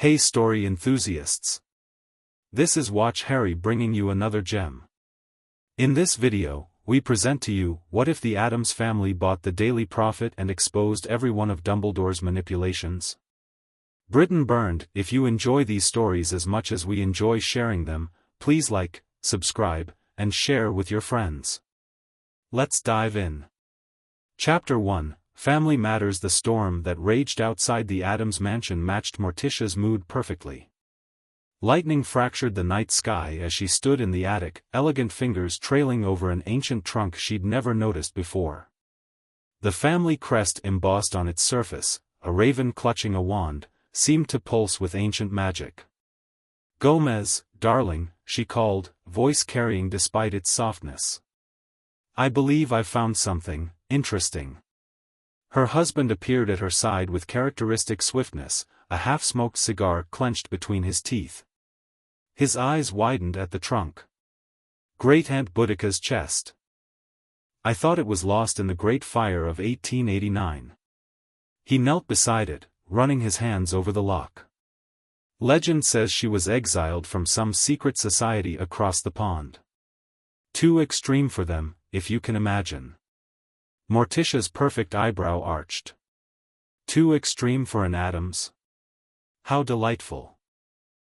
Hey story enthusiasts! This is Watch Harry bringing you another gem. In this video, we present to you, what if the Addams family bought the Daily Prophet and exposed every one of Dumbledore's manipulations? Britain burned. If you enjoy these stories as much as we enjoy sharing them, please like, subscribe, and share with your friends. Let's dive in. Chapter 1, Family Matters. The storm that raged outside the Addams mansion matched Morticia's mood perfectly. Lightning fractured the night sky as she stood in the attic, elegant fingers trailing over an ancient trunk she'd never noticed before. The family crest embossed on its surface, a raven clutching a wand, seemed to pulse with ancient magic. "Gomez, darling," she called, voice carrying despite its softness. "I believe I've found something interesting." Her husband appeared at her side with characteristic swiftness, a half-smoked cigar clenched between his teeth. His eyes widened at the trunk. "Great-Aunt Boudica's chest. I thought it was lost in the Great Fire of 1889. He knelt beside it, running his hands over the lock. "Legend says she was exiled from some secret society across the pond. Too extreme for them, if you can imagine." Morticia's perfect eyebrow arched. Too extreme for an Addams? How delightful.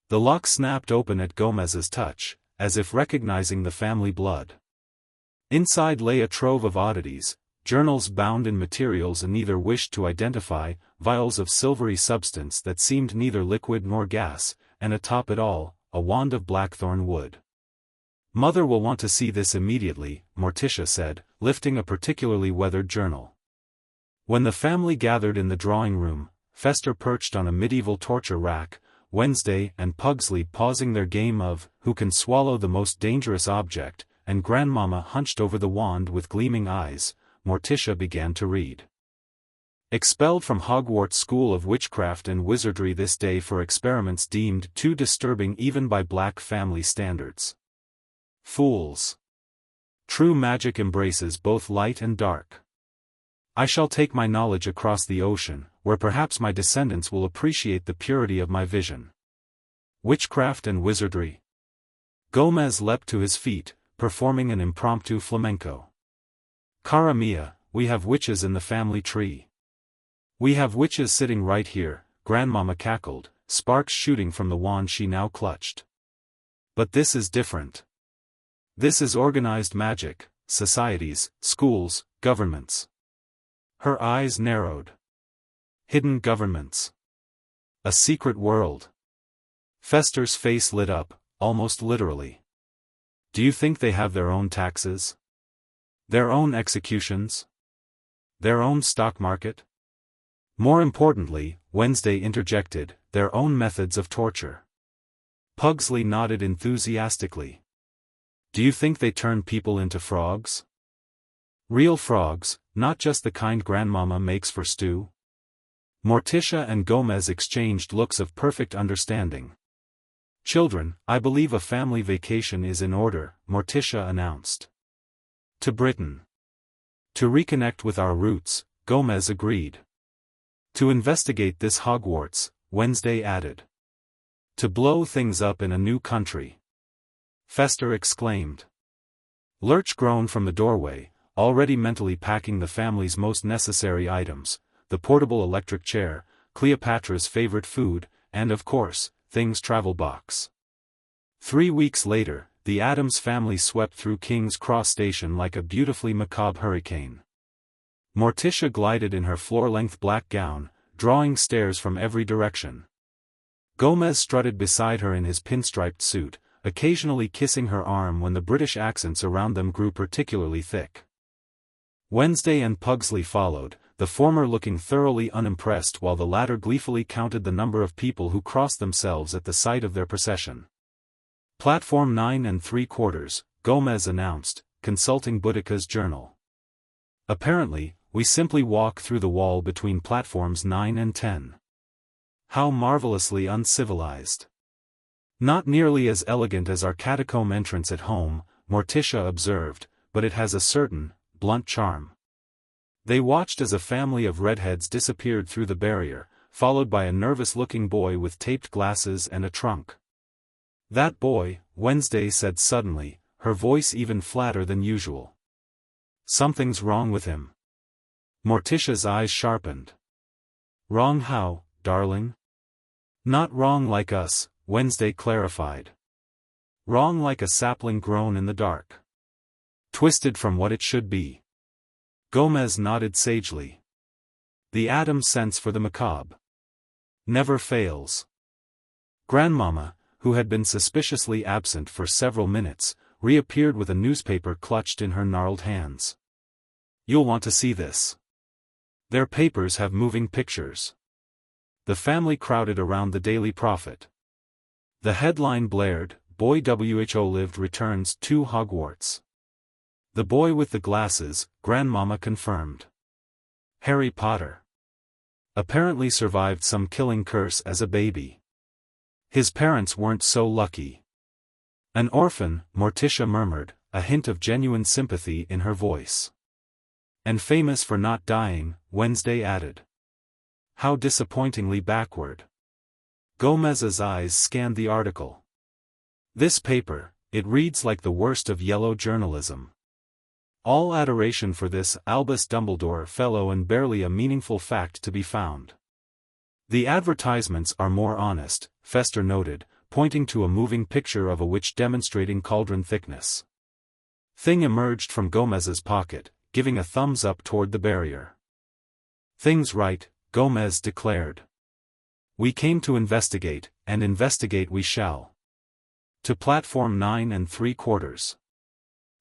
The lock snapped open at Gomez's touch, as if recognizing the family blood. Inside lay a trove of oddities, journals bound in materials neither wished to identify, vials of silvery substance that seemed neither liquid nor gas, and atop it all, a wand of blackthorn wood. "Mother will want to see this immediately," Morticia said, lifting a particularly weathered journal. When the family gathered in the drawing room, Fester perched on a medieval torture rack, Wednesday and Pugsley pausing their game of who can swallow the most dangerous object, and Grandmama hunched over the wand with gleaming eyes. Morticia began to read. "Expelled from Hogwarts School of Witchcraft and Wizardry this day for experiments deemed too disturbing even by black family standards. Fools. True magic embraces both light and dark. I shall take my knowledge across the ocean, where perhaps my descendants will appreciate the purity of my vision. Witchcraft and wizardry." Gomez leapt to his feet, performing an impromptu flamenco. "Cara mia, we have witches in the family tree. We have witches sitting right here," Grandmama cackled, sparks shooting from the wand she now clutched. "But this is different. This is organized magic, societies, schools, governments." Her eyes narrowed. "Hidden governments. A secret world." Fester's face lit up, almost literally. "Do you think they have their own taxes? Their own executions? Their own stock market? More importantly," Wednesday interjected, "their own methods of torture?" Pugsley nodded enthusiastically. "Do you think they turn people into frogs? Real frogs, not just the kind Grandmama makes for stew?" Morticia and Gomez exchanged looks of perfect understanding. "Children, I believe a family vacation is in order," Morticia announced. "To Britain. To reconnect with our roots," Gomez agreed. "To investigate this Hogwarts," Wednesday added. "To blow things up in a new country," Fester exclaimed. Lurch groaned from the doorway, already mentally packing the family's most necessary items, the portable electric chair, Cleopatra's favorite food, and of course, Thing's travel box. 3 weeks later, the Addams family swept through King's Cross Station like a beautifully macabre hurricane. Morticia glided in her floor-length black gown, drawing stares from every direction. Gomez strutted beside her in his pinstriped suit, occasionally kissing her arm when the British accents around them grew particularly thick. Wednesday and Pugsley followed, the former looking thoroughly unimpressed while the latter gleefully counted the number of people who crossed themselves at the sight of their procession. "Platform 9 3/4, Gomez announced, consulting Boudica's journal. "Apparently, we simply walk through the wall between platforms 9 and 10. How marvelously uncivilized. Not nearly as elegant as our catacomb entrance at home," Morticia observed, "but it has a certain, blunt charm." They watched as a family of redheads disappeared through the barrier, followed by a nervous-looking boy with taped glasses and a trunk. "That boy," Wednesday said suddenly, her voice even flatter than usual. "Something's wrong with him." Morticia's eyes sharpened. "Wrong how, darling?" "Not wrong like us," Wednesday clarified. "Wrong like a sapling grown in the dark. Twisted from what it should be." Gomez nodded sagely. "The Addams sense for the macabre never fails." Grandmama, who had been suspiciously absent for several minutes, reappeared with a newspaper clutched in her gnarled hands. "You'll want to see this. Their papers have moving pictures." The family crowded around the Daily Prophet. The headline blared, "Boy Who Lived Returns to Hogwarts." "The boy with the glasses," Grandmama confirmed. "Harry Potter. Apparently survived some killing curse as a baby. His parents weren't so lucky." "An orphan," Morticia murmured, a hint of genuine sympathy in her voice. "And famous for not dying," Wednesday added. "How disappointingly backward." Gomez's eyes scanned the article. "This paper, it reads like the worst of yellow journalism. All adoration for this Albus Dumbledore fellow and barely a meaningful fact to be found. The advertisements are more honest," Fester noted, pointing to a moving picture of a witch demonstrating cauldron thickness. Thing emerged from Gomez's pocket, giving a thumbs up toward the barrier. "Thing's right," Gomez declared. "We came to investigate, and investigate we shall. To platform 9 3/4.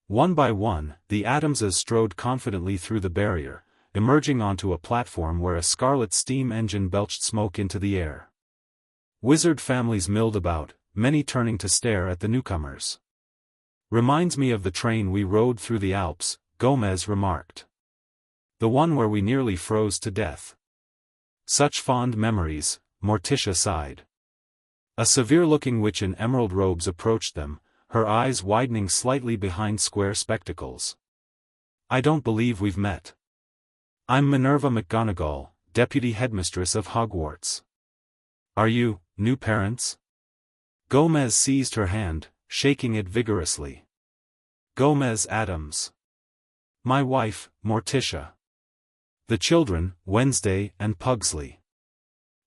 One by one, the Addamses strode confidently through the barrier, emerging onto a platform where a scarlet steam engine belched smoke into the air. Wizard families milled about, many turning to stare at the newcomers. "Reminds me of the train we rode through the Alps," Gomez remarked. "The one where we nearly froze to death." "Such fond memories," Morticia sighed. A severe-looking witch in emerald robes approached them, her eyes widening slightly behind square spectacles. "I don't believe we've met. I'm Minerva McGonagall, Deputy Headmistress of Hogwarts. Are you, new parents?" Gomez seized her hand, shaking it vigorously. "Gomez Addams. My wife, Morticia. The children, Wednesday and Pugsley.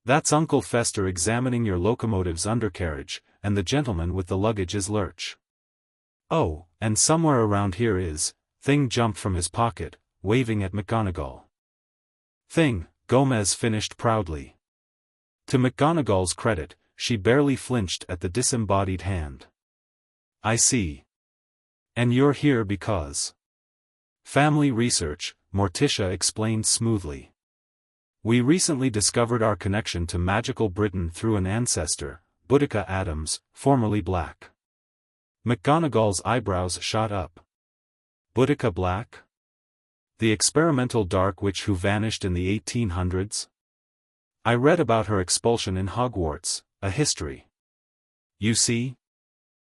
That's Uncle Fester examining your locomotive's undercarriage, and the gentleman with the luggage is Lurch. Oh, and somewhere around here is," Thing jumped from his pocket, waving at McGonagall. "Thing," Gomez finished proudly. To McGonagall's credit, she barely flinched at the disembodied hand. "I see. And you're here because—" "Family research," Morticia explained smoothly. "We recently discovered our connection to magical Britain through an ancestor, Boudica Addams, formerly black." McGonagall's eyebrows shot up. "Boudica Black? The experimental dark witch who vanished in the 1800s? I read about her expulsion in Hogwarts, a history. You see?"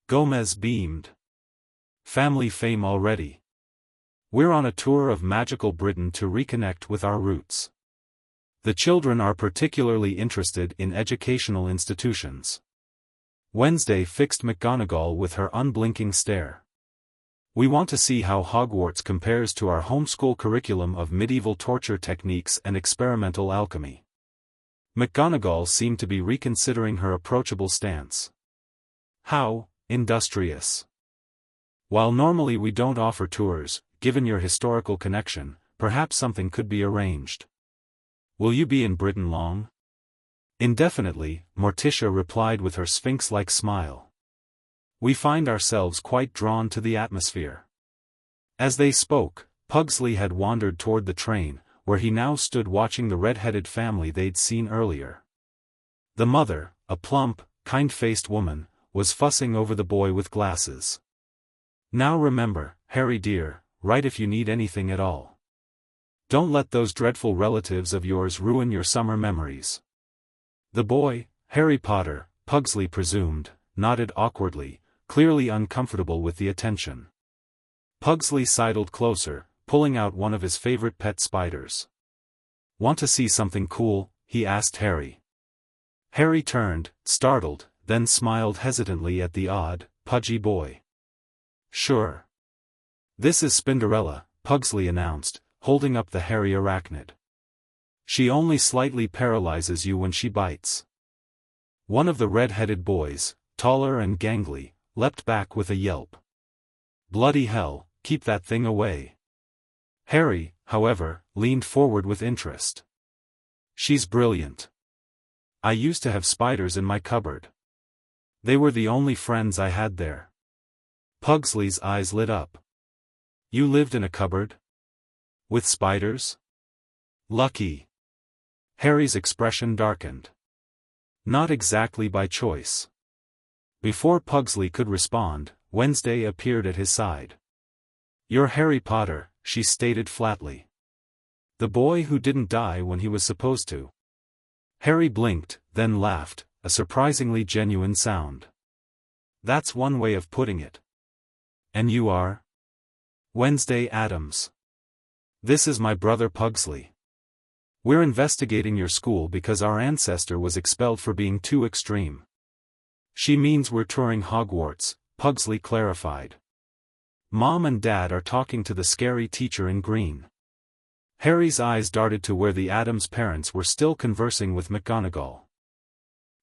Gomez beamed. "Family fame already. We're on a tour of magical Britain to reconnect with our roots. The children are particularly interested in educational institutions." Wednesday fixed McGonagall with her unblinking stare. "We want to see how Hogwarts compares to our homeschool curriculum of medieval torture techniques and experimental alchemy." McGonagall seemed to be reconsidering her approachable stance. "How industrious. While normally we don't offer tours, given your historical connection, perhaps something could be arranged. Will you be in Britain long?" "Indefinitely," Morticia replied with her sphinx-like smile. "We find ourselves quite drawn to the atmosphere." As they spoke, Pugsley had wandered toward the train, where he now stood watching the red-headed family they'd seen earlier. The mother, a plump, kind-faced woman, was fussing over the boy with glasses. "Now remember, Harry dear, write if you need anything at all. Don't let those dreadful relatives of yours ruin your summer memories." The boy, Harry Potter, Pugsley presumed, nodded awkwardly, clearly uncomfortable with the attention. Pugsley sidled closer, pulling out one of his favorite pet spiders. "Want to see something cool?" he asked Harry. Harry turned, startled, then smiled hesitantly at the odd, pudgy boy. Sure. This is Spinderella, Pugsley announced, holding up the hairy arachnid. She only slightly paralyzes you when she bites. One of the red-headed boys, taller and gangly, leapt back with a yelp. Bloody hell, keep that thing away. Harry, however, leaned forward with interest. She's brilliant. I used to have spiders in my cupboard. They were the only friends I had there. Pugsley's eyes lit up. You lived in a cupboard? With spiders? Lucky. Harry's expression darkened. Not exactly by choice. Before Pugsley could respond, Wednesday appeared at his side. You're Harry Potter, she stated flatly. The boy who didn't die when he was supposed to. Harry blinked, then laughed, a surprisingly genuine sound. That's one way of putting it. And you are? Wednesday Addams. This is my brother Pugsley. We're investigating your school because our ancestor was expelled for being too extreme. She means we're touring Hogwarts, Pugsley clarified. Mom and Dad are talking to the scary teacher in green. Harry's eyes darted to where the Addams parents were still conversing with McGonagall.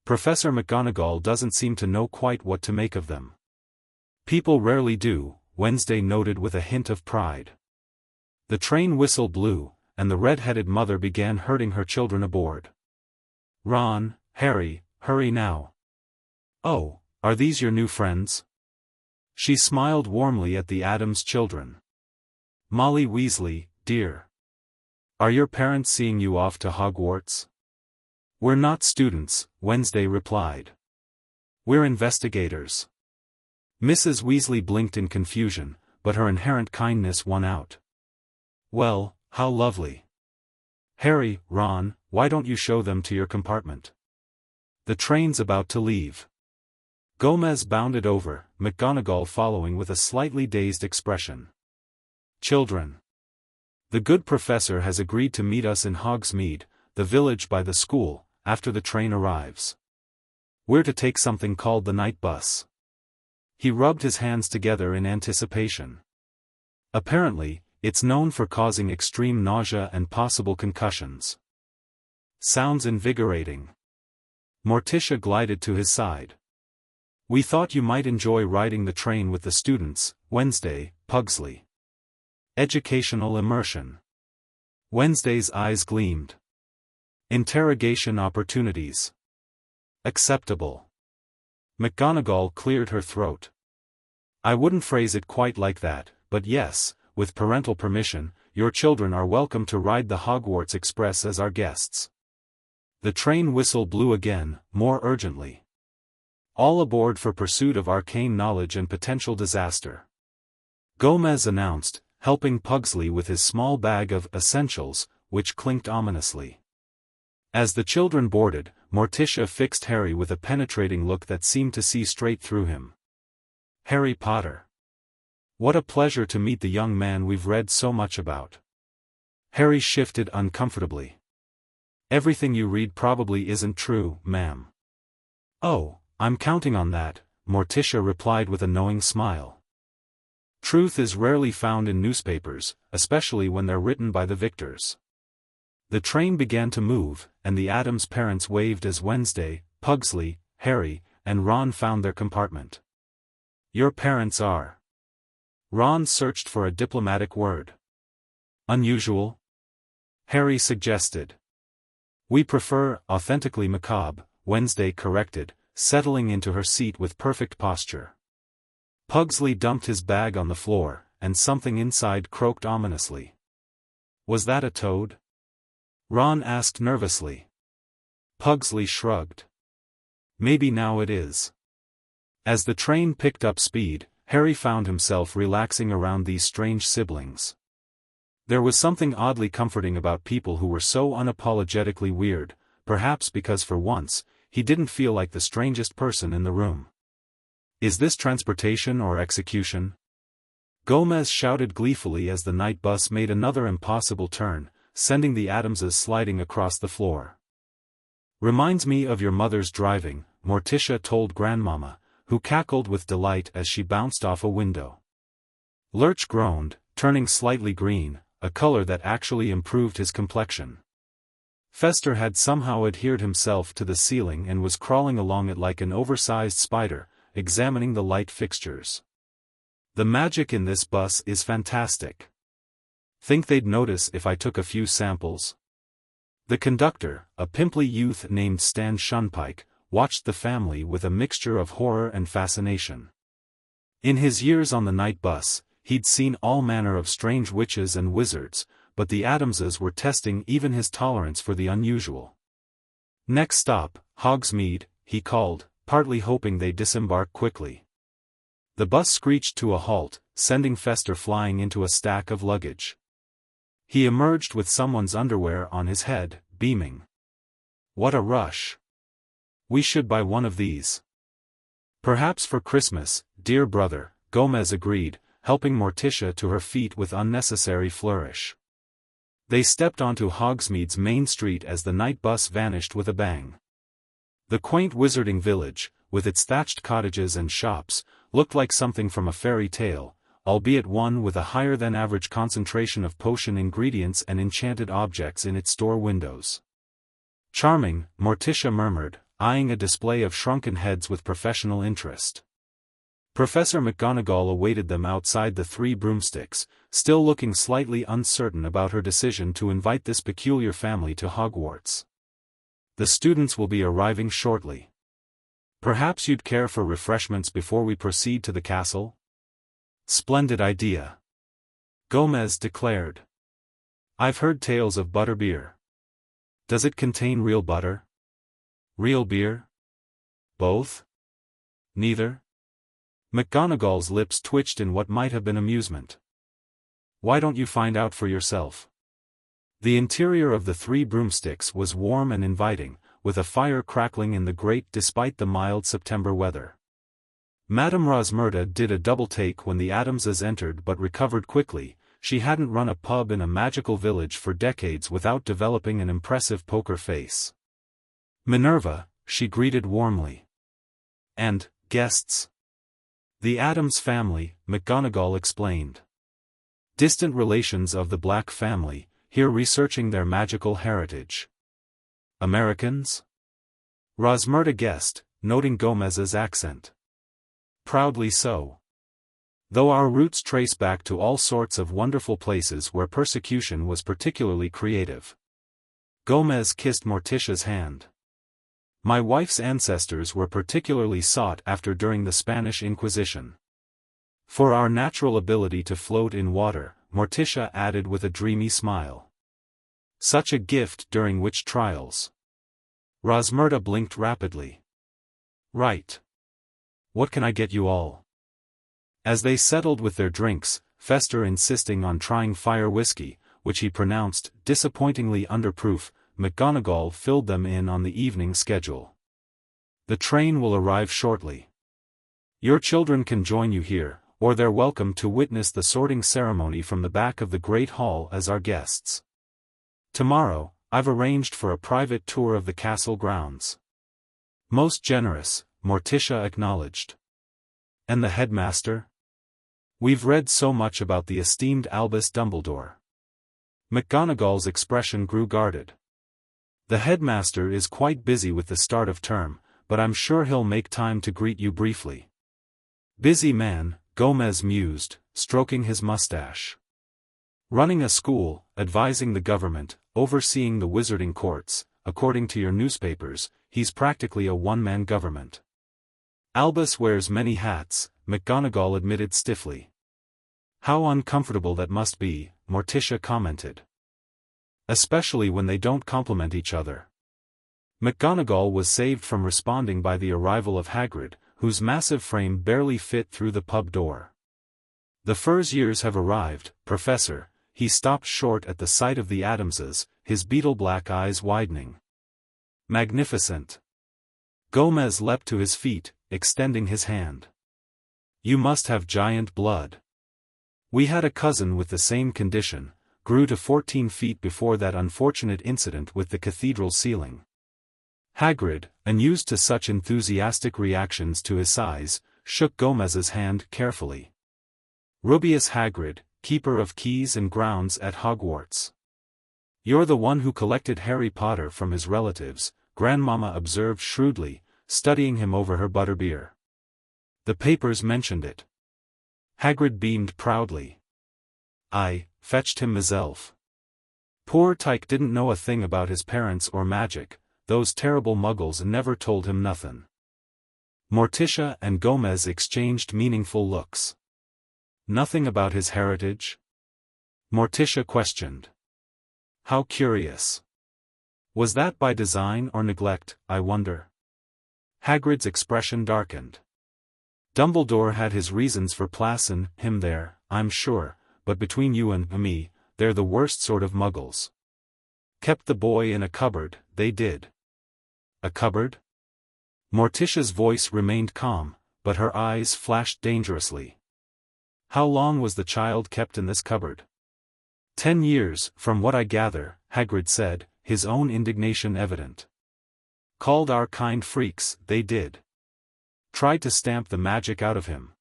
Professor McGonagall doesn't seem to know quite what to make of them. People rarely do, Wednesday noted with a hint of pride. The train whistle blew, and the red-headed mother began herding her children aboard. Ron, Harry, hurry now. Oh, are these your new friends? She smiled warmly at the Addams children. Molly Weasley, dear. Are your parents seeing you off to Hogwarts? We're not students, Wednesday replied. We're investigators. Mrs. Weasley blinked in confusion, but her inherent kindness won out. Well, how lovely. Harry, Ron, why don't you show them to your compartment? The train's about to leave. Gomez bounded over, McGonagall following with a slightly dazed expression. Children. The good professor has agreed to meet us in Hogsmeade, the village by the school, after the train arrives. We're to take something called the night bus. He rubbed his hands together in anticipation. Apparently, it's known for causing extreme nausea and possible concussions. Sounds invigorating. Morticia glided to his side. We thought you might enjoy riding the train with the students, Wednesday, Pugsley. Educational immersion. Wednesday's eyes gleamed. Interrogation opportunities. Acceptable. McGonagall cleared her throat. I wouldn't phrase it quite like that, but yes, with parental permission, your children are welcome to ride the Hogwarts Express as our guests. The train whistle blew again, more urgently. All aboard for pursuit of arcane knowledge and potential disaster. Gomez announced, helping Pugsley with his small bag of essentials, which clinked ominously. As the children boarded, Morticia fixed Harry with a penetrating look that seemed to see straight through him. Harry Potter. What a pleasure to meet the young man we've read so much about. Harry shifted uncomfortably. Everything you read probably isn't true, ma'am. Oh, I'm counting on that, Morticia replied with a knowing smile. Truth is rarely found in newspapers, especially when they're written by the victors. The train began to move, and the Addams parents waved as Wednesday, Pugsley, Harry, and Ron found their compartment. Your parents are. Ron searched for a diplomatic word. Unusual? Harry suggested. We prefer authentically macabre, Wednesday corrected, settling into her seat with perfect posture. Pugsley dumped his bag on the floor, and something inside croaked ominously. Was that a toad? Ron asked nervously. Pugsley shrugged. Maybe now it is. As the train picked up speed, Harry found himself relaxing around these strange siblings. There was something oddly comforting about people who were so unapologetically weird, perhaps because for once, he didn't feel like the strangest person in the room. Is this transportation or execution? Gomez shouted gleefully as the night bus made another impossible turn, sending the Addamses sliding across the floor. Reminds me of your mother's driving, Morticia told Grandmama, who cackled with delight as she bounced off a window. Lurch groaned, turning slightly green, a color that actually improved his complexion. Fester had somehow adhered himself to the ceiling and was crawling along it like an oversized spider, examining the light fixtures. The magic in this bus is fantastic. Think they'd notice if I took a few samples? The conductor, a pimply youth named Stan Shunpike, watched the family with a mixture of horror and fascination. In his years on the night bus, he'd seen all manner of strange witches and wizards, but the Addamses were testing even his tolerance for the unusual. Next stop, Hogsmeade, he called, partly hoping they'd disembark quickly. The bus screeched to a halt, sending Fester flying into a stack of luggage. He emerged with someone's underwear on his head, beaming. What a rush! We should buy one of these. Perhaps for Christmas, dear brother, Gomez agreed, helping Morticia to her feet with unnecessary flourish. They stepped onto Hogsmeade's main street as the night bus vanished with a bang. The quaint wizarding village, with its thatched cottages and shops, looked like something from a fairy tale, albeit one with a higher-than-average concentration of potion ingredients and enchanted objects in its store windows. Charming, Morticia murmured, eyeing a display of shrunken heads with professional interest. Professor McGonagall awaited them outside the Three Broomsticks, still looking slightly uncertain about her decision to invite this peculiar family to Hogwarts. The students will be arriving shortly. Perhaps you'd care for refreshments before we proceed to the castle? Splendid idea. Gomez declared. I've heard tales of butterbeer. Does it contain real butter? Real beer? Both? Neither? McGonagall's lips twitched in what might have been amusement. Why don't you find out for yourself? The interior of the Three Broomsticks was warm and inviting, with a fire crackling in the grate despite the mild September weather. Madame Rosmerta did a double-take when the Addamses entered but recovered quickly. She hadn't run a pub in a magical village for decades without developing an impressive poker face. Minerva, she greeted warmly. And, guests. The Addams family, McGonagall explained. Distant relations of the Black family, here researching their magical heritage. Americans? Rosmerta guessed, noting Gomez's accent. Proudly so. Though our roots trace back to all sorts of wonderful places where persecution was particularly creative. Gomez kissed Morticia's hand. My wife's ancestors were particularly sought after during the Spanish Inquisition. For our natural ability to float in water, Morticia added with a dreamy smile. Such a gift during witch trials. Rosmerta blinked rapidly. Right. What can I get you all? As they settled with their drinks, Fester insisting on trying fire whiskey, which he pronounced disappointingly underproof, McGonagall filled them in on the evening schedule. The train will arrive shortly. Your children can join you here, or they're welcome to witness the sorting ceremony from the back of the Great Hall as our guests. Tomorrow, I've arranged for a private tour of the castle grounds. Most generous, Morticia acknowledged. And the headmaster? We've read so much about the esteemed Albus Dumbledore. McGonagall's expression grew guarded. The headmaster is quite busy with the start of term, but I'm sure he'll make time to greet you briefly. Busy man, Gomez mused, stroking his mustache. Running a school, advising the government, overseeing the wizarding courts, according to your newspapers, he's practically a one-man government. Albus wears many hats, McGonagall admitted stiffly. How uncomfortable that must be, Morticia commented. Especially when they don't complement each other. McGonagall was saved from responding by the arrival of Hagrid, whose massive frame barely fit through the pub door. The Furs years have arrived, Professor. He stopped short at the sight of the Addamses, his beetle-black eyes widening. Magnificent. Gomez leapt to his feet, extending his hand. You must have giant blood. We had a cousin with the same condition, grew to 14 feet before that unfortunate incident with the cathedral ceiling. Hagrid, unused to such enthusiastic reactions to his size, shook Gomez's hand carefully. "Rubeus Hagrid, keeper of keys and grounds at Hogwarts. You're the one who collected Harry Potter from his relatives," Grandmama observed shrewdly, studying him over her butterbeer. "The papers mentioned it." Hagrid beamed proudly. "I fetched him myself. Poor Tyke didn't know a thing about his parents or magic, those terrible muggles never told him nothin'." Morticia and Gomez exchanged meaningful looks. "Nothing about his heritage?" Morticia questioned. "How curious. Was that by design or neglect, I wonder?" Hagrid's expression darkened. "Dumbledore had his reasons for placin' him there, I'm sure, but between you and me, they're the worst sort of muggles. Kept the boy in a cupboard, they did." "A cupboard?" Morticia's voice remained calm, but her eyes flashed dangerously. "How long was the child kept in this cupboard?" 10 years, from what I gather," Hagrid said, his own indignation evident. "Called our kind freaks, they did. Tried to stamp the magic out of him."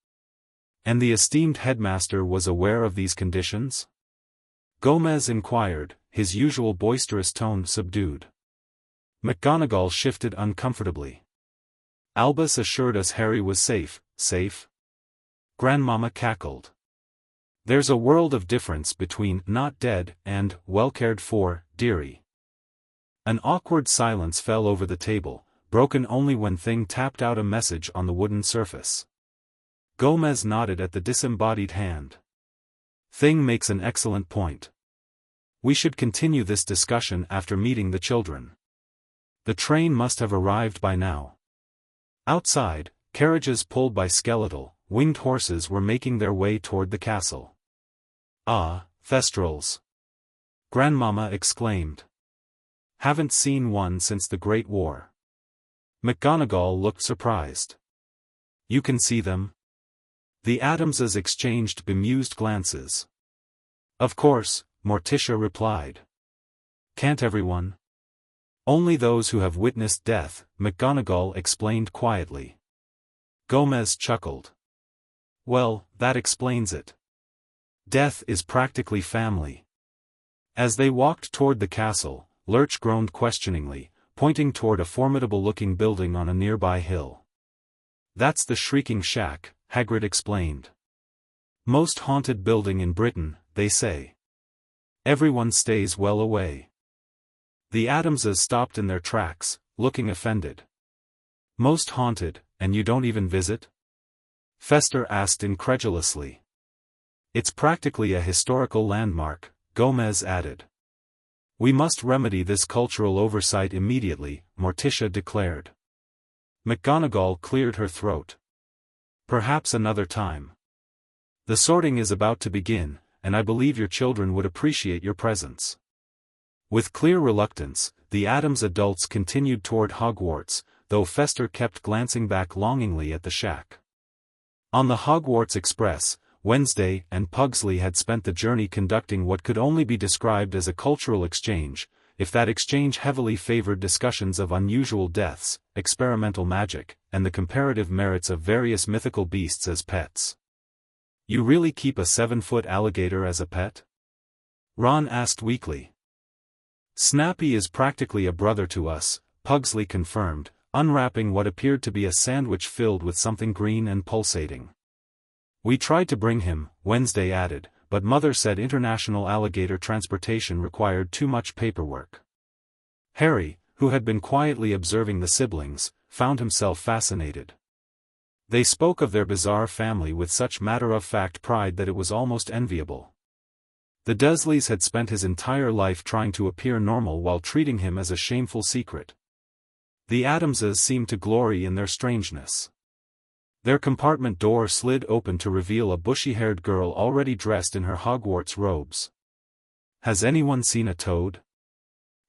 "And the esteemed headmaster was aware of these conditions?" Gomez inquired, his usual boisterous tone subdued. McGonagall shifted uncomfortably. "Albus assured us Harry was safe." Grandmama cackled. "There's a world of difference between not dead and well cared for, dearie." An awkward silence fell over the table, broken only when Thing tapped out a message on the wooden surface. Gomez nodded at the disembodied hand. "Thing makes an excellent point. We should continue this discussion after meeting the children. The train must have arrived by now." Outside, carriages pulled by skeletal, winged horses were making their way toward the castle. "Ah, Thestrals!" Grandmama exclaimed. "Haven't seen one since the Great War." McGonagall looked surprised. "You can see them?" The Addamses exchanged bemused glances. "Of course," Morticia replied. "Can't everyone?" "Only those who have witnessed death," McGonagall explained quietly. Gomez chuckled. "Well, that explains it. Death is practically family." As they walked toward the castle, Lurch groaned questioningly, pointing toward a formidable-looking building on a nearby hill. "That's the Shrieking Shack," Hagrid explained. "Most haunted building in Britain, they say. Everyone stays well away." The Addamses stopped in their tracks, looking offended. "Most haunted, and you don't even visit?" Fester asked incredulously. "It's practically a historical landmark," Gomez added. "We must remedy this cultural oversight immediately," Morticia declared. McGonagall cleared her throat. "Perhaps another time. The sorting is about to begin, and I believe your children would appreciate your presence." With clear reluctance, the Addams adults continued toward Hogwarts, though Fester kept glancing back longingly at the shack. On the Hogwarts Express, Wednesday and Pugsley had spent the journey conducting what could only be described as a cultural exchange, if that exchange heavily favored discussions of unusual deaths, experimental magic, and the comparative merits of various mythical beasts as pets. "You really keep a 7-foot alligator as a pet?" Ron asked weakly. "Snappy is practically a brother to us," Pugsley confirmed, unwrapping what appeared to be a sandwich filled with something green and pulsating. "We tried to bring him," Wednesday added, "but Mother said international alligator transportation required too much paperwork." Harry, who had been quietly observing the siblings, found himself fascinated. They spoke of their bizarre family with such matter-of-fact pride that it was almost enviable. The Dursleys had spent his entire life trying to appear normal while treating him as a shameful secret. The Addamses seemed to glory in their strangeness. Their compartment door slid open to reveal a bushy-haired girl already dressed in her Hogwarts robes. "Has anyone seen a toad?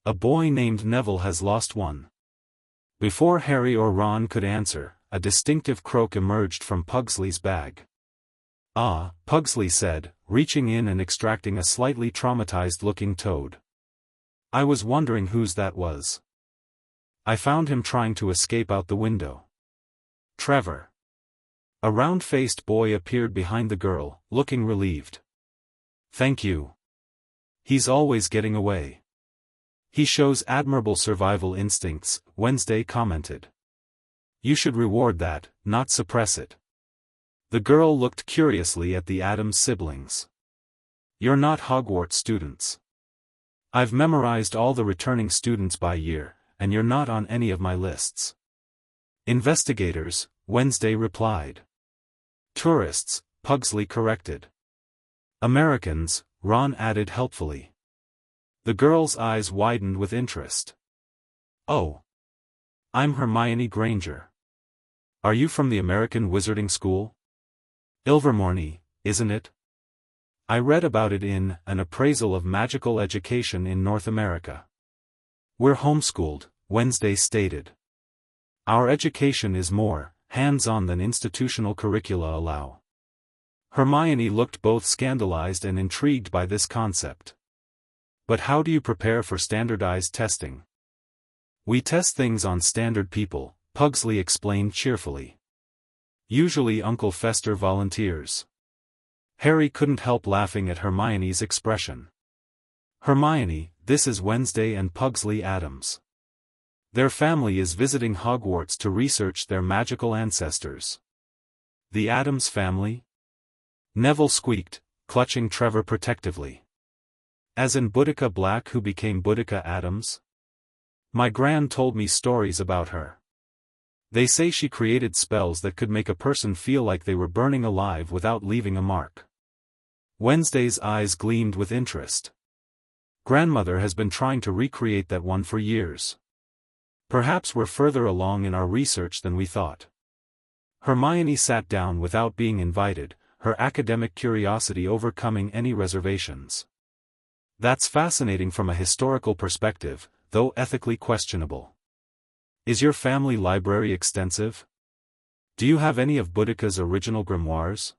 A boy named Neville has lost one." Before Harry or Ron could answer, a distinctive croak emerged from Pugsley's bag. "Ah," Pugsley said, reaching in and extracting a slightly traumatized-looking toad. "I was wondering whose that was." I found him trying to escape out the window. Trevor. A round-faced boy appeared behind the girl, looking relieved. Thank you. He's always getting away. He shows admirable survival instincts, Wednesday commented. You should reward that, not suppress it. The girl looked curiously at the Addams siblings. You're not Hogwarts students. I've memorized all the returning students by year, and you're not on any of my lists. Investigators, Wednesday replied. Tourists, Pugsley corrected. Americans, Ron added helpfully. The girl's eyes widened with interest. Oh. I'm Hermione Granger. Are you from the American Wizarding School? Ilvermorny, isn't it? I read about it in An Appraisal of Magical Education in North America. We're homeschooled, Wednesday stated. Our education is more hands-on than institutional curricula allow. Hermione looked both scandalized and intrigued by this concept. But how do you prepare for standardized testing? We test things on standard people, Pugsley explained cheerfully. Usually Uncle Fester volunteers. Harry couldn't help laughing at Hermione's expression. Hermione, this is Wednesday and Pugsley Addams. Their family is visiting Hogwarts to research their magical ancestors. The Addams family? Neville squeaked, clutching Trevor protectively. As in Boudica Black who became Boudica Addams? My gran told me stories about her. They say she created spells that could make a person feel like they were burning alive without leaving a mark. Wednesday's eyes gleamed with interest. Grandmother has been trying to recreate that one for years. Perhaps we're further along in our research than we thought. Hermione sat down without being invited, her academic curiosity overcoming any reservations. That's fascinating from a historical perspective, though ethically questionable. Is your family library extensive? Do you have any of Boudica's original grimoires?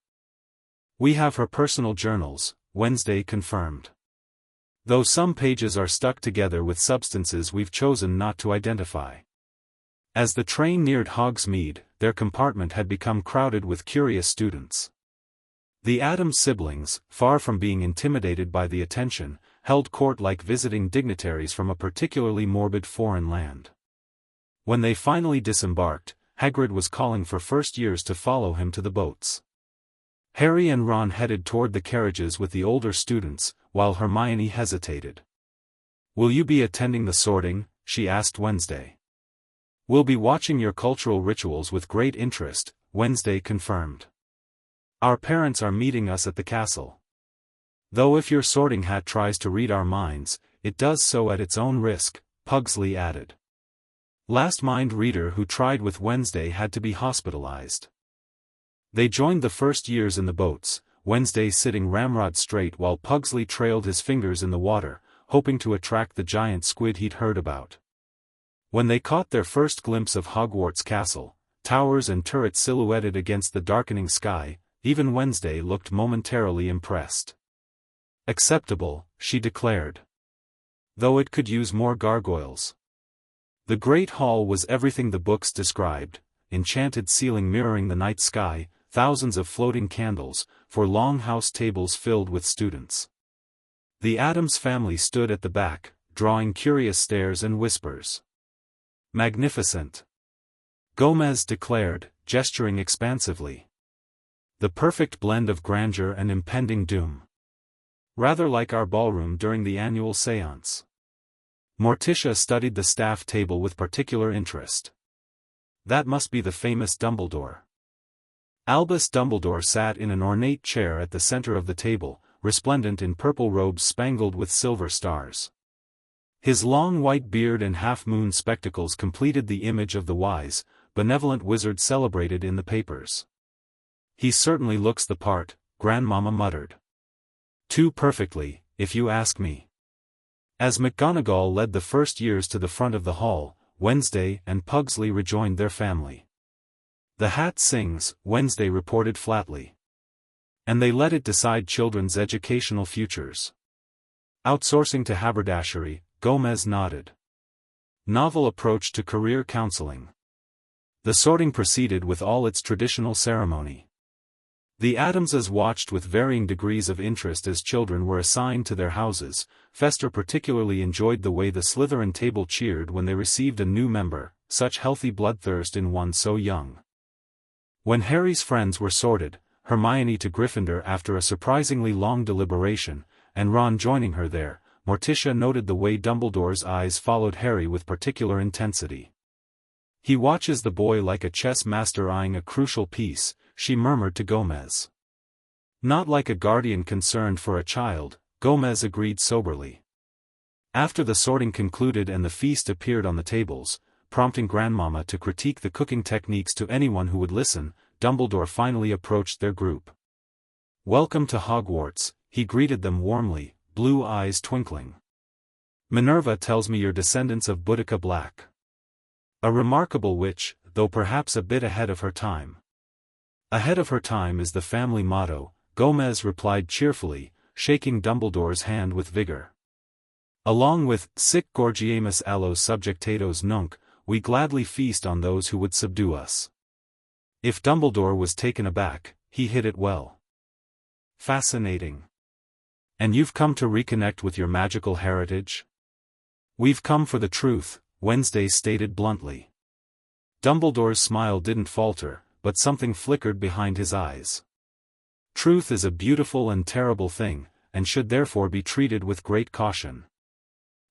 We have her personal journals, Wednesday confirmed. Though some pages are stuck together with substances we've chosen not to identify. As the train neared Hogsmeade, their compartment had become crowded with curious students. The Addams siblings, far from being intimidated by the attention, held court like visiting dignitaries from a particularly morbid foreign land. When they finally disembarked, Hagrid was calling for first-years to follow him to the boats. Harry and Ron headed toward the carriages with the older students, while Hermione hesitated. Will you be attending the sorting? She asked Wednesday. We'll be watching your cultural rituals with great interest, Wednesday confirmed. Our parents are meeting us at the castle. Though if your sorting hat tries to read our minds, it does so at its own risk, Pugsley added. Last mind reader who tried with Wednesday had to be hospitalized. They joined the first years in the boats, Wednesday sitting ramrod straight while Pugsley trailed his fingers in the water, hoping to attract the giant squid he'd heard about. When they caught their first glimpse of Hogwarts Castle, towers and turrets silhouetted against the darkening sky, even Wednesday looked momentarily impressed. Acceptable, she declared. Though it could use more gargoyles. The Great Hall was everything the books described, enchanted ceiling mirroring the night sky, thousands of floating candles, for long house tables filled with students. The Addams family stood at the back, drawing curious stares and whispers. Magnificent. Gomez declared, gesturing expansively. The perfect blend of grandeur and impending doom. Rather like our ballroom during the annual séance. Morticia studied the staff table with particular interest. That must be the famous Dumbledore. Albus Dumbledore sat in an ornate chair at the center of the table, resplendent in purple robes spangled with silver stars. His long white beard and half-moon spectacles completed the image of the wise, benevolent wizard celebrated in the papers. He certainly looks the part, Grandmama muttered. Too perfectly, if you ask me. As McGonagall led the first years to the front of the hall, Wednesday and Pugsley rejoined their family. The hat sings, Wednesday reported flatly. And they let it decide children's educational futures. Outsourcing to haberdashery, Gomez nodded. Novel approach to career counseling. The sorting proceeded with all its traditional ceremony. The Addamses watched with varying degrees of interest as children were assigned to their houses. Fester particularly enjoyed the way the Slytherin table cheered when they received a new member, such healthy bloodthirst in one so young. When Harry's friends were sorted, Hermione to Gryffindor after a surprisingly long deliberation, and Ron joining her there, Morticia noted the way Dumbledore's eyes followed Harry with particular intensity. "He watches the boy like a chess master eyeing a crucial piece," she murmured to Gomez. "Not like a guardian concerned for a child," Gomez agreed soberly. After the sorting concluded and the feast appeared on the tables, prompting Grandmama to critique the cooking techniques to anyone who would listen, Dumbledore finally approached their group. "Welcome to Hogwarts," he greeted them warmly, blue eyes twinkling. "Minerva tells me you're descendants of Boudica Black. A remarkable witch, though perhaps a bit ahead of her time." "Ahead of her time is the family motto," Gomez replied cheerfully, shaking Dumbledore's hand with vigor. "Along with sic gorgiemus allos subjectatos nunc, we gladly feast on those who would subdue us." If Dumbledore was taken aback, he hid it well. "Fascinating. And you've come to reconnect with your magical heritage?" "We've come for the truth," Wednesday stated bluntly. Dumbledore's smile didn't falter, but something flickered behind his eyes. "Truth is a beautiful and terrible thing, and should therefore be treated with great caution."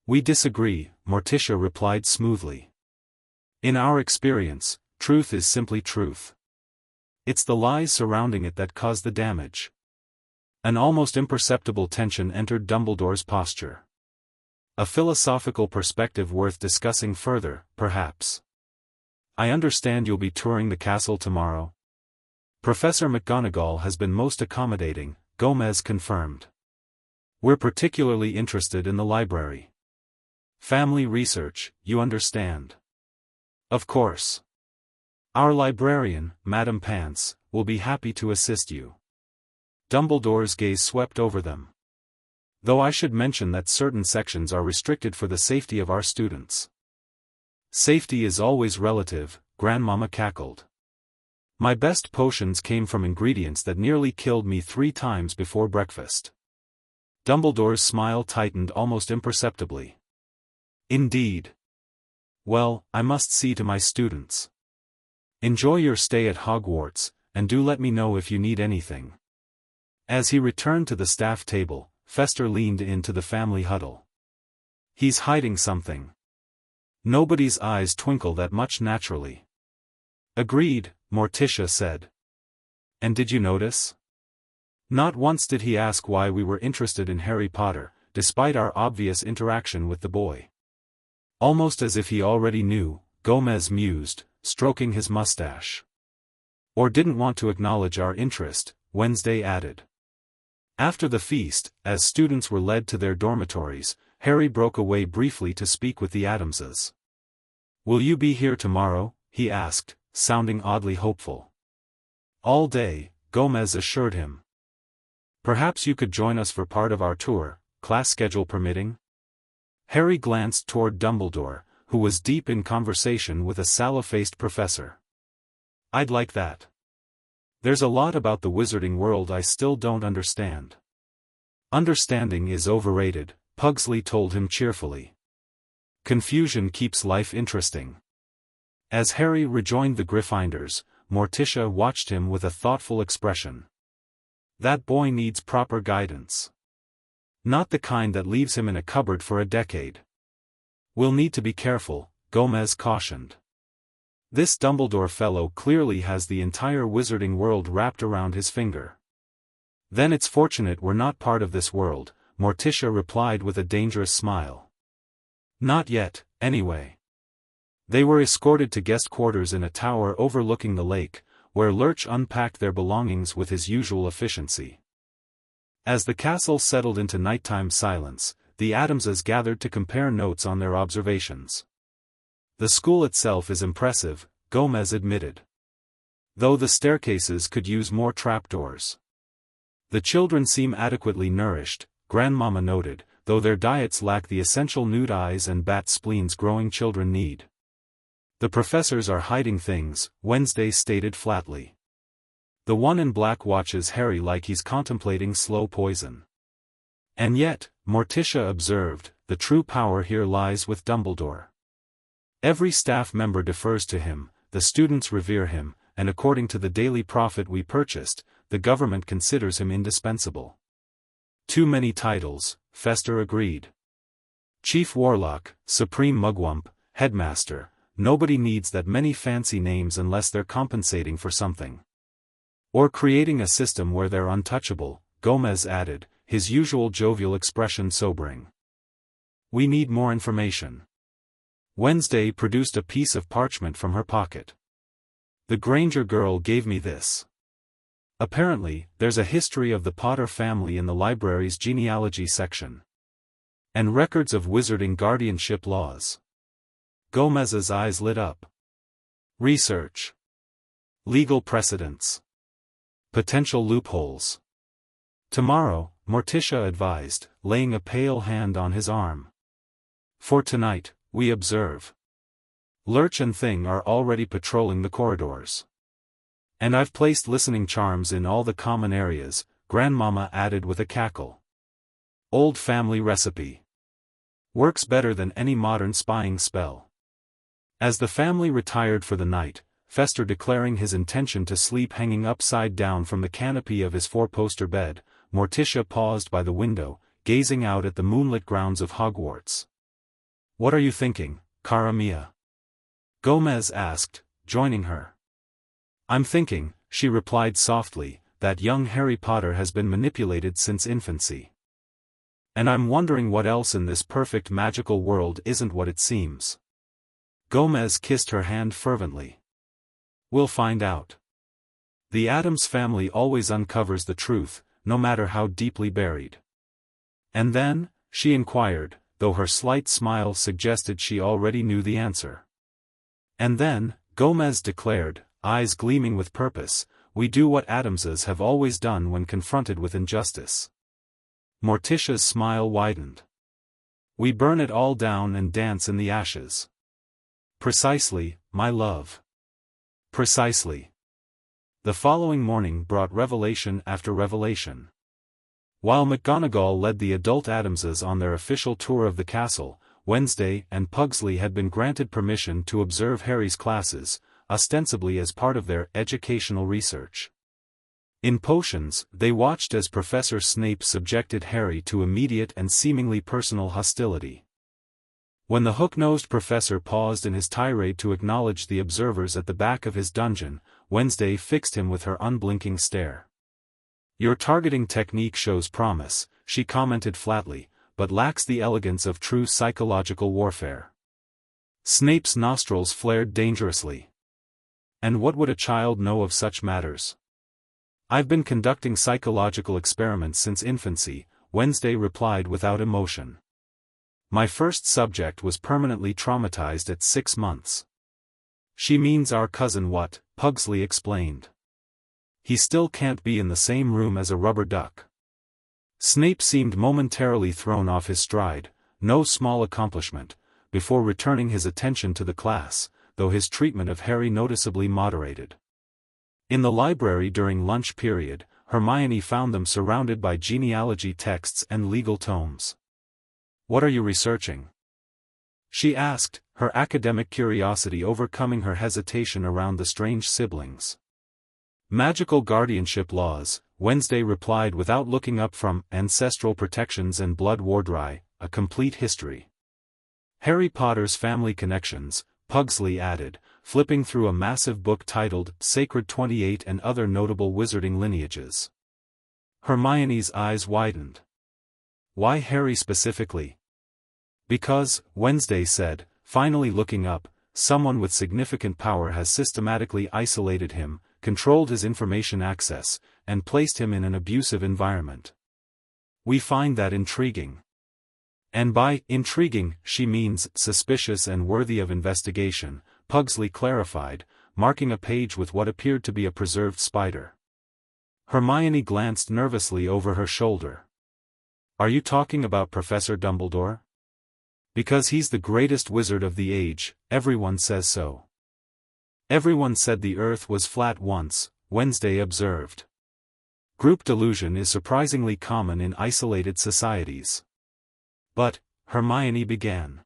"We disagree," Morticia replied smoothly. "In our experience, truth is simply truth. It's the lies surrounding it that cause the damage." An almost imperceptible tension entered Dumbledore's posture. "A philosophical perspective worth discussing further, perhaps. I understand you'll be touring the castle tomorrow." "Professor McGonagall has been most accommodating," Gomez confirmed. "We're particularly interested in the library. Family research, you understand." "Of course. Our librarian, Madame Pants, will be happy to assist you." Dumbledore's gaze swept over them. "Though I should mention that certain sections are restricted for the safety of our students." "Safety is always relative," Grandmama cackled. "My best potions came from ingredients that nearly killed me 3 times before breakfast." Dumbledore's smile tightened almost imperceptibly. "Indeed. Well, I must see to my students. Enjoy your stay at Hogwarts, and do let me know if you need anything." As he returned to the staff table, Fester leaned into the family huddle. "He's hiding something." Nobody's eyes twinkle that much naturally. "Agreed," Morticia said. "And did you notice? Not once did he ask why we were interested in Harry Potter, despite our obvious interaction with the boy. Almost as if he already knew," Gomez mused, stroking his mustache. "Or didn't want to acknowledge our interest," Wednesday added. After the feast, as students were led to their dormitories, Harry broke away briefly to speak with the Addamses. "Will you be here tomorrow?" he asked, sounding oddly hopeful. "All day," Gomez assured him. "Perhaps you could join us for part of our tour, class schedule permitting?" Harry glanced toward Dumbledore, who was deep in conversation with a sallow-faced professor. "I'd like that. There's a lot about the wizarding world I still don't understand." "Understanding is overrated," Pugsley told him cheerfully. "Confusion keeps life interesting." As Harry rejoined the Gryffindors, Morticia watched him with a thoughtful expression. "That boy needs proper guidance. Not the kind that leaves him in a cupboard for a decade." "We'll need to be careful," Gomez cautioned. "This Dumbledore fellow clearly has the entire wizarding world wrapped around his finger." "Then it's fortunate we're not part of this world," Morticia replied with a dangerous smile. "Not yet, anyway." They were escorted to guest quarters in a tower overlooking the lake, where Lurch unpacked their belongings with his usual efficiency. As the castle settled into nighttime silence, the Addamses gathered to compare notes on their observations. "The school itself is impressive," Gomez admitted. "Though the staircases could use more trapdoors." "The children seem adequately nourished," Grandmama noted, though their diets lack the essential nude eyes and bat spleens growing children need. The professors are hiding things, Wednesday stated flatly. The one in black watches Harry like he's contemplating slow poison. And yet, Morticia observed, the true power here lies with Dumbledore. Every staff member defers to him, the students revere him, and according to the Daily Prophet we purchased, the government considers him indispensable. Too many titles, Fester agreed. Chief Warlock, Supreme Mugwump, Headmaster, nobody needs that many fancy names unless they're compensating for something. Or creating a system where they're untouchable, Gomez added, his usual jovial expression sobering. We need more information. Wednesday produced a piece of parchment from her pocket. The Granger girl gave me this. Apparently, there's a history of the Potter family in the library's genealogy section. And records of wizarding guardianship laws. Gomez's eyes lit up. Research. Legal precedents. Potential loopholes. Tomorrow, Morticia advised, laying a pale hand on his arm. For tonight, we observe. Lurch and Thing are already patrolling the corridors. And I've placed listening charms in all the common areas, Grandmama added with a cackle. Old family recipe. Works better than any modern spying spell. As the family retired for the night, Fester declaring his intention to sleep hanging upside down from the canopy of his four-poster bed, Morticia paused by the window, gazing out at the moonlit grounds of Hogwarts. What are you thinking, cara mia? Gomez asked, joining her. I'm thinking, she replied softly, that young Harry Potter has been manipulated since infancy. And I'm wondering what else in this perfect magical world isn't what it seems. Gomez kissed her hand fervently. We'll find out. The Addams family always uncovers the truth, no matter how deeply buried. And then, she inquired, though her slight smile suggested she already knew the answer. And then, Gomez declared, eyes gleaming with purpose, we do what Addamses have always done when confronted with injustice. Morticia's smile widened. We burn it all down and dance in the ashes. Precisely, my love. Precisely. The following morning brought revelation after revelation. While McGonagall led the adult Addamses on their official tour of the castle, Wednesday and Pugsley had been granted permission to observe Harry's classes, ostensibly as part of their educational research. In potions, they watched as Professor Snape subjected Harry to immediate and seemingly personal hostility. When the hook-nosed professor paused in his tirade to acknowledge the observers at the back of his dungeon, Wednesday fixed him with her unblinking stare. Your targeting technique shows promise, she commented flatly, but lacks the elegance of true psychological warfare. Snape's nostrils flared dangerously. And what would a child know of such matters? I've been conducting psychological experiments since infancy, Wednesday replied without emotion. My first subject was permanently traumatized at 6 months. She means our cousin What, Pugsley explained. He still can't be in the same room as a rubber duck. Snape seemed momentarily thrown off his stride, no small accomplishment, before returning his attention to the class, though his treatment of Harry noticeably moderated. In the library during lunch period, Hermione found them surrounded by genealogy texts and legal tomes. What are you researching? She asked, her academic curiosity overcoming her hesitation around the strange siblings. Magical guardianship laws, Wednesday replied without looking up from Ancestral Protections and Blood Wardry, a complete history. Harry Potter's Family Connections, Pugsley added, flipping through a massive book titled Sacred 28 and Other Notable Wizarding Lineages. Hermione's eyes widened. Why Harry specifically? Because, Wednesday said, finally looking up, someone with significant power has systematically isolated him, controlled his information access, and placed him in an abusive environment. We find that intriguing. And by intriguing, she means suspicious and worthy of investigation, Pugsley clarified, marking a page with what appeared to be a preserved spider. Hermione glanced nervously over her shoulder. Are you talking about Professor Dumbledore? Because he's the greatest wizard of the age, everyone says so. Everyone said the Earth was flat once, Wednesday observed. Group delusion is surprisingly common in isolated societies. But, Hermione began.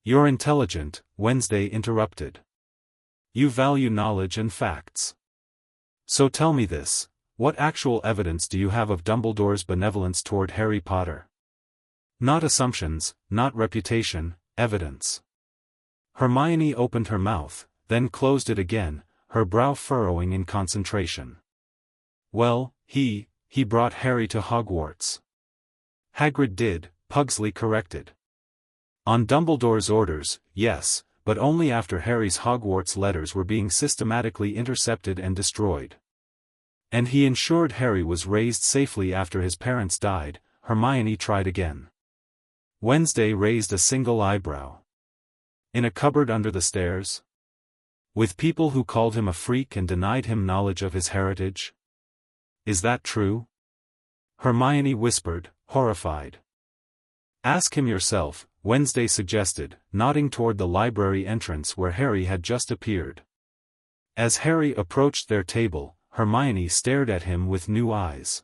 You're intelligent, Wednesday interrupted. You value knowledge and facts. So tell me this, what actual evidence do you have of Dumbledore's benevolence toward Harry Potter? Not assumptions, not reputation, evidence. Hermione opened her mouth, then closed it again, her brow furrowing in concentration. Well, he brought Harry to Hogwarts. Hagrid did, Pugsley corrected. On Dumbledore's orders, yes, but only after Harry's Hogwarts letters were being systematically intercepted and destroyed. And he ensured Harry was raised safely after his parents died. Hermione tried again. Wednesday raised a single eyebrow. In a cupboard under the stairs? With people who called him a freak and denied him knowledge of his heritage? Is that true? Hermione whispered, horrified. Ask him yourself, Wednesday suggested, nodding toward the library entrance where Harry had just appeared. As Harry approached their table, Hermione stared at him with new eyes.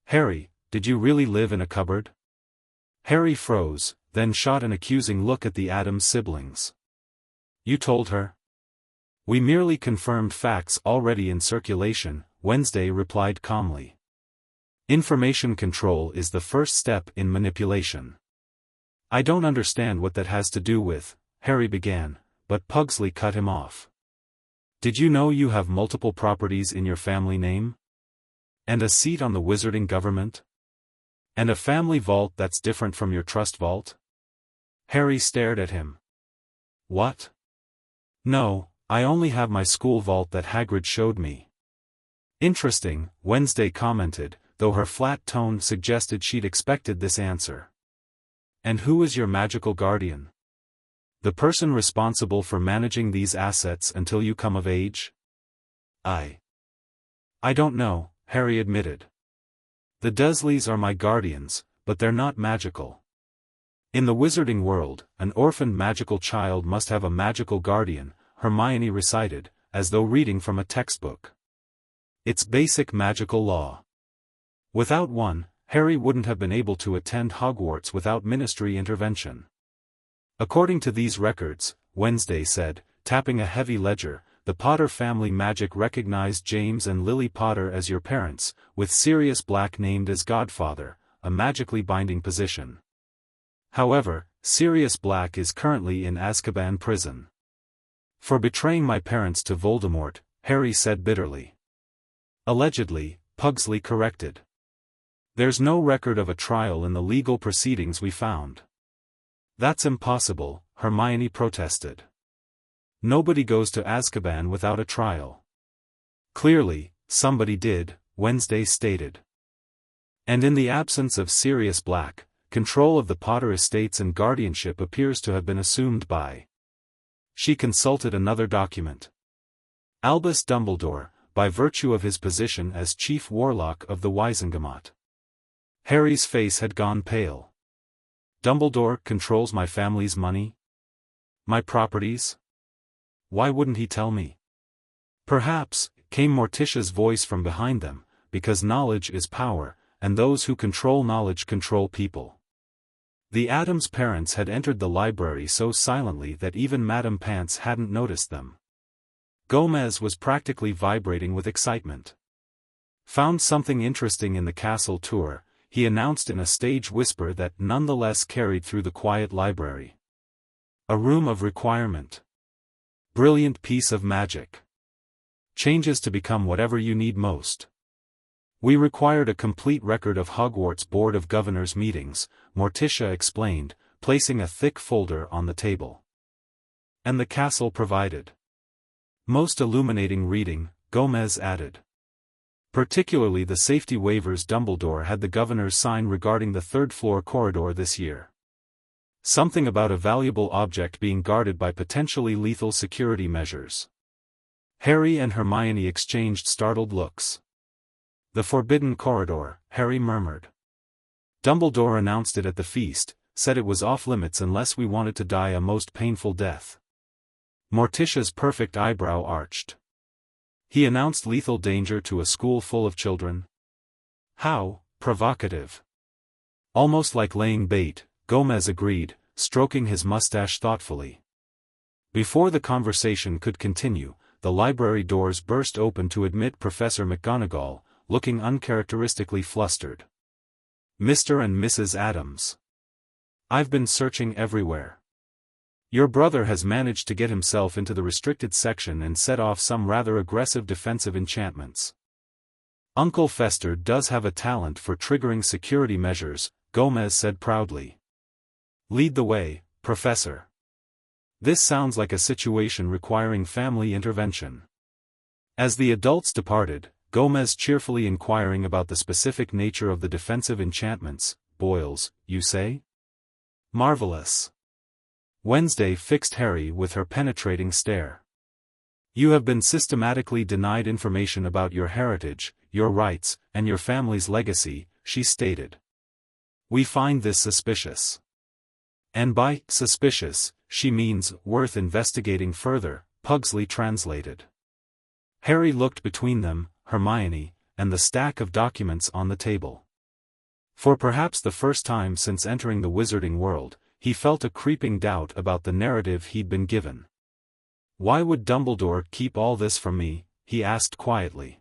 Harry, did you really live in a cupboard? Harry froze, then shot an accusing look at the Addams siblings. You told her? We merely confirmed facts already in circulation, Wednesday replied calmly. Information control is the first step in manipulation. I don't understand what that has to do with, Harry began, but Pugsley cut him off. Did you know you have multiple properties in your family name? And a seat on the wizarding government? And a family vault that's different from your trust vault? Harry stared at him. What? No, I only have my school vault that Hagrid showed me. Interesting, Wednesday commented, though her flat tone suggested she'd expected this answer. And who is your magical guardian? The person responsible for managing these assets until you come of age? I don't know, Harry admitted. The Dursleys are my guardians, but they're not magical. In the wizarding world, an orphaned magical child must have a magical guardian, Hermione recited, as though reading from a textbook. It's basic magical law. Without one, Harry wouldn't have been able to attend Hogwarts without ministry intervention. According to these records, Wednesday said, tapping a heavy ledger, the Potter family magic recognized James and Lily Potter as your parents, with Sirius Black named as godfather, a magically binding position. However, Sirius Black is currently in Azkaban prison. For betraying my parents to Voldemort, Harry said bitterly. Allegedly, Pugsley corrected. There's no record of a trial in the legal proceedings we found. That's impossible, Hermione protested. Nobody goes to Azkaban without a trial. Clearly, somebody did, Wednesday stated. And in the absence of Sirius Black, control of the Potter estates and guardianship appears to have been assumed by. She consulted another document. Albus Dumbledore, by virtue of his position as chief warlock of the Wizengamot. Harry's face had gone pale. Dumbledore controls my family's money? My properties? Why wouldn't he tell me? Perhaps, came Morticia's voice from behind them, because knowledge is power, and those who control knowledge control people. The Addams parents had entered the library so silently that even Madame Pants hadn't noticed them. Gomez was practically vibrating with excitement. Found something interesting in the castle tour, he announced in a stage whisper that nonetheless carried through the quiet library. A room of requirement. Brilliant piece of magic. Changes to become whatever you need most. We required a complete record of Hogwarts Board of Governors meetings, Morticia explained, placing a thick folder on the table. And the castle provided. Most illuminating reading, Gomez added. Particularly the safety waivers Dumbledore had the governors sign regarding the third-floor corridor this year. Something about a valuable object being guarded by potentially lethal security measures. Harry and Hermione exchanged startled looks. The forbidden corridor, Harry murmured. Dumbledore announced it at the feast, said it was off-limits unless we wanted to die a most painful death. Morticia's perfect eyebrow arched. He announced lethal danger to a school full of children? How provocative. Almost like laying bait, Gomez agreed, stroking his mustache thoughtfully. Before the conversation could continue, the library doors burst open to admit Professor McGonagall, looking uncharacteristically flustered. Mr. and Mrs. Addams. I've been searching everywhere. Your brother has managed to get himself into the restricted section and set off some rather aggressive defensive enchantments. Uncle Fester does have a talent for triggering security measures, Gomez said proudly. Lead the way, Professor. This sounds like a situation requiring family intervention. As the adults departed, Gomez cheerfully inquiring about the specific nature of the defensive enchantments. Boils, you say? Marvelous. Wednesday fixed Harry with her penetrating stare. You have been systematically denied information about your heritage, your rights, and your family's legacy, she stated. We find this suspicious. And by suspicious, she means worth investigating further, Pugsley translated. Harry looked between them, Hermione, and the stack of documents on the table. For perhaps the first time since entering the wizarding world, he felt a creeping doubt about the narrative he'd been given. Why would Dumbledore keep all this from me? He asked quietly.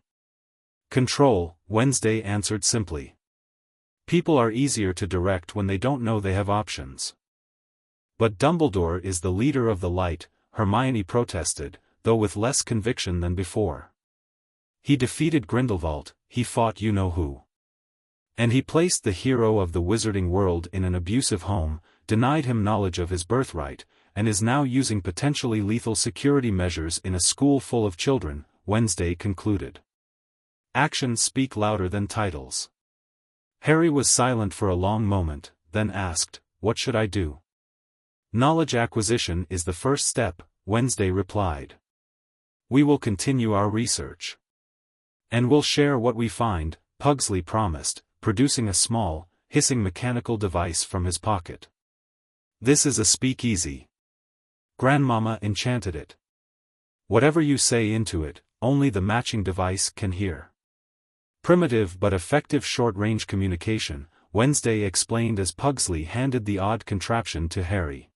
Control, Wednesday answered simply. People are easier to direct when they don't know they have options. But Dumbledore is the leader of the light, Hermione protested, though with less conviction than before. He defeated Grindelwald, he fought you-know-who. And he placed the hero of the wizarding world in an abusive home, denied him knowledge of his birthright, and is now using potentially lethal security measures in a school full of children, Wednesday concluded. Actions speak louder than titles. Harry was silent for a long moment, then asked, What should I do? Knowledge acquisition is the first step, Wednesday replied. We will continue our research. And we'll share what we find, Pugsley promised, producing a small, hissing mechanical device from his pocket. This is a speakeasy. Grandmama enchanted it. Whatever you say into it, only the matching device can hear. Primitive but effective short-range communication, Wednesday explained as Pugsley handed the odd contraption to Harry.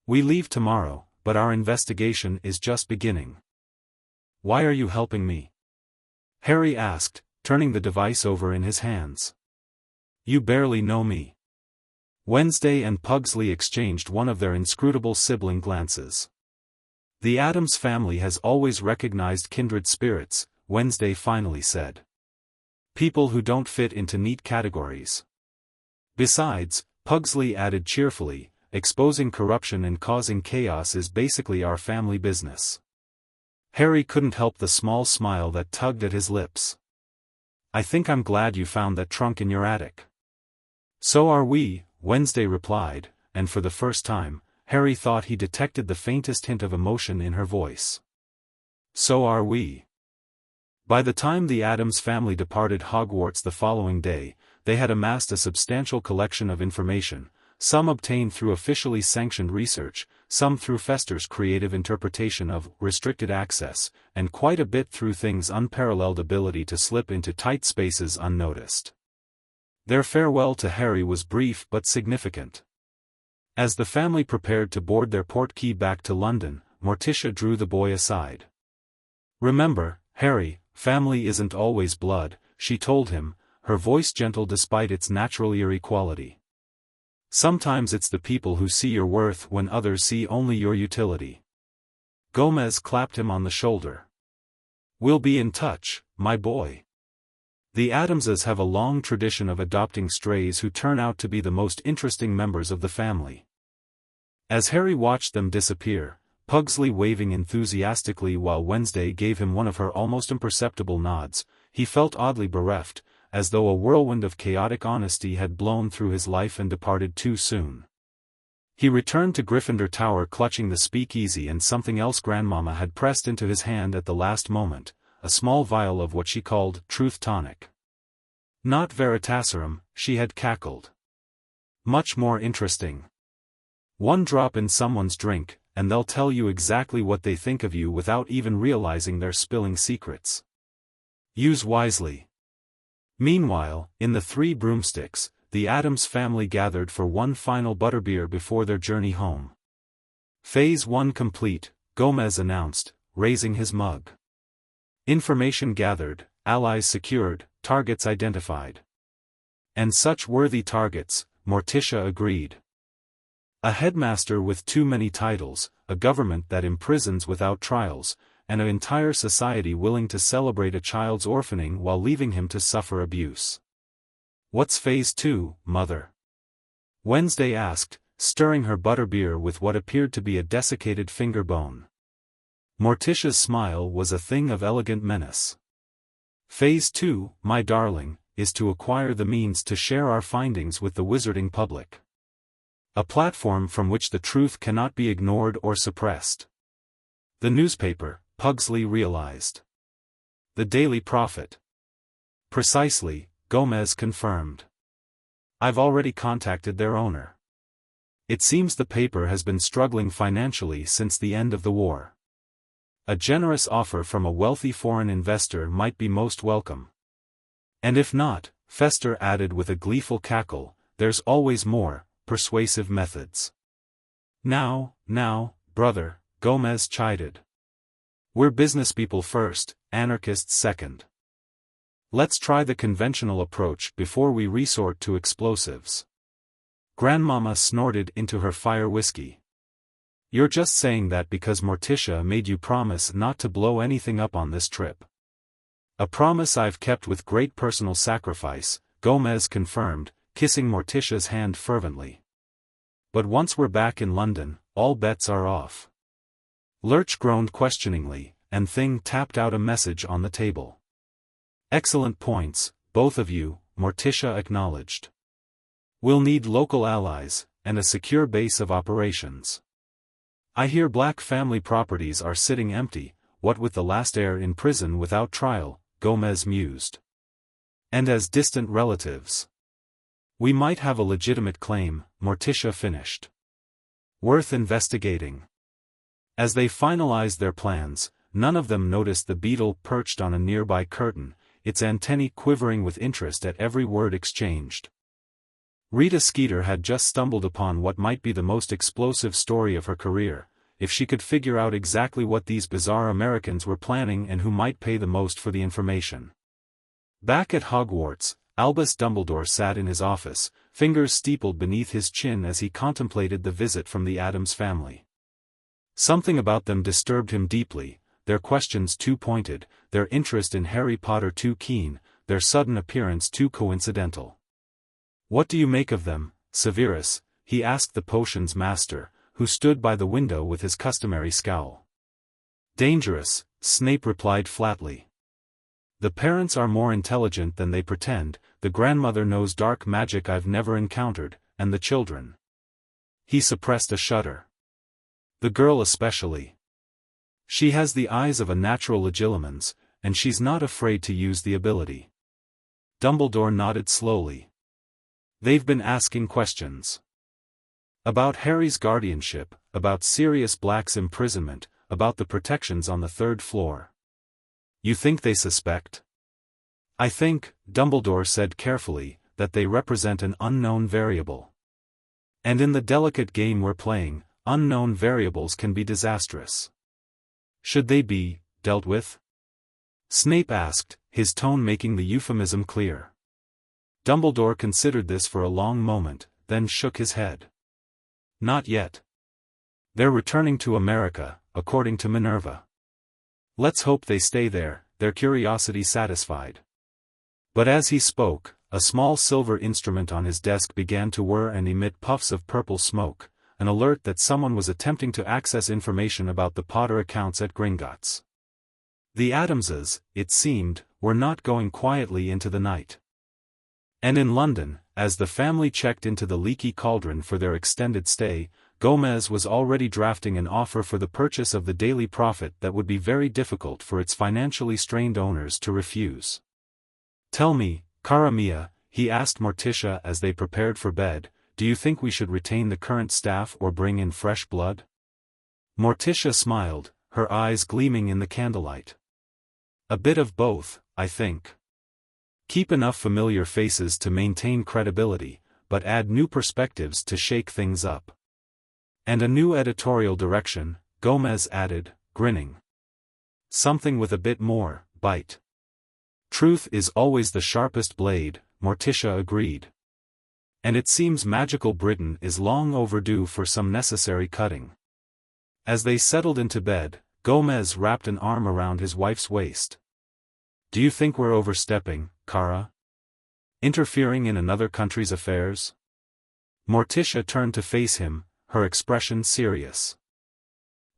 We leave tomorrow, but our investigation is just beginning. Why are you helping me? Harry asked, turning the device over in his hands. You barely know me. Wednesday and Pugsley exchanged one of their inscrutable sibling glances. The Addams family has always recognized kindred spirits, Wednesday finally said. People who don't fit into neat categories. Besides, Pugsley added cheerfully, exposing corruption and causing chaos is basically our family business. Harry couldn't help the small smile that tugged at his lips. I think I'm glad you found that trunk in your attic. So are we, Wednesday replied, and for the first time, Harry thought he detected the faintest hint of emotion in her voice. So are we. By the time the Addams family departed Hogwarts the following day, they had amassed a substantial collection of information, some obtained through officially sanctioned research, some through Fester's creative interpretation of restricted access, and quite a bit through Thing's unparalleled ability to slip into tight spaces unnoticed. Their farewell to Harry was brief but significant. As the family prepared to board their portkey back to London, Morticia drew the boy aside. Remember, Harry, family isn't always blood, she told him, her voice gentle despite its natural eerie quality. Sometimes it's the people who see your worth when others see only your utility. Gomez clapped him on the shoulder. We'll be in touch, my boy. The Addamses have a long tradition of adopting strays who turn out to be the most interesting members of the family. As Harry watched them disappear, Pugsley waving enthusiastically while Wednesday gave him one of her almost imperceptible nods, he felt oddly bereft, as though a whirlwind of chaotic honesty had blown through his life and departed too soon. He returned to Gryffindor Tower clutching the speakeasy and something else Grandmama had pressed into his hand at the last moment, a small vial of what she called truth tonic. Not Veritaserum, she had cackled. Much more interesting. One drop in someone's drink, and they'll tell you exactly what they think of you without even realizing they're spilling secrets. Use wisely. Meanwhile, in the Three Broomsticks, the Addams family gathered for one final butterbeer before their journey home. Phase 1 complete, Gomez announced, raising his mug. Information gathered, allies secured, targets identified. And such worthy targets, Morticia agreed. A headmaster with too many titles, a government that imprisons without trials, and an entire society willing to celebrate a child's orphaning while leaving him to suffer abuse. What's phase 2, mother? Wednesday asked, stirring her butterbeer with what appeared to be a desiccated finger bone. Morticia's smile was a thing of elegant menace. Phase 2, my darling, is to acquire the means to share our findings with the wizarding public. A platform from which the truth cannot be ignored or suppressed. The newspaper, Pugsley realized. The Daily Prophet. Precisely, Gomez confirmed. I've already contacted their owner. It seems the paper has been struggling financially since the end of the war. A generous offer from a wealthy foreign investor might be most welcome. And if not, Fester added with a gleeful cackle, there's always more, persuasive methods. Now, brother, Gomez chided. We're businesspeople first, anarchists second. Let's try the conventional approach before we resort to explosives. Grandmama snorted into her fire whiskey. You're just saying that because Morticia made you promise not to blow anything up on this trip. A promise I've kept with great personal sacrifice, Gomez confirmed, kissing Morticia's hand fervently. But once we're back in London, all bets are off. Lurch groaned questioningly, and Thing tapped out a message on the table. Excellent points, both of you, Morticia acknowledged. We'll need local allies, and a secure base of operations. I hear Black family properties are sitting empty, what with the last heir in prison without trial, Gomez mused. And as distant relatives. We might have a legitimate claim, Morticia finished. Worth investigating. As they finalized their plans, none of them noticed the beetle perched on a nearby curtain, its antennae quivering with interest at every word exchanged. Rita Skeeter had just stumbled upon what might be the most explosive story of her career, if she could figure out exactly what these bizarre Americans were planning and who might pay the most for the information. Back at Hogwarts, Albus Dumbledore sat in his office, fingers steepled beneath his chin as he contemplated the visit from the Addams family. Something about them disturbed him deeply, their questions too pointed, their interest in Harry Potter too keen, their sudden appearance too coincidental. What do you make of them, Severus? He asked the potions master, who stood by the window with his customary scowl. Dangerous, Snape replied flatly. The parents are more intelligent than they pretend, the grandmother knows dark magic I've never encountered, and the children. He suppressed a shudder. The girl especially. She has the eyes of a natural legilimens, and she's not afraid to use the ability. Dumbledore nodded slowly. They've been asking questions. About Harry's guardianship, about Sirius Black's imprisonment, about the protections on the 3rd floor. You think they suspect? I think, Dumbledore said carefully, that they represent an unknown variable. And in the delicate game we're playing, unknown variables can be disastrous. Should they be dealt with? Snape asked, his tone making the euphemism clear. Dumbledore considered this for a long moment, then shook his head. Not yet. They're returning to America, according to Minerva. Let's hope they stay there, their curiosity satisfied. But as he spoke, a small silver instrument on his desk began to whir and emit puffs of purple smoke, an alert that someone was attempting to access information about the Potter accounts at Gringotts. The Addamses, it seemed, were not going quietly into the night. And in London, as the family checked into the leaky cauldron for their extended stay, Gomez was already drafting an offer for the purchase of the Daily Prophet that would be very difficult for its financially strained owners to refuse. Tell me, Cara mia, he asked Morticia as they prepared for bed, do you think we should retain the current staff or bring in fresh blood? Morticia smiled, her eyes gleaming in the candlelight. A bit of both, I think. Keep enough familiar faces to maintain credibility, but add new perspectives to shake things up. And a new editorial direction, Gomez added, grinning. Something with a bit more bite. Truth is always the sharpest blade, Morticia agreed. And it seems magical Britain is long overdue for some necessary cutting. As they settled into bed, Gomez wrapped an arm around his wife's waist. Do you think we're overstepping, Cara? Interfering in another country's affairs? Morticia turned to face him, her expression serious.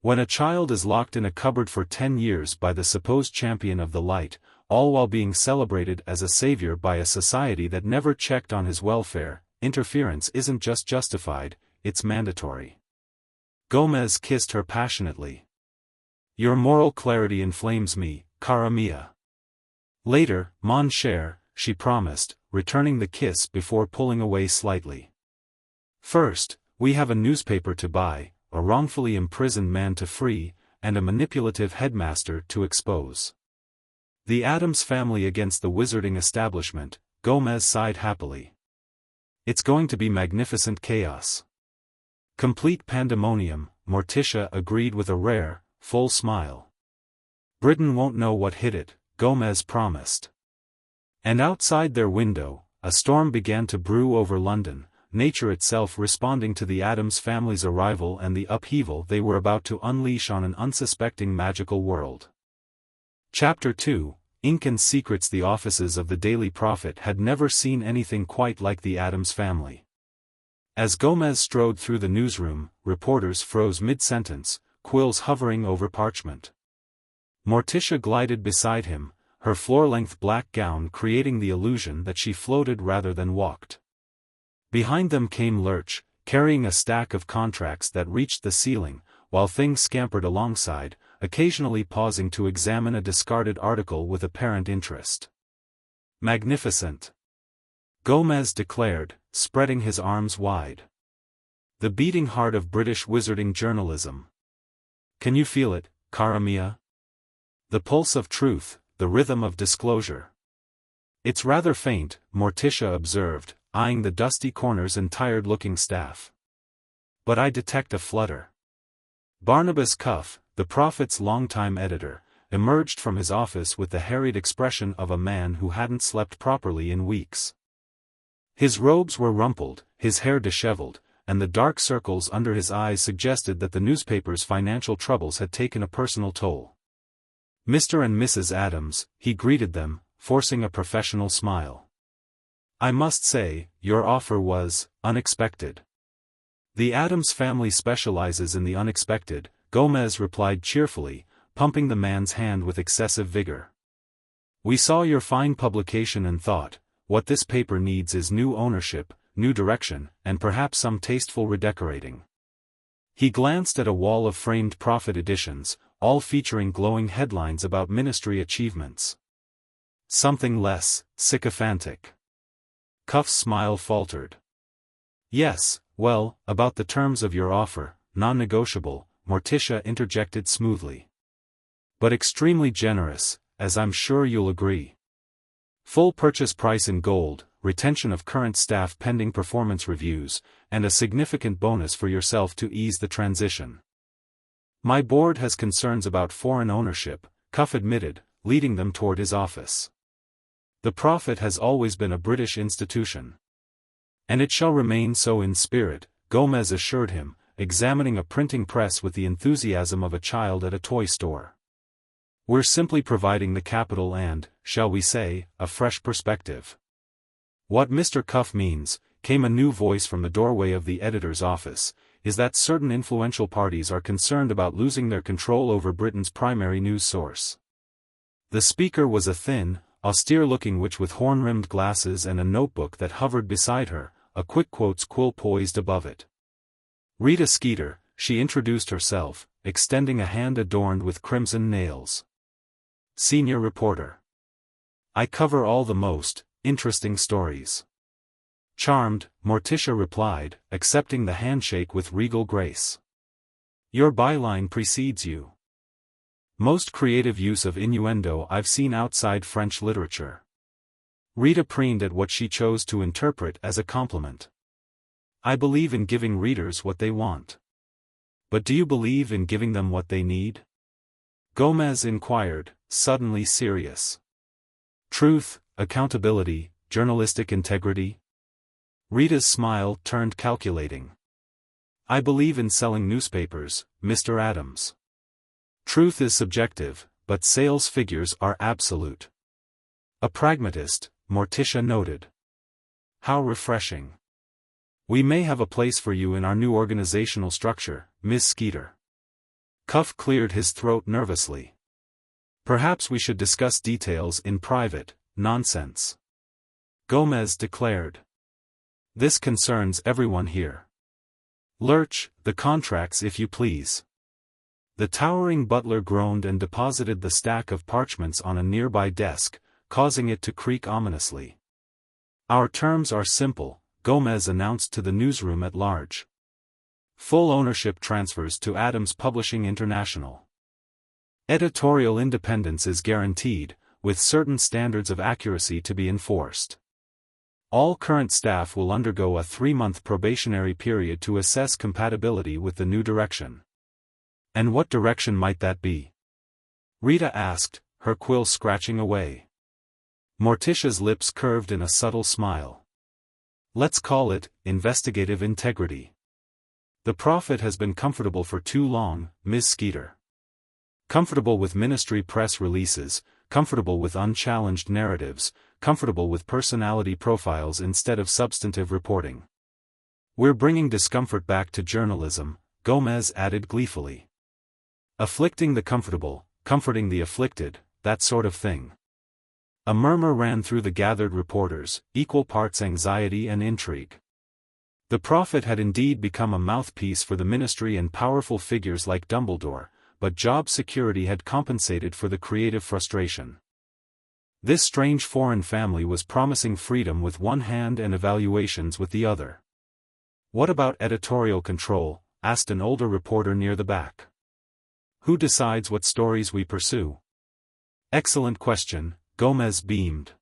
When a child is locked in a cupboard for 10 years by the supposed champion of the light, all while being celebrated as a savior by a society that never checked on his welfare, interference isn't just justified, it's mandatory. Gomez kissed her passionately. Your moral clarity inflames me, cara mia. Later, mon cher, she promised, returning the kiss before pulling away slightly. First, we have a newspaper to buy, a wrongfully imprisoned man to free, and a manipulative headmaster to expose. The Addams family against the wizarding establishment, Gomez sighed happily. It's going to be magnificent chaos. Complete pandemonium, Morticia agreed with a rare, full smile. Britain won't know what hit it, Gomez promised. And outside their window, a storm began to brew over London, nature itself responding to the Addams family's arrival and the upheaval they were about to unleash on an unsuspecting magical world. Chapter 2, Ink and Secrets. The offices of the Daily Prophet had never seen anything quite like the Addams family. As Gomez strode through the newsroom, reporters froze mid-sentence, quills hovering over parchment. Morticia glided beside him, her floor-length black gown creating the illusion that she floated rather than walked. Behind them came Lurch, carrying a stack of contracts that reached the ceiling, while things scampered alongside, occasionally pausing to examine a discarded article with apparent interest. Magnificent! Gomez declared, spreading his arms wide. The beating heart of British wizarding journalism. Can you feel it, cara mia? The pulse of truth, the rhythm of disclosure. It's rather faint, Morticia observed, eyeing the dusty corners and tired-looking staff. But I detect a flutter. Barnabas Cuff, the Prophet's longtime editor, emerged from his office with the harried expression of a man who hadn't slept properly in weeks. His robes were rumpled, his hair disheveled, and the dark circles under his eyes suggested that the newspaper's financial troubles had taken a personal toll. Mr. and Mrs. Addams, he greeted them, forcing a professional smile. I must say, your offer was unexpected. The Addams family specializes in the unexpected, Gomez replied cheerfully, pumping the man's hand with excessive vigor. We saw your fine publication and thought, what this paper needs is new ownership, new direction, and perhaps some tasteful redecorating. He glanced at a wall of framed Prophet editions, all featuring glowing headlines about ministry achievements. Something less sycophantic. Cuff's smile faltered. Yes, well, about the terms of your offer, non-negotiable, Morticia interjected smoothly. But extremely generous, as I'm sure you'll agree. Full purchase price in gold, retention of current staff pending performance reviews, and a significant bonus for yourself to ease the transition. My board has concerns about foreign ownership, Cuff admitted, leading them toward his office. The Prophet has always been a British institution. And it shall remain so in spirit, Gomez assured him, examining a printing press with the enthusiasm of a child at a toy store. We're simply providing the capital and, shall we say, a fresh perspective. What Mr. Cuff means, came a new voice from the doorway of the editor's office, is that certain influential parties are concerned about losing their control over Britain's primary news source. The speaker was a thin, austere-looking witch with horn-rimmed glasses and a notebook that hovered beside her, a quick quotes quill poised above it. Rita Skeeter, she introduced herself, extending a hand adorned with crimson nails. Senior reporter. I cover all the most interesting stories. Charmed, Morticia replied, accepting the handshake with regal grace. Your byline precedes you. Most creative use of innuendo I've seen outside French literature. Rita preened at what she chose to interpret as a compliment. I believe in giving readers what they want. But do you believe in giving them what they need? Gomez inquired, suddenly serious. Truth, accountability, journalistic integrity? Rita's smile turned calculating. I believe in selling newspapers, Mr. Addams. Truth is subjective, but sales figures are absolute. A pragmatist, Morticia noted. How refreshing. We may have a place for you in our new organizational structure, Ms. Skeeter. Cuff cleared his throat nervously. Perhaps we should discuss details in private. Nonsense. Gomez declared. This concerns everyone here. Lurch, the contracts if you please. The towering butler groaned and deposited the stack of parchments on a nearby desk, causing it to creak ominously. Our terms are simple, Gomez announced to the newsroom at large. Full ownership transfers to Addams Publishing International. Editorial independence is guaranteed, with certain standards of accuracy to be enforced. All current staff will undergo a 3-month probationary period to assess compatibility with the new direction. And what direction might that be? Rita asked, her quill scratching away. Morticia's lips curved in a subtle smile. Let's call it investigative integrity. The prophet has been comfortable for too long, Ms. Skeeter. Comfortable with ministry press releases, comfortable with unchallenged narratives, comfortable with personality profiles instead of substantive reporting. We're bringing discomfort back to journalism, Gomez added gleefully. Afflicting the comfortable, comforting the afflicted, that sort of thing. A murmur ran through the gathered reporters, equal parts anxiety and intrigue. The prophet had indeed become a mouthpiece for the ministry and powerful figures like Dumbledore, but job security had compensated for the creative frustration. This strange foreign family was promising freedom with one hand and evaluations with the other. What about editorial control? Asked an older reporter near the back. Who decides what stories we pursue? Excellent question, Gomez beamed.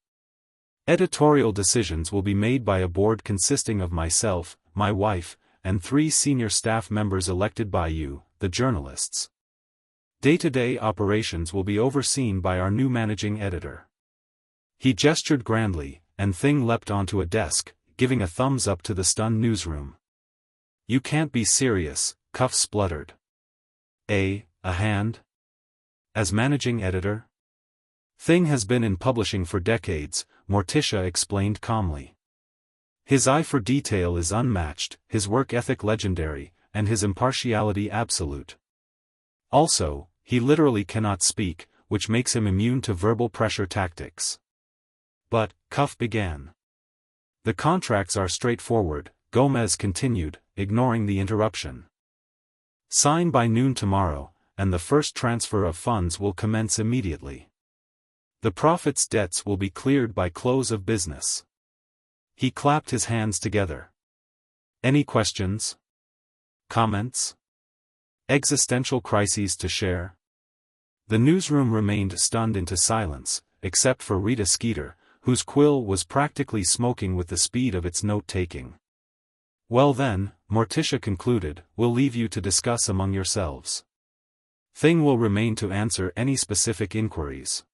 Editorial decisions will be made by a board consisting of myself, my wife, and 3 senior staff members elected by you, the journalists. Day-to-day operations will be overseen by our new managing editor. He gestured grandly, and Thing leapt onto a desk, giving a thumbs up to the stunned newsroom. You can't be serious, Cuff spluttered. A hand? As managing editor? Thing has been in publishing for decades, Morticia explained calmly. His eye for detail is unmatched, his work ethic legendary, and his impartiality absolute. Also, he literally cannot speak, which makes him immune to verbal pressure tactics. But, Cuff began. The contracts are straightforward, Gomez continued, ignoring the interruption. Sign by noon tomorrow, and the first transfer of funds will commence immediately. The prophet's debts will be cleared by close of business. He clapped his hands together. Any questions? Comments? Existential crises to share? The newsroom remained stunned into silence, except for Rita Skeeter, whose quill was practically smoking with the speed of its note-taking. Well then, Morticia concluded, we'll leave you to discuss among yourselves. Thing will remain to answer any specific inquiries.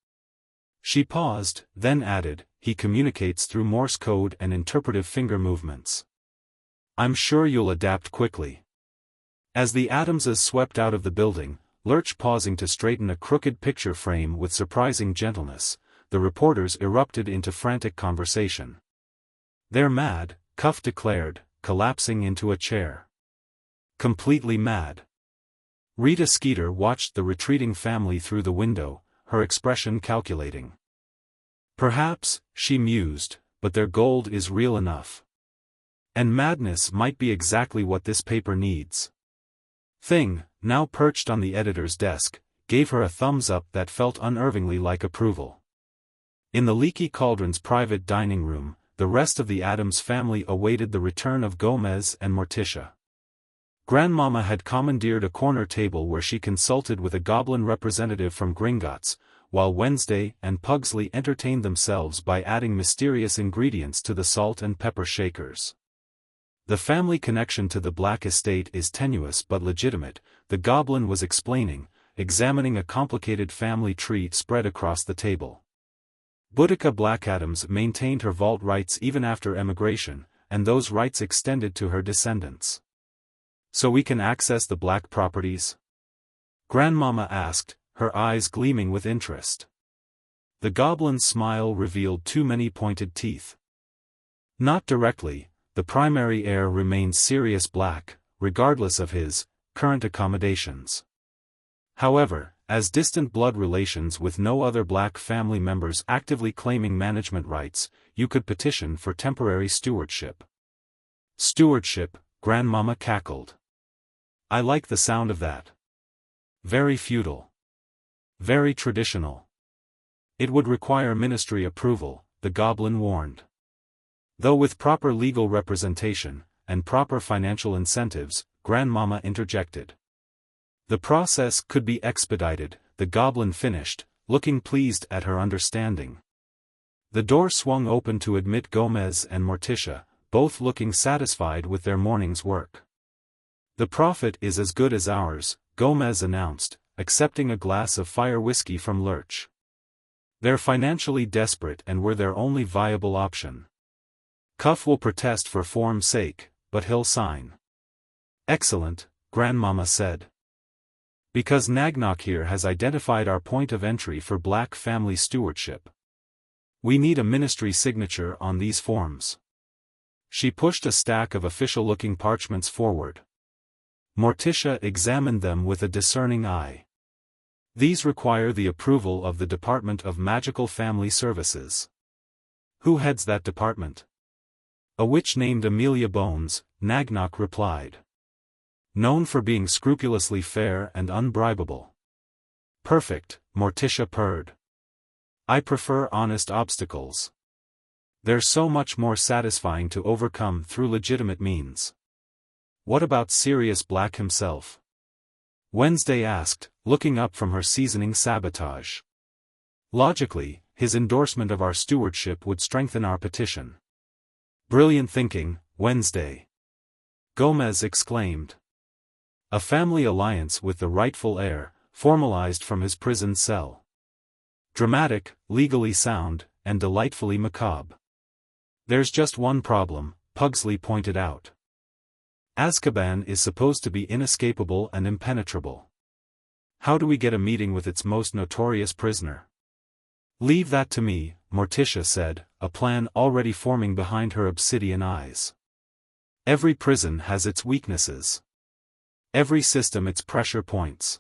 She paused, then added, he communicates through Morse code and interpretive finger movements. I'm sure you'll adapt quickly. As the Addamses swept out of the building, Lurch pausing to straighten a crooked picture frame with surprising gentleness, the reporters erupted into frantic conversation. They're mad, Cuff declared, collapsing into a chair. Completely mad. Rita Skeeter watched the retreating family through the window, her expression calculating. Perhaps, she mused, but their gold is real enough. And madness might be exactly what this paper needs. Thing, now perched on the editor's desk, gave her a thumbs up that felt unnervingly like approval. In the Leaky Cauldron's private dining room, the rest of the Addams family awaited the return of Gomez and Morticia. Grandmama had commandeered a corner table where she consulted with a goblin representative from Gringotts, while Wednesday and Pugsley entertained themselves by adding mysterious ingredients to the salt and pepper shakers. The family connection to the Black estate is tenuous but legitimate, the goblin was explaining, examining a complicated family tree spread across the table. Boudica Black-Addams maintained her vault rights even after emigration, and those rights extended to her descendants. So we can access the Black properties? Grandmama asked, her eyes gleaming with interest. The goblin's smile revealed too many pointed teeth. Not directly, the primary heir remains Sirius Black, regardless of his current accommodations. However, as distant blood relations with no other Black family members actively claiming management rights, you could petition for temporary stewardship. Stewardship, Grandmama cackled. I like the sound of that. Very feudal. Very traditional. It would require ministry approval, the goblin warned. Though with proper legal representation, and proper financial incentives, Grandmama interjected. The process could be expedited, the goblin finished, looking pleased at her understanding. The door swung open to admit Gomez and Morticia, both looking satisfied with their morning's work. The profit is as good as ours, Gomez announced, accepting a glass of fire whiskey from Lurch. They're financially desperate and we're their only viable option. Cuff will protest for form's sake, but he'll sign. Excellent, Grandmama said. Because Nagnok here has identified our point of entry for Black family stewardship. We need a ministry signature on these forms. She pushed a stack of official-looking parchments forward. Morticia examined them with a discerning eye. These require the approval of the Department of Magical Family Services. Who heads that department? A witch named Amelia Bones, Nagnok replied. Known for being scrupulously fair and unbribable. Perfect, Morticia purred. I prefer honest obstacles. They're so much more satisfying to overcome through legitimate means. What about Sirius Black himself? Wednesday asked, looking up from her seasoning sabotage. Logically, his endorsement of our stewardship would strengthen our petition. Brilliant thinking, Wednesday. Gomez exclaimed. A family alliance with the rightful heir, formalized from his prison cell. Dramatic, legally sound, and delightfully macabre. There's just one problem, Pugsley pointed out. Azkaban is supposed to be inescapable and impenetrable. How do we get a meeting with its most notorious prisoner? Leave that to me, Morticia said, a plan already forming behind her obsidian eyes. Every prison has its weaknesses. Every system its pressure points.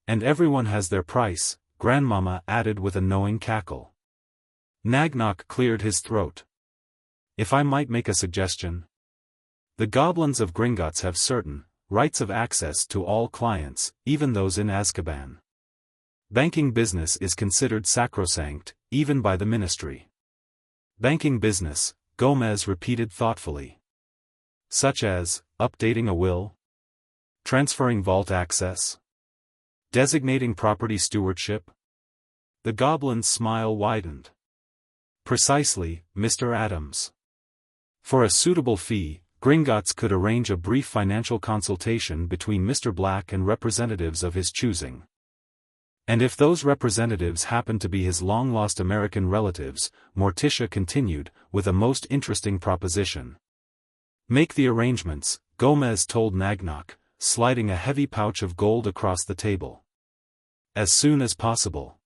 And everyone has their price, Grandmama added with a knowing cackle. Nagnok cleared his throat. If I might make a suggestion. The goblins of Gringotts have certain rights of access to all clients, even those in Azkaban. Banking business is considered sacrosanct, even by the ministry. Banking business, Gomez repeated thoughtfully. Such as, updating a will? Transferring vault access? Designating property stewardship? The goblin's smile widened. Precisely, Mr. Addams. For a suitable fee, Gringotts could arrange a brief financial consultation between Mr. Black and representatives of his choosing. And if those representatives happen to be his long-lost American relatives, Morticia continued, with a most interesting proposition. Make the arrangements, Gomez told Nagnok, sliding a heavy pouch of gold across the table. As soon as possible.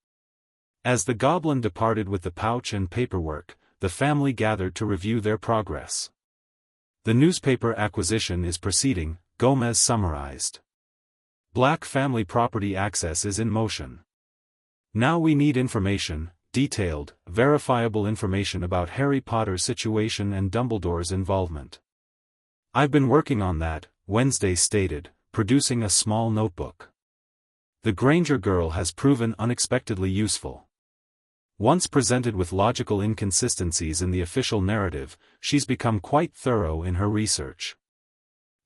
As the goblin departed with the pouch and paperwork, the family gathered to review their progress. The newspaper acquisition is proceeding, Gomez summarized. Black family property access is in motion. Now we need information, detailed, verifiable information about Harry Potter's situation and Dumbledore's involvement. I've been working on that, Wednesday stated, producing a small notebook. The Granger girl has proven unexpectedly useful. Once presented with logical inconsistencies in the official narrative, she's become quite thorough in her research.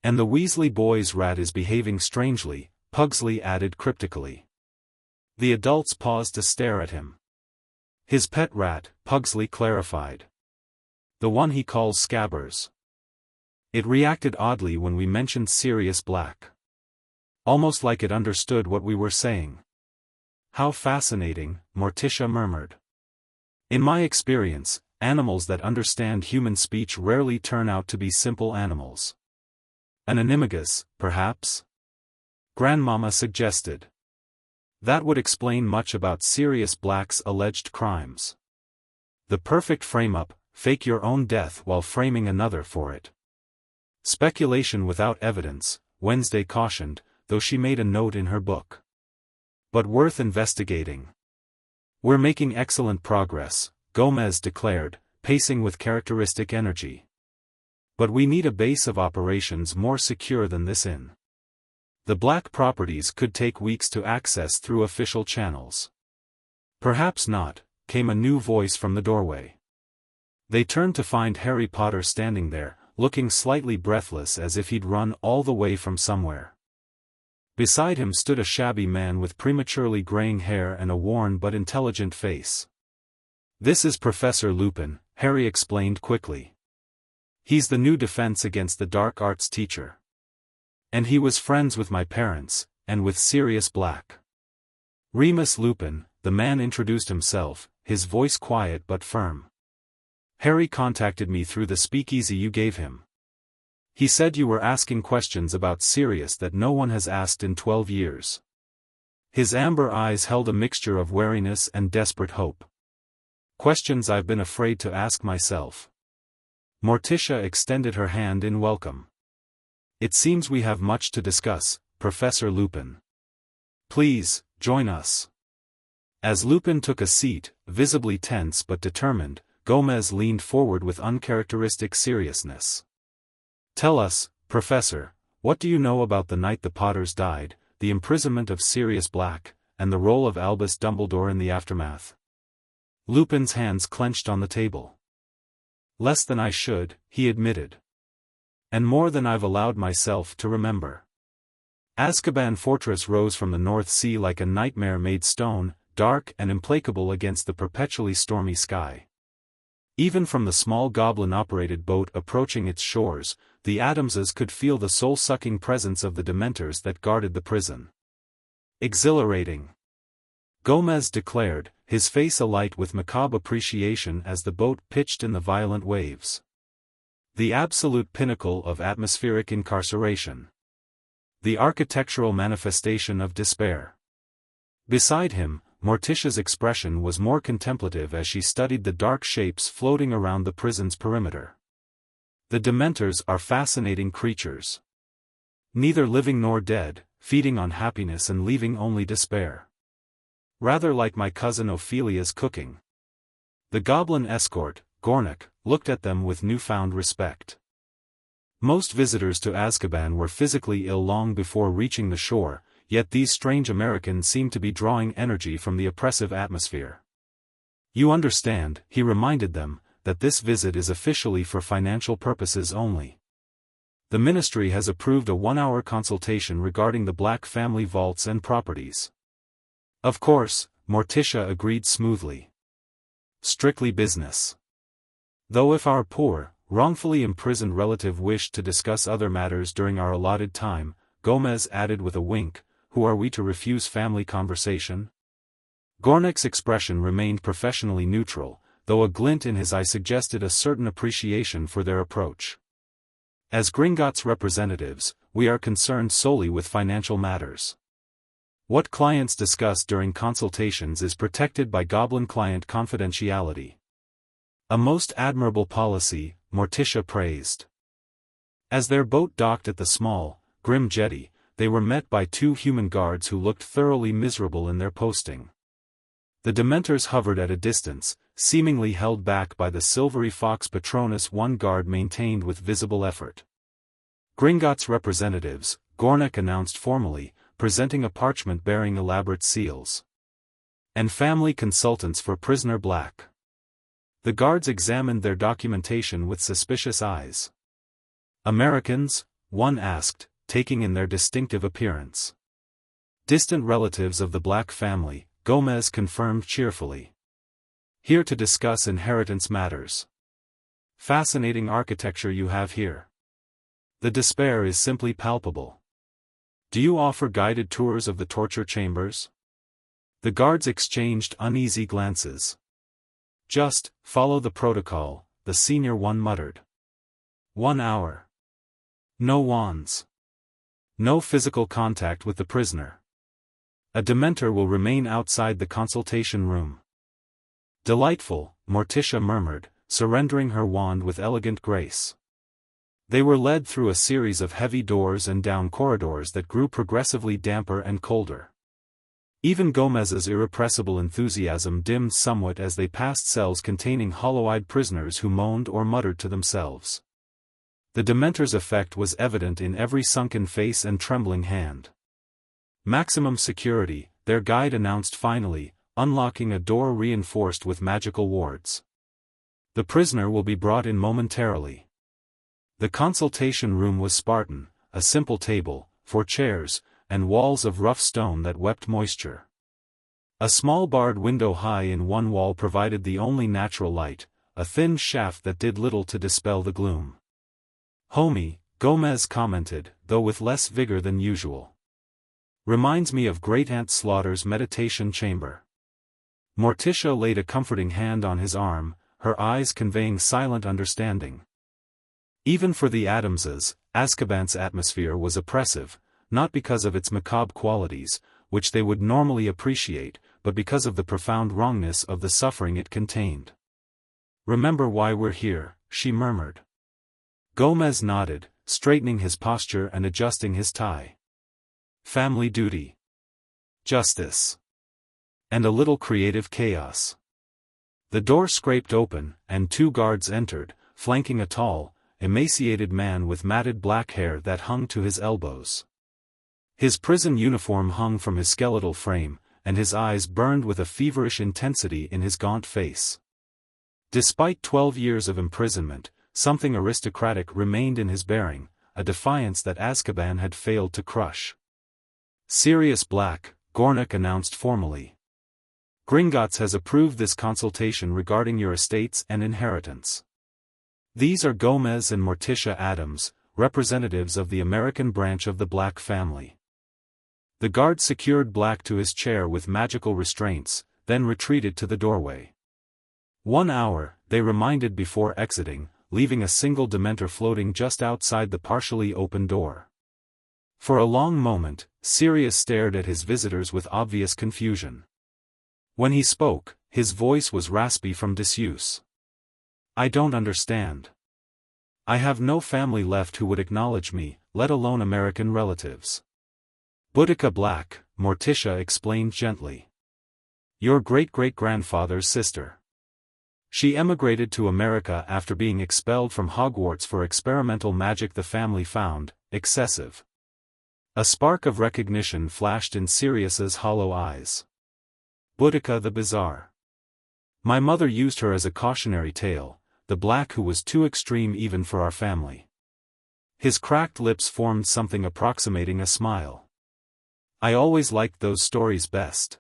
And the Weasley boy's rat is behaving strangely, Pugsley added cryptically. The adults paused to stare at him. His pet rat, Pugsley clarified. The one he calls Scabbers. It reacted oddly when we mentioned Sirius Black. Almost like it understood what we were saying. How fascinating, Morticia murmured. In my experience, animals that understand human speech rarely turn out to be simple animals. An animagus, perhaps? Grandmama suggested. That would explain much about Sirius Black's alleged crimes. The perfect frame-up, fake your own death while framing another for it. Speculation without evidence, Wednesday cautioned, though she made a note in her book. But worth investigating. We're making excellent progress, Gomez declared, pacing with characteristic energy. But we need a base of operations more secure than this inn. The Black properties could take weeks to access through official channels. Perhaps not, came a new voice from the doorway. They turned to find Harry Potter standing there, looking slightly breathless as if he'd run all the way from somewhere. Beside him stood a shabby man with prematurely graying hair and a worn but intelligent face. This is Professor Lupin, Harry explained quickly. He's the new Defense Against the Dark Arts teacher. And he was friends with my parents, and with Sirius Black. Remus Lupin, the man introduced himself, his voice quiet but firm. Harry contacted me through the speakeasy you gave him. He said you were asking questions about Sirius that no one has asked in 12 years. His amber eyes held a mixture of wariness and desperate hope. Questions I've been afraid to ask myself. Morticia extended her hand in welcome. It seems we have much to discuss, Professor Lupin. Please, join us. As Lupin took a seat, visibly tense but determined, Gomez leaned forward with uncharacteristic seriousness. Tell us, Professor, what do you know about the night the Potters died, the imprisonment of Sirius Black, and the role of Albus Dumbledore in the aftermath? Lupin's hands clenched on the table. Less than I should, he admitted. And more than I've allowed myself to remember. Azkaban Fortress rose from the North Sea like a nightmare made stone, dark and implacable against the perpetually stormy sky. Even from the small goblin-operated boat approaching its shores, the Addamses could feel the soul-sucking presence of the Dementors that guarded the prison. Exhilarating. Gomez declared, his face alight with macabre appreciation as the boat pitched in the violent waves. The absolute pinnacle of atmospheric incarceration. The architectural manifestation of despair. Beside him, Morticia's expression was more contemplative as she studied the dark shapes floating around the prison's perimeter. The Dementors are fascinating creatures. Neither living nor dead, feeding on happiness and leaving only despair. Rather like my cousin Ophelia's cooking. The goblin escort, Gornik, looked at them with newfound respect. Most visitors to Azkaban were physically ill long before reaching the shore, yet these strange Americans seemed to be drawing energy from the oppressive atmosphere. You understand, he reminded them, that this visit is officially for financial purposes only. The ministry has approved a 1-hour consultation regarding the Black family vaults and properties. Of course, Morticia agreed smoothly. Strictly business. Though if our poor, wrongfully imprisoned relative wished to discuss other matters during our allotted time, Gomez added with a wink, who are we to refuse family conversation? Gornik's expression remained professionally neutral, though a glint in his eye suggested a certain appreciation for their approach. As Gringotts representatives, we are concerned solely with financial matters. What clients discuss during consultations is protected by Goblin-client confidentiality. A most admirable policy, Morticia praised. As their boat docked at the small, grim jetty, they were met by 2 human guards who looked thoroughly miserable in their posting. The Dementors hovered at a distance, seemingly held back by the silvery fox Patronus one guard maintained with visible effort. Gringotts representatives, Gornik announced formally, presenting a parchment bearing elaborate seals. and family consultants for prisoner Black. The guards examined their documentation with suspicious eyes. Americans? One asked, taking in their distinctive appearance. Distant relatives of the Black family, Gomez confirmed cheerfully. Here to discuss inheritance matters. Fascinating architecture you have here. The despair is simply palpable. Do you offer guided tours of the torture chambers? The guards exchanged uneasy glances. Just follow the protocol, the senior one muttered. 1 hour. No wands. No physical contact with the prisoner. A Dementor will remain outside the consultation room. Delightful, Morticia murmured, surrendering her wand with elegant grace. They were led through a series of heavy doors and down corridors that grew progressively damper and colder. Even Gomez's irrepressible enthusiasm dimmed somewhat as they passed cells containing hollow-eyed prisoners who moaned or muttered to themselves. The Dementor's effect was evident in every sunken face and trembling hand. Maximum security, their guide announced finally, unlocking a door reinforced with magical wards. The prisoner will be brought in momentarily. The consultation room was Spartan, a simple table, 4 chairs, and walls of rough stone that wept moisture. A small barred window high in one wall provided the only natural light, a thin shaft that did little to dispel the gloom. Homey, Gomez commented, though with less vigor than usual. Reminds me of Great Aunt Slaughter's meditation chamber. Morticia laid a comforting hand on his arm, her eyes conveying silent understanding. Even for the Addamses, Azkaban's atmosphere was oppressive, not because of its macabre qualities, which they would normally appreciate, but because of the profound wrongness of the suffering it contained. Remember why we're here, she murmured. Gomez nodded, straightening his posture and adjusting his tie. Family duty. Justice. And a little creative chaos. The door scraped open, and 2 guards entered, flanking a tall, emaciated man with matted black hair that hung to his elbows. His prison uniform hung from his skeletal frame, and his eyes burned with a feverish intensity in his gaunt face. Despite 12 years of imprisonment, something aristocratic remained in his bearing, a defiance that Azkaban had failed to crush. Sirius Black, Gornick announced formally. Gringotts has approved this consultation regarding your estates and inheritance. These are Gomez and Morticia Addams, representatives of the American branch of the Black family. The guard secured Black to his chair with magical restraints, then retreated to the doorway. 1 hour, they reminded before exiting, leaving a single Dementor floating just outside the partially open door. For a long moment, Sirius stared at his visitors with obvious confusion. When he spoke, his voice was raspy from disuse. I don't understand. I have no family left who would acknowledge me, let alone American relatives. Boudica Black, Morticia explained gently. Your great-great-grandfather's sister. She emigrated to America after being expelled from Hogwarts for experimental magic the family found excessive. A spark of recognition flashed in Sirius's hollow eyes. Boudica the Bizarre. My mother used her as a cautionary tale, the Black who was too extreme even for our family. His cracked lips formed something approximating a smile. I always liked those stories best.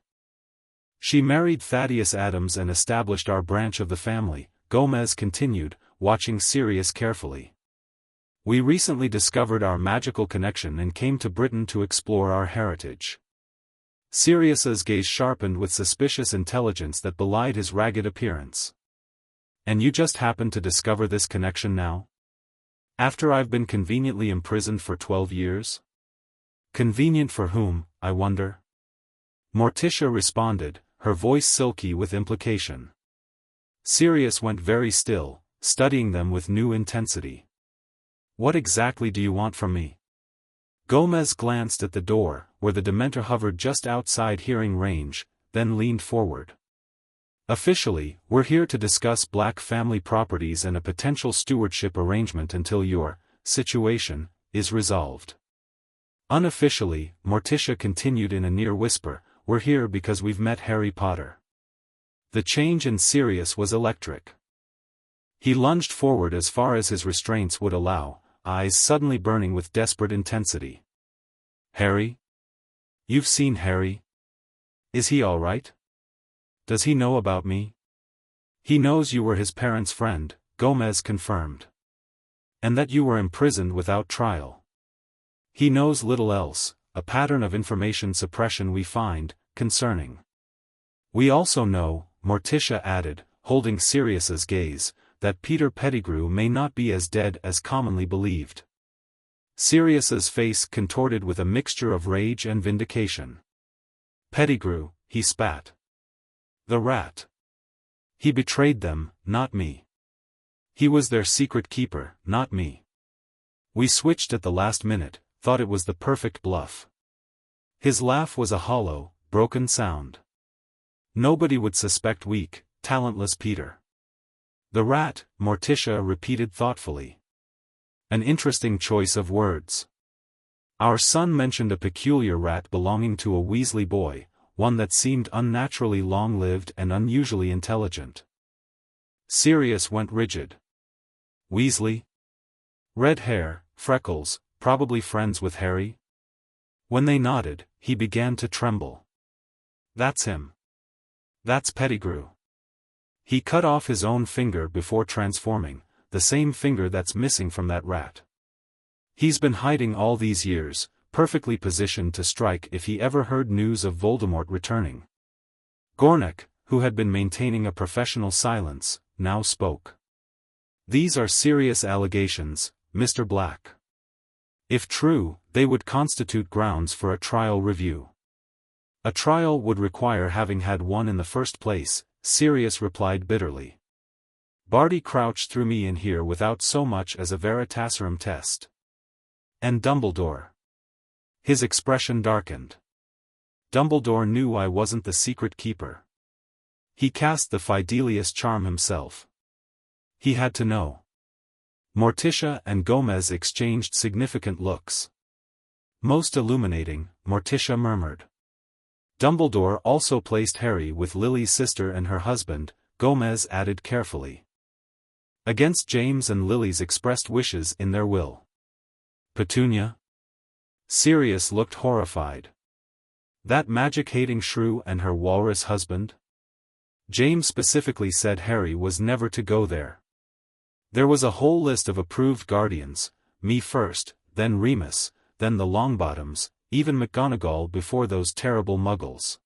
She married Thaddeus Addams and established our branch of the family, Gomez continued, watching Sirius carefully. We recently discovered our magical connection and came to Britain to explore our heritage. Sirius's gaze sharpened with suspicious intelligence that belied his ragged appearance. And you just happen to discover this connection now? After I've been conveniently imprisoned for 12 years? Convenient for whom, I wonder? Morticia responded, her voice silky with implication. Sirius went very still, studying them with new intensity. What exactly do you want from me? Gomez glanced at the door, where the Dementor hovered just outside hearing range, then leaned forward. Officially, we're here to discuss Black family properties and a potential stewardship arrangement until your situation is resolved. Unofficially, Morticia continued in a near whisper, we're here because we've met Harry Potter." The change in Sirius was electric. He lunged forward as far as his restraints would allow, eyes suddenly burning with desperate intensity. "Harry? You've seen Harry? Is he all right? Does he know about me?" "He knows you were his parents' friend," Gomez confirmed. "And that you were imprisoned without trial. He knows little else, a pattern of information suppression we find concerning. We also know," Morticia added, holding Sirius's gaze, "that Peter Pettigrew may not be as dead as commonly believed." Sirius's face contorted with a mixture of rage and vindication. "Pettigrew," he spat. "The rat. He betrayed them, not me. He was their secret keeper, not me. We switched at the last minute, thought it was the perfect bluff." His laugh was a hollow, broken sound. "Nobody would suspect weak, talentless Peter." "The rat," Morticia repeated thoughtfully. "An interesting choice of words. Our son mentioned a peculiar rat belonging to a Weasley boy, one that seemed unnaturally long-lived and unusually intelligent." Sirius went rigid. "Weasley? Red hair, freckles, probably friends with Harry?" When they nodded, he began to tremble. "That's him. That's Pettigrew." He cut off his own finger before transforming, the same finger that's missing from that rat. "He's been hiding all these years, perfectly positioned to strike if he ever heard news of Voldemort returning." Gornick, who had been maintaining a professional silence, now spoke. "These are serious allegations, Mr. Black. If true, they would constitute grounds for a trial review." "A trial would require having had one in the first place," Sirius replied bitterly. "Barty Crouch threw me in here without so much as a Veritaserum test." "And Dumbledore?" His expression darkened. "Dumbledore knew I wasn't the secret keeper. He cast the Fidelius charm himself. He had to know." Morticia and Gomez exchanged significant looks. "Most illuminating," Morticia murmured. "Dumbledore also placed Harry with Lily's sister and her husband," Gomez added carefully. "Against James and Lily's expressed wishes in their will." "Petunia?" Sirius looked horrified. "That magic-hating shrew and her walrus husband? James specifically said Harry was never to go there. There was a whole list of approved guardians, me first, then Remus, then the Longbottoms, even McGonagall before those terrible muggles.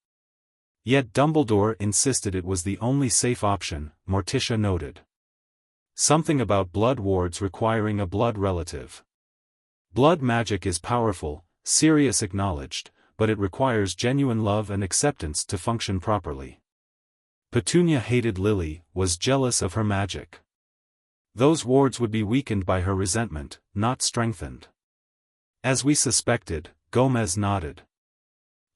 Yet Dumbledore insisted it was the only safe option," Morticia noted. "Something about blood wards requiring a blood relative." "Blood magic is powerful," Sirius acknowledged, "but it requires genuine love and acceptance to function properly. Petunia hated Lily, was jealous of her magic. Those wards would be weakened by her resentment, not strengthened." "As we suspected," Gomez nodded.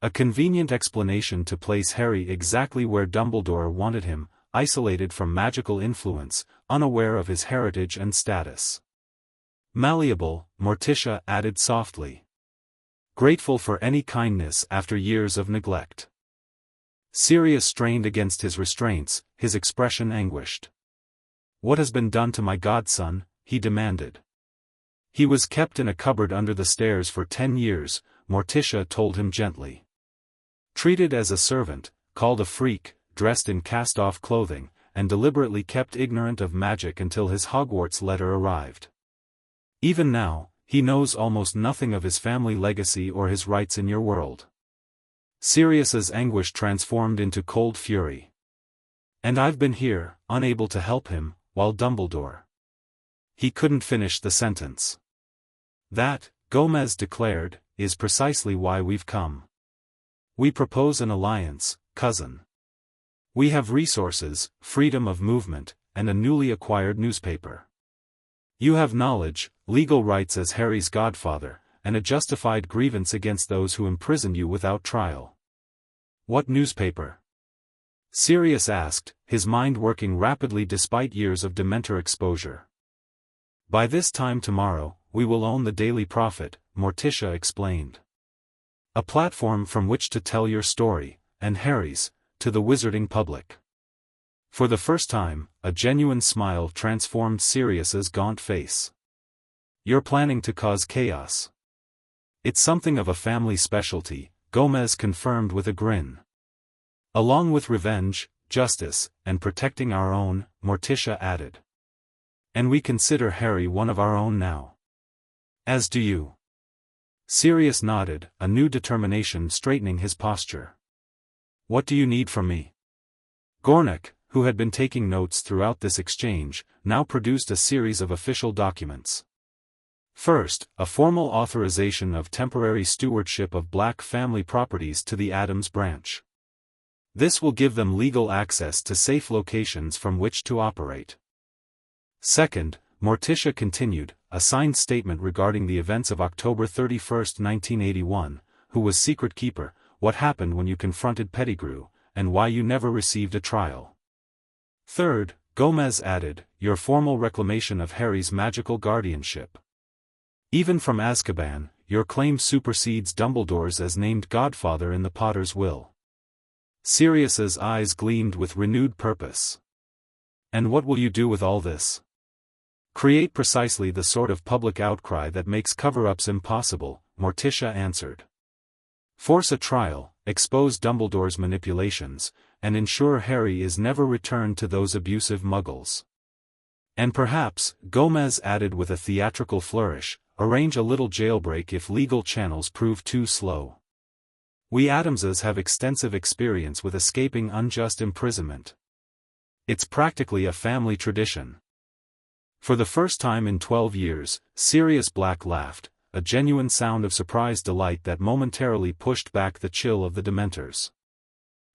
"A convenient explanation to place Harry exactly where Dumbledore wanted him, isolated from magical influence, unaware of his heritage and status." "Malleable," Morticia added softly. "Grateful for any kindness after years of neglect." Sirius strained against his restraints, his expression anguished. "What has been done to my godson?" he demanded. "He was kept in a cupboard under the stairs for 10 years, Morticia told him gently. "Treated as a servant, called a freak, dressed in cast-off clothing, and deliberately kept ignorant of magic until his Hogwarts letter arrived. Even now, he knows almost nothing of his family legacy or his rights in your world." Sirius's anguish transformed into cold fury. "And I've been here, unable to help him, while Dumbledore—" He couldn't finish the sentence. "That," Gomez declared, "is precisely why we've come. We propose an alliance, cousin. We have resources, freedom of movement, and a newly acquired newspaper. You have knowledge, legal rights as Harry's godfather, and a justified grievance against those who imprisoned you without trial." "What newspaper?" Sirius asked, his mind working rapidly despite years of Dementor exposure. "By this time tomorrow, we will own the Daily Prophet," Morticia explained. A platform from which to tell your story, and Harry's, to the wizarding public. For the first time, a genuine smile transformed Sirius's gaunt face. You're planning to cause chaos. It's something of a family specialty, Gomez confirmed with a grin. Along with revenge, justice, and protecting our own, Morticia added. And we consider Harry one of our own now. As do you. Sirius nodded, a new determination straightening his posture. What do you need from me? Gornick, who had been taking notes throughout this exchange, now produced a series of official documents. First, a formal authorization of temporary stewardship of Black family properties to the Addams branch. This will give them legal access to safe locations from which to operate. Second, Morticia continued, a signed statement regarding the events of October 31, 1981, who was secret keeper, what happened when you confronted Pettigrew, and why you never received a trial. Third, Gomez added, your formal reclamation of Harry's magical guardianship. Even from Azkaban, your claim supersedes Dumbledore's as named godfather in the Potter's will. Sirius's eyes gleamed with renewed purpose. And what will you do with all this? Create precisely the sort of public outcry that makes cover-ups impossible, Morticia answered. Force a trial, expose Dumbledore's manipulations, and ensure Harry is never returned to those abusive muggles. And perhaps, Gomez added with a theatrical flourish, arrange a little jailbreak if legal channels prove too slow. We Addamses have extensive experience with escaping unjust imprisonment. It's practically a family tradition. For the first time in 12 years, Sirius Black laughed, a genuine sound of surprised delight that momentarily pushed back the chill of the Dementors.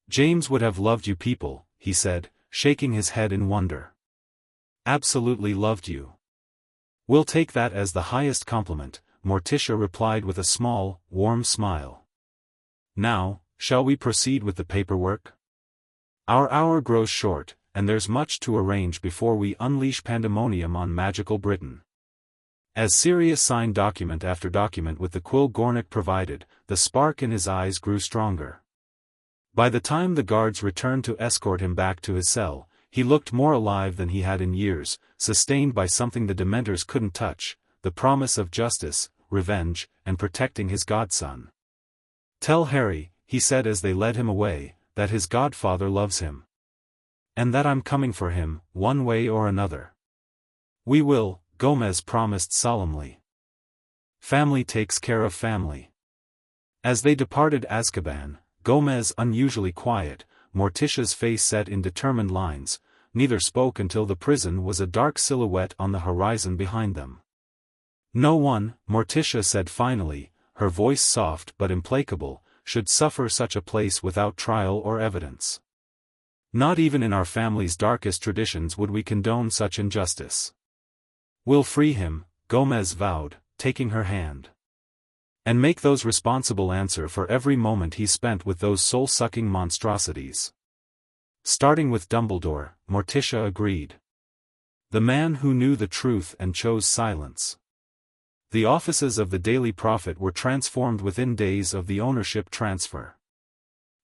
James would have loved you people, he said, shaking his head in wonder. Absolutely loved you. We'll take that as the highest compliment, Morticia replied with a small, warm smile. Now, shall we proceed with the paperwork? Our hour grows short, and there's much to arrange before we unleash pandemonium on magical Britain. As Sirius signed document after document with the quill Gornick provided, the spark in his eyes grew stronger. By the time the guards returned to escort him back to his cell, he looked more alive than he had in years, sustained by something the Dementors couldn't touch, the promise of justice, revenge, and protecting his godson. Tell Harry, he said as they led him away, that his godfather loves him. And that I'm coming for him, one way or another. We will, Gomez promised solemnly. Family takes care of family. As they departed Azkaban, Gomez unusually quiet, Morticia's face set in determined lines, neither spoke until the prison was a dark silhouette on the horizon behind them. No one, Morticia said finally, her voice soft but implacable, should suffer such a place without trial or evidence. Not even in our family's darkest traditions would we condone such injustice. We'll free him, Gomez vowed, taking her hand. And make those responsible answer for every moment he spent with those soul-sucking monstrosities. Starting with Dumbledore, Morticia agreed. The man who knew the truth and chose silence. The offices of the Daily Prophet were transformed within days of the ownership transfer.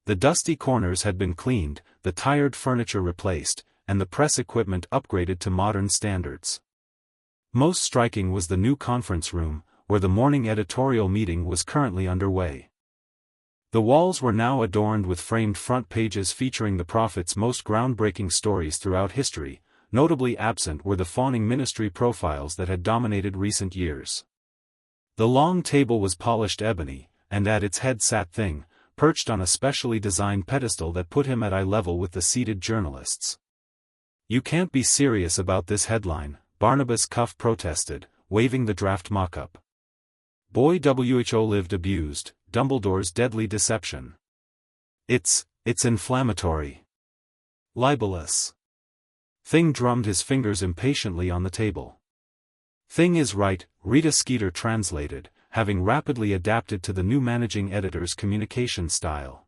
The dusty corners had been cleaned, the tired furniture replaced, and the press equipment upgraded to modern standards. Most striking was the new conference room, where the morning editorial meeting was currently underway. The walls were now adorned with framed front pages featuring the Prophet's most groundbreaking stories throughout history, notably absent were the fawning ministry profiles that had dominated recent years. The long table was polished ebony, and at its head sat Thing, perched on a specially designed pedestal that put him at eye level with the seated journalists. You can't be serious about this headline, Barnabas Cuff protested, waving the draft mock-up. Boy who lived abused, Dumbledore's deadly deception. It's inflammatory. Libelous. Thing drummed his fingers impatiently on the table. Thing is right, Rita Skeeter translated, having rapidly adapted to the new managing editor's communication style.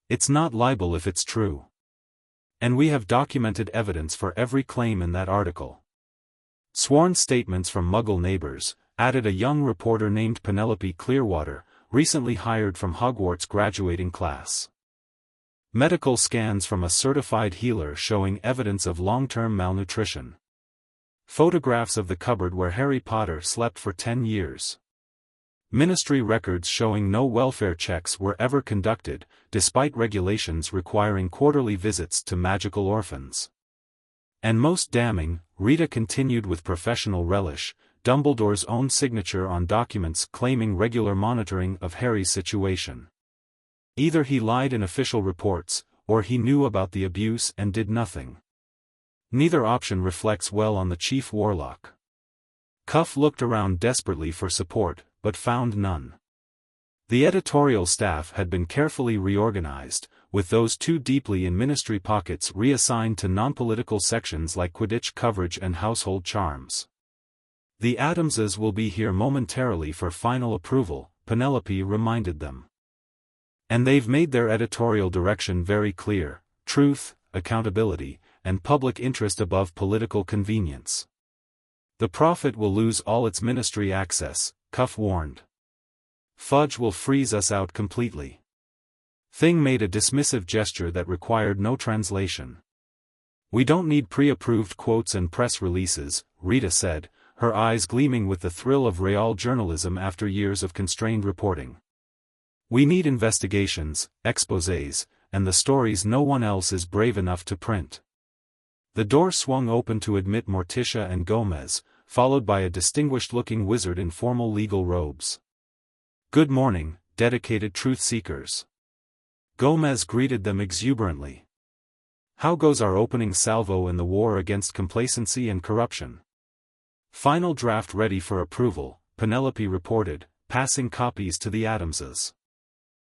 It's not libel if it's true. And we have documented evidence for every claim in that article. Sworn statements from Muggle neighbors, added a young reporter named Penelope Clearwater, recently hired from Hogwarts graduating class. Medical scans from a certified healer showing evidence of long-term malnutrition. Photographs of the cupboard where Harry Potter slept for 10 years. Ministry records showing no welfare checks were ever conducted, despite regulations requiring quarterly visits to magical orphans. And most damning, Rita continued with professional relish, Dumbledore's own signature on documents claiming regular monitoring of Harry's situation. Either he lied in official reports, or he knew about the abuse and did nothing. Neither option reflects well on the chief warlock. Cuff looked around desperately for support, but found none. The editorial staff had been carefully reorganized, with those too deeply in ministry pockets reassigned to non-political sections like Quidditch coverage and household charms. The Addamses will be here momentarily for final approval, Penelope reminded them. And they've made their editorial direction very clear: truth, accountability, and public interest above political convenience. The Prophet will lose all its ministry access, Cuff warned. Fudge will freeze us out completely. Thing made a dismissive gesture that required no translation. We don't need pre-approved quotes and press releases, Rita said, her eyes gleaming with the thrill of real journalism after years of constrained reporting. We need investigations, exposés, and the stories no one else is brave enough to print. The door swung open to admit Morticia and Gomez, followed by a distinguished-looking wizard in formal legal robes. Good morning, dedicated truth-seekers. Gomez greeted them exuberantly. How goes our opening salvo in the war against complacency and corruption? Final draft ready for approval, Penelope reported, passing copies to the Addamses.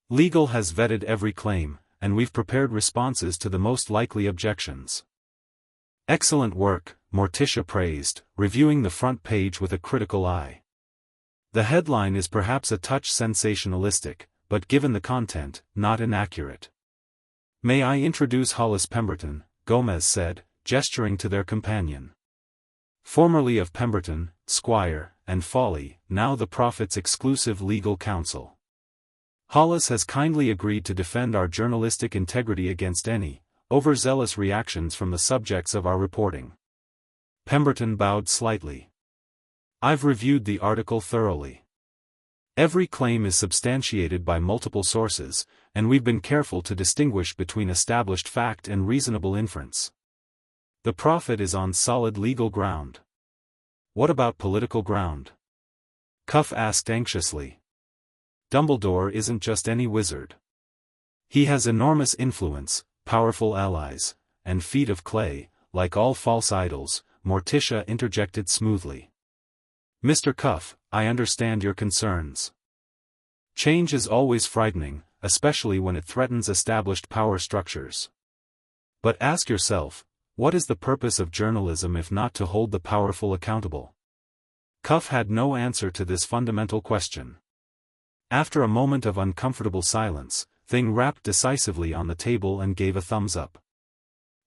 Legal has vetted every claim, and we've prepared responses to the most likely objections. Excellent work, Morticia praised, reviewing the front page with a critical eye. The headline is perhaps a touch sensationalistic, but given the content, not inaccurate. May I introduce Hollis Pemberton, Gomez said, gesturing to their companion. Formerly of Pemberton, Squire, and Folly, now the Prophet's exclusive legal counsel. Hollis has kindly agreed to defend our journalistic integrity against any overzealous reactions from the subjects of our reporting. Pemberton bowed slightly. I've reviewed the article thoroughly. Every claim is substantiated by multiple sources, and we've been careful to distinguish between established fact and reasonable inference. The Prophet is on solid legal ground. What about political ground? Cuff asked anxiously. Dumbledore isn't just any wizard. He has enormous influence, powerful allies, and feet of clay, like all false idols, Morticia interjected smoothly. Mr. Cuff, I understand your concerns. Change is always frightening, especially when it threatens established power structures. But ask yourself, what is the purpose of journalism if not to hold the powerful accountable? Cuff had no answer to this fundamental question. After a moment of uncomfortable silence, Thing rapped decisively on the table and gave a thumbs up.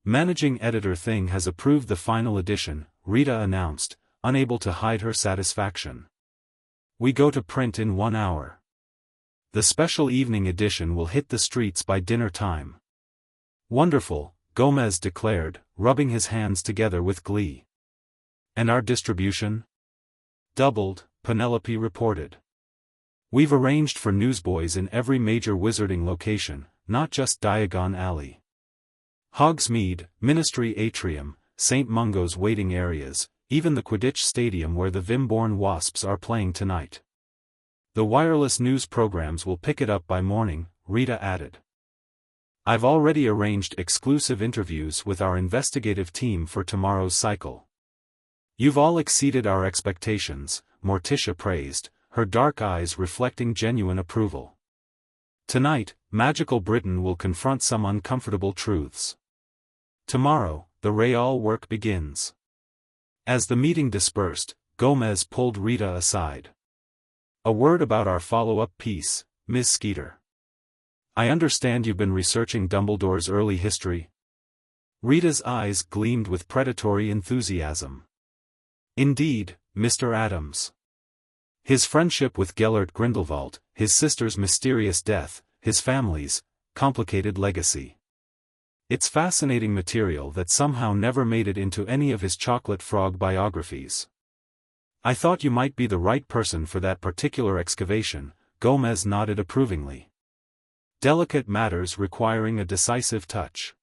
Managing editor Thing has approved the final edition, Rita announced, unable to hide her satisfaction. We go to print in 1 hour. The special evening edition will hit the streets by dinner time. Wonderful, Gomez declared, rubbing his hands together with glee. And our distribution? Doubled, Penelope reported. We've arranged for newsboys in every major wizarding location, not just Diagon Alley. Hogsmeade, Ministry Atrium, St. Mungo's waiting areas, even the Quidditch Stadium where the Vimborn Wasps are playing tonight. The wireless news programs will pick it up by morning, Rita added. I've already arranged exclusive interviews with our investigative team for tomorrow's cycle. You've all exceeded our expectations, Morticia praised, her dark eyes reflecting genuine approval. Tonight, Magical Britain will confront some uncomfortable truths. Tomorrow, the real work begins. As the meeting dispersed, Gomez pulled Rita aside. A word about our follow-up piece, Ms. Skeeter. I understand you've been researching Dumbledore's early history. Rita's eyes gleamed with predatory enthusiasm. Indeed, Mr. Addams. His friendship with Gellert Grindelwald, his sister's mysterious death, his family's complicated legacy. It's fascinating material that somehow never made it into any of his chocolate frog biographies. I thought you might be the right person for that particular excavation, Gomez nodded approvingly. Delicate matters requiring a decisive touch.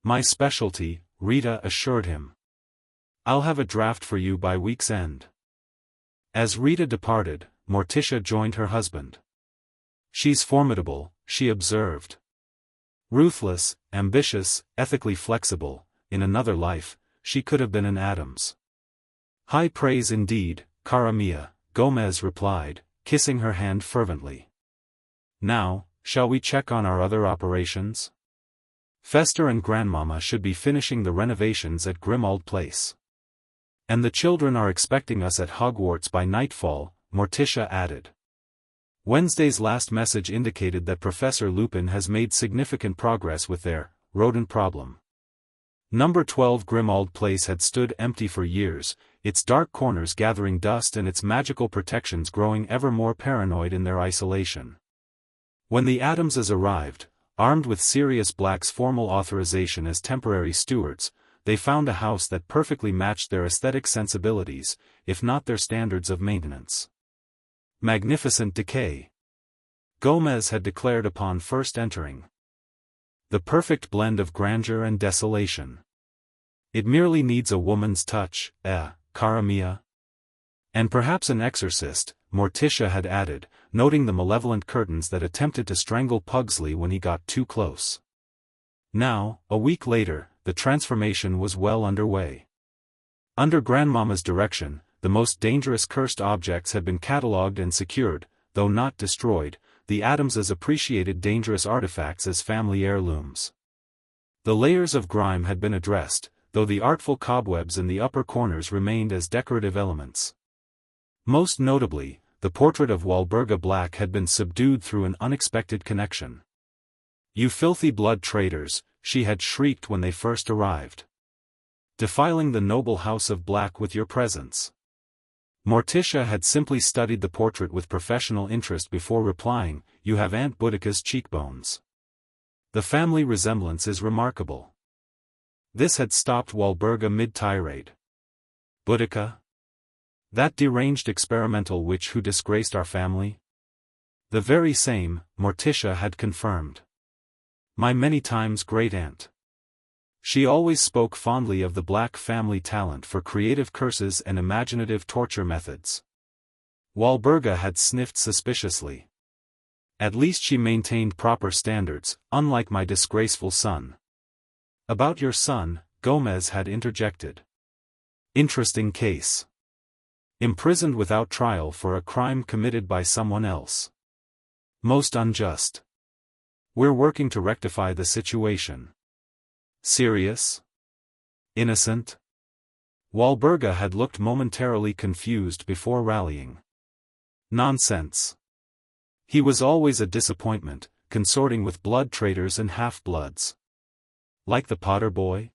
My specialty, Rita assured him. I'll have a draft for you by week's end. As Rita departed, Morticia joined her husband. She's formidable, she observed. Ruthless, ambitious, ethically flexible, in another life, she could have been an Addams. High praise indeed, cara mia, Gomez replied, kissing her hand fervently. Now, shall we check on our other operations? Fester and Grandmama should be finishing the renovations at Grimmauld Place. And the children are expecting us at Hogwarts by nightfall, Morticia added. Wednesday's last message indicated that Professor Lupin has made significant progress with their rodent problem. Number 12 Grimmauld Place had stood empty for years, its dark corners gathering dust and its magical protections growing ever more paranoid in their isolation. When the Addamses arrived, armed with Sirius Black's formal authorization as temporary stewards, they found a house that perfectly matched their aesthetic sensibilities, if not their standards of maintenance. Magnificent decay. Gomez had declared upon first entering. The perfect blend of grandeur and desolation. It merely needs a woman's touch, cara mia. And perhaps an exorcist, Morticia had added, noting the malevolent curtains that attempted to strangle Pugsley when he got too close. Now, a week later, the transformation was well underway. Under Grandmama's direction, the most dangerous cursed objects had been catalogued and secured, though not destroyed. The Addamses appreciated dangerous artifacts as family heirlooms. The layers of grime had been addressed, though the artful cobwebs in the upper corners remained as decorative elements. Most notably, the portrait of Walburga Black had been subdued through an unexpected connection. "You filthy blood traitors," she had shrieked when they first arrived. "Defiling the noble house of Black with your presence." Morticia had simply studied the portrait with professional interest before replying, "You have Aunt Boudica's cheekbones. The family resemblance is remarkable." This had stopped Walburga mid-tirade. "Boudica? That deranged experimental witch who disgraced our family?" "The very same," Morticia had confirmed. "My many times great-aunt. She always spoke fondly of the Black family talent for creative curses and imaginative torture methods." Walburga had sniffed suspiciously. "At least she maintained proper standards, unlike my disgraceful son." "About your son," Gomez had interjected. "Interesting case. Imprisoned without trial for a crime committed by someone else. Most unjust. We're working to rectify the situation." "Serious? Innocent?" Walburga had looked momentarily confused before rallying. "Nonsense. He was always a disappointment, consorting with blood traitors and half-bloods." "Like the Potter boy?"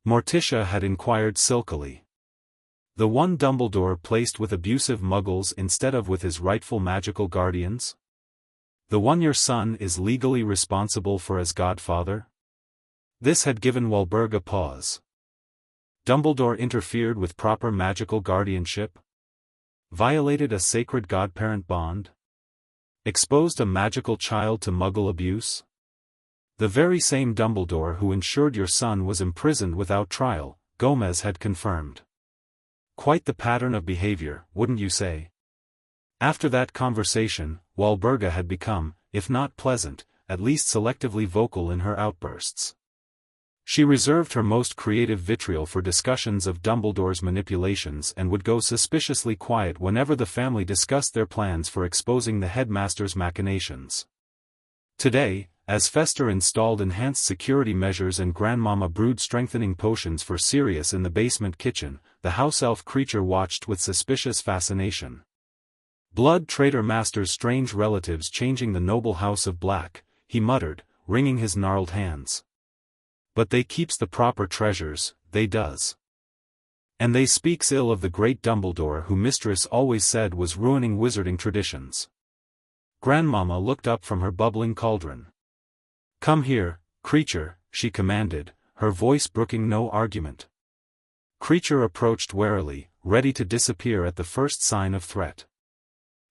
Morticia had inquired silkily. "The one Dumbledore placed with abusive muggles instead of with his rightful magical guardians? The one your son is legally responsible for as godfather?" This had given Walburga pause. Dumbledore interfered with proper magical guardianship? Violated a sacred godparent bond? Exposed a magical child to muggle abuse? "The very same Dumbledore who ensured your son was imprisoned without trial," Gomez had confirmed. "Quite the pattern of behavior, wouldn't you say?" After that conversation, Walburga had become, if not pleasant, at least selectively vocal in her outbursts. She reserved her most creative vitriol for discussions of Dumbledore's manipulations and would go suspiciously quiet whenever the family discussed their plans for exposing the headmaster's machinations. Today, as Fester installed enhanced security measures and Grandmama brewed strengthening potions for Sirius in the basement kitchen, the house elf creature watched with suspicious fascination. "Blood traitor master's strange relatives changing the noble house of Black," he muttered, wringing his gnarled hands. "But they keeps the proper treasures, they does. And they speaks ill of the great Dumbledore who mistress always said was ruining wizarding traditions. Grandmama looked up from her bubbling cauldron. "Come here, creature," she commanded, her voice brooking no argument. Creature approached warily, ready to disappear at the first sign of threat.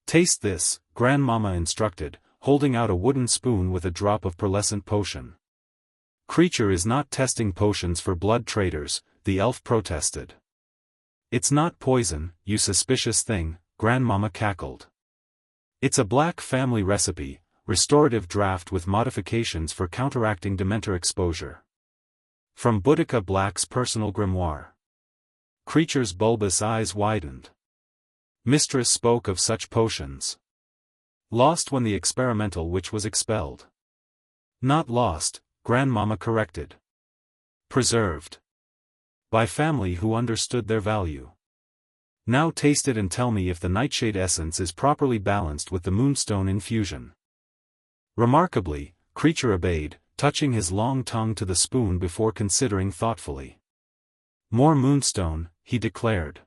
"Taste this," Grandmama instructed, holding out a wooden spoon with a drop of pearlescent potion. "Creature is not testing potions for blood traders," the elf protested. "It's not poison, you suspicious thing," Grandmama cackled. "It's a black family recipe, restorative draft with modifications for counteracting Dementor exposure. From Boudica Black's personal grimoire." Creature's bulbous eyes widened. Mistress spoke of such potions. Lost when the experimental witch was expelled. Not lost, Grandmama corrected. Preserved. By family who understood their value. Now taste it and tell me if the nightshade essence is properly balanced with the moonstone infusion. Remarkably, Creature obeyed, touching his long tongue to the spoon before considering thoughtfully. "More moonstone," he declared.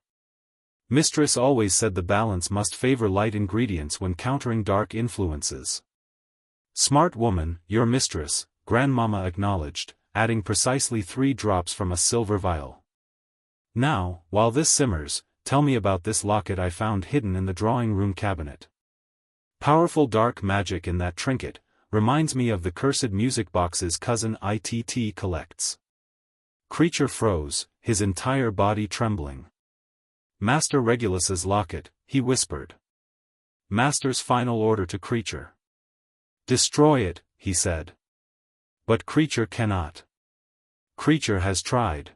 "Mistress always said the balance must favor light ingredients when countering dark influences." "Smart woman, your mistress," Grandmama acknowledged, adding precisely 3 drops from a silver vial. "Now, while this simmers, tell me about this locket I found hidden in the drawing-room cabinet. Powerful dark magic in that trinket, reminds me of the cursed music box's cousin Itt collects." Creature froze, his entire body trembling. "Master Regulus's locket," he whispered. Master's final order to Creature. "Destroy it," he said. But Creature cannot. Creature has tried.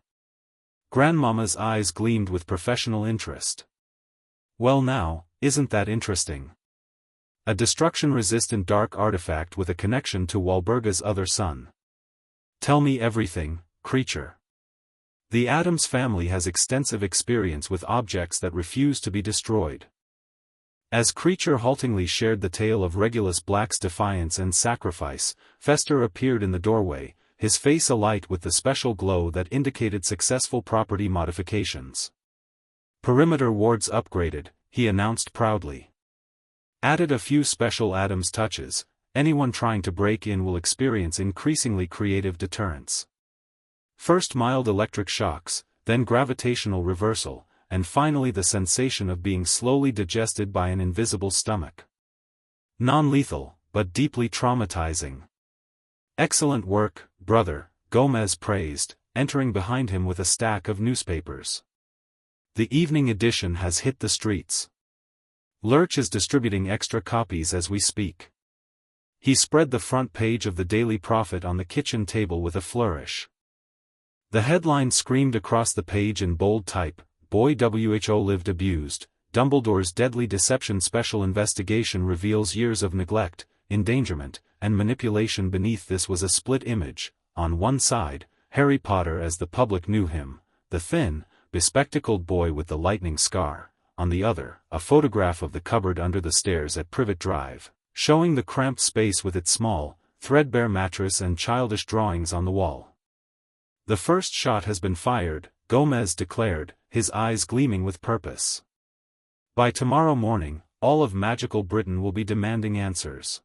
Grandmama's eyes gleamed with professional interest. "Well now, isn't that interesting? A destruction-resistant dark artifact with a connection to Walburga's other son. Tell me everything, Creature." The Addams family has extensive experience with objects that refuse to be destroyed. As Creature haltingly shared the tale of Regulus Black's defiance and sacrifice, Fester appeared in the doorway, his face alight with the special glow that indicated successful property modifications. "Perimeter wards upgraded," he announced proudly. "Added a few special Addams touches, anyone trying to break in will experience increasingly creative deterrence. First mild electric shocks, then gravitational reversal, and finally the sensation of being slowly digested by an invisible stomach. Non-lethal, but deeply traumatizing." "Excellent work, brother," Gomez praised, entering behind him with a stack of newspapers. "The evening edition has hit the streets. Lurch is distributing extra copies as we speak." He spread the front page of the Daily Prophet on the kitchen table with a flourish. The headline screamed across the page in bold type, "Boy Who lived abused, Dumbledore's deadly deception special investigation reveals years of neglect, endangerment, and manipulation." Beneath this was a split image, on one side, Harry Potter as the public knew him, the thin, bespectacled boy with the lightning scar, on the other, a photograph of the cupboard under the stairs at Privet Drive, showing the cramped space with its small, threadbare mattress and childish drawings on the wall. "The first shot has been fired," Gomez declared, his eyes gleaming with purpose. "By tomorrow morning, all of magical Britain will be demanding answers.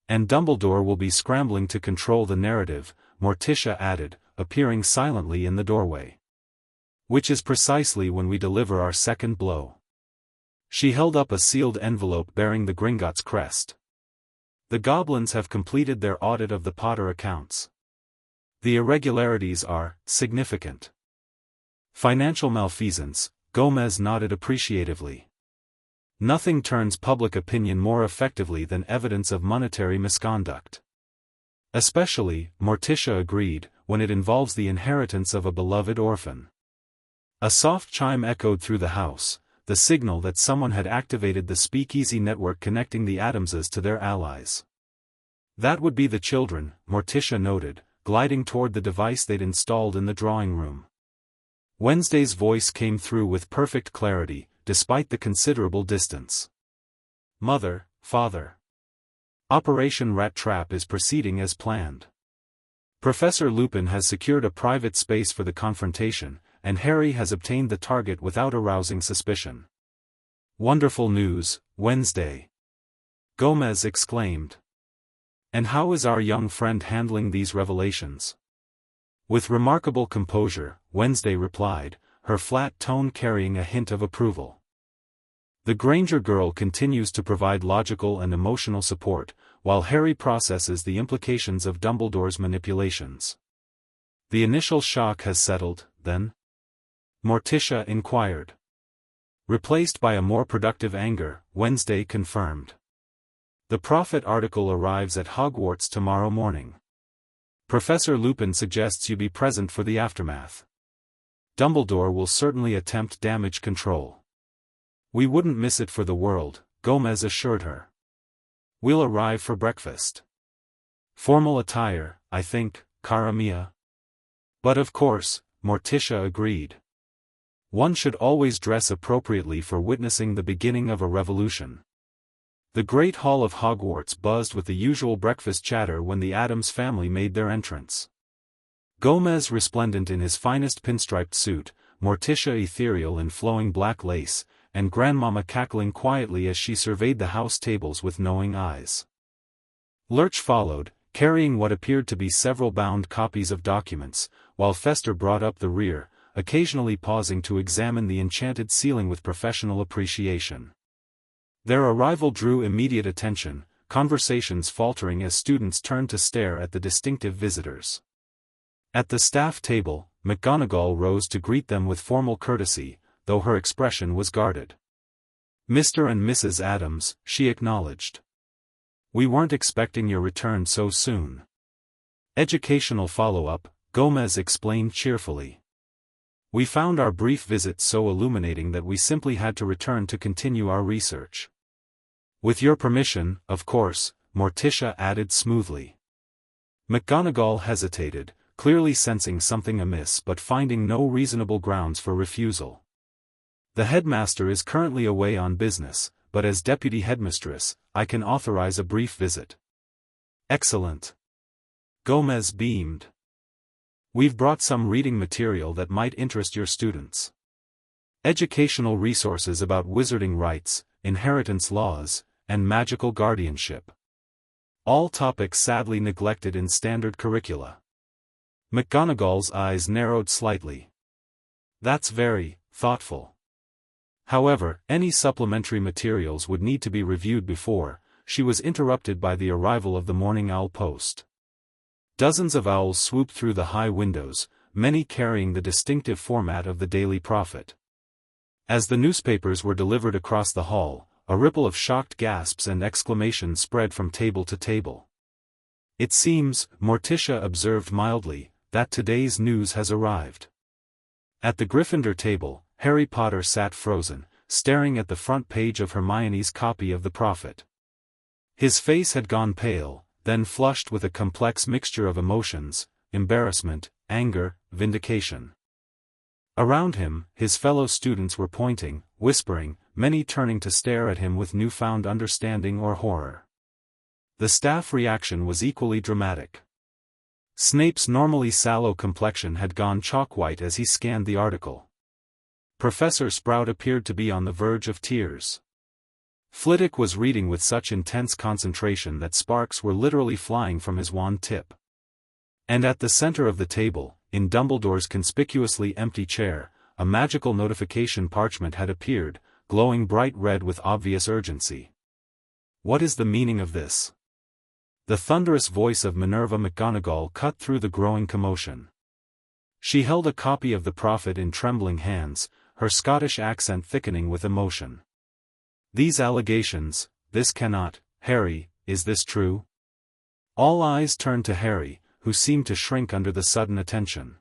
And Dumbledore will be scrambling to control the narrative," Morticia added, appearing silently in the doorway. "Which is precisely when we deliver our second blow." She held up a sealed envelope bearing the Gringotts crest. "The goblins have completed their audit of the Potter accounts. The irregularities are significant. Financial malfeasance," Gomez nodded appreciatively. "Nothing turns public opinion more effectively than evidence of monetary misconduct. Especially," Morticia agreed, "when it involves the inheritance of a beloved orphan." A soft chime echoed through the house, the signal that someone had activated the speakeasy network connecting the Addamses to their allies. "That would be the children," Morticia noted, gliding toward the device they'd installed in the drawing room. Wednesday's voice came through with perfect clarity, despite the considerable distance. "Mother, Father. Operation Rat Trap is proceeding as planned. Professor Lupin has secured a private space for the confrontation, and Harry has obtained the target without arousing suspicion. Wonderful news, Wednesday! Gomez exclaimed. And how is our young friend handling these revelations? With remarkable composure, Wednesday replied, her flat tone carrying a hint of approval. The Granger girl continues to provide logical and emotional support, while Harry processes the implications of Dumbledore's manipulations. The initial shock has settled, then? Morticia inquired. Replaced by a more productive anger, Wednesday confirmed. The Prophet article arrives at Hogwarts tomorrow morning. Professor Lupin suggests you be present for the aftermath. Dumbledore will certainly attempt damage control. We wouldn't miss it for the world, Gomez assured her. We'll arrive for breakfast. Formal attire, I think, cara mia. But of course, Morticia agreed. One should always dress appropriately for witnessing the beginning of a revolution. The Great Hall of Hogwarts buzzed with the usual breakfast chatter when the Addams family made their entrance. Gomez resplendent in his finest pinstriped suit, Morticia ethereal in flowing black lace, and Grandmama cackling quietly as she surveyed the house tables with knowing eyes. Lurch followed, carrying what appeared to be several bound copies of documents, while Fester brought up the rear, occasionally pausing to examine the enchanted ceiling with professional appreciation. Their arrival drew immediate attention, conversations faltering as students turned to stare at the distinctive visitors. At the staff table, McGonagall rose to greet them with formal courtesy, though her expression was guarded. Mr. and Mrs. Addams, she acknowledged. We weren't expecting your return so soon. Educational follow-up, Gomez explained cheerfully. We found our brief visit so illuminating that we simply had to return to continue our research. With your permission, of course, Morticia added smoothly. McGonagall hesitated, clearly sensing something amiss but finding no reasonable grounds for refusal. The headmaster is currently away on business, but as deputy headmistress, I can authorize a brief visit. Excellent. Gomez beamed. We've brought some reading material that might interest your students. Educational resources about wizarding rites, inheritance laws, and magical guardianship. All topics sadly neglected in standard curricula. McGonagall's eyes narrowed slightly. That's very thoughtful. However, any supplementary materials would need to be reviewed before. She was interrupted by the arrival of the morning owl post. Dozens of owls swooped through the high windows, many carrying the distinctive format of the Daily Prophet. As the newspapers were delivered across the hall, a ripple of shocked gasps and exclamations spread from table to table. It seems, Morticia observed mildly, that today's news has arrived. At the Gryffindor table, Harry Potter sat frozen, staring at the front page of Hermione's copy of the Prophet. His face had gone pale, then flushed with a complex mixture of emotions, embarrassment, anger, vindication. Around him, his fellow students were pointing, whispering, many turning to stare at him with newfound understanding or horror. The staff reaction was equally dramatic. Snape's normally sallow complexion had gone chalk-white as he scanned the article. Professor Sprout appeared to be on the verge of tears. Flitwick was reading with such intense concentration that sparks were literally flying from his wand tip. And at the center of the table, in Dumbledore's conspicuously empty chair, a magical notification parchment had appeared, glowing bright red with obvious urgency. What is the meaning of this? The thunderous voice of Minerva McGonagall cut through the growing commotion. She held a copy of the Prophet in trembling hands, her Scottish accent thickening with emotion. These allegations, this cannot, Harry, is this true? All eyes turned to Harry, who seemed to shrink under the sudden attention.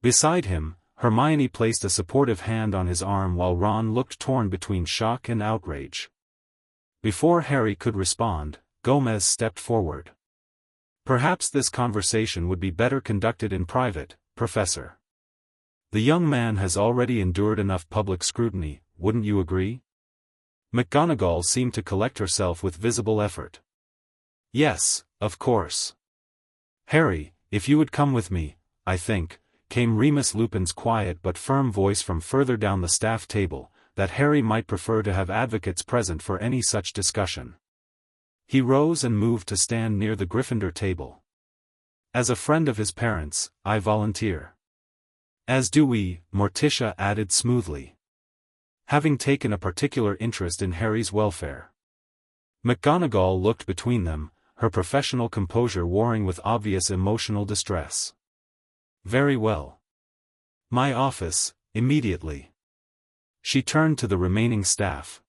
Beside him, Hermione placed a supportive hand on his arm while Ron looked torn between shock and outrage. Before Harry could respond, Gomez stepped forward. Perhaps this conversation would be better conducted in private, Professor. The young man has already endured enough public scrutiny, wouldn't you agree? McGonagall seemed to collect herself with visible effort. Yes, of course. Harry, if you would come with me, I think, came Remus Lupin's quiet but firm voice from further down the staff table, that Harry might prefer to have advocates present for any such discussion. He rose and moved to stand near the Gryffindor table. As a friend of his parents, I volunteer. As do we, Morticia added smoothly. Having taken a particular interest in Harry's welfare. McGonagall looked between them, her professional composure warring with obvious emotional distress. Very well. My office, immediately. She turned to the remaining staff.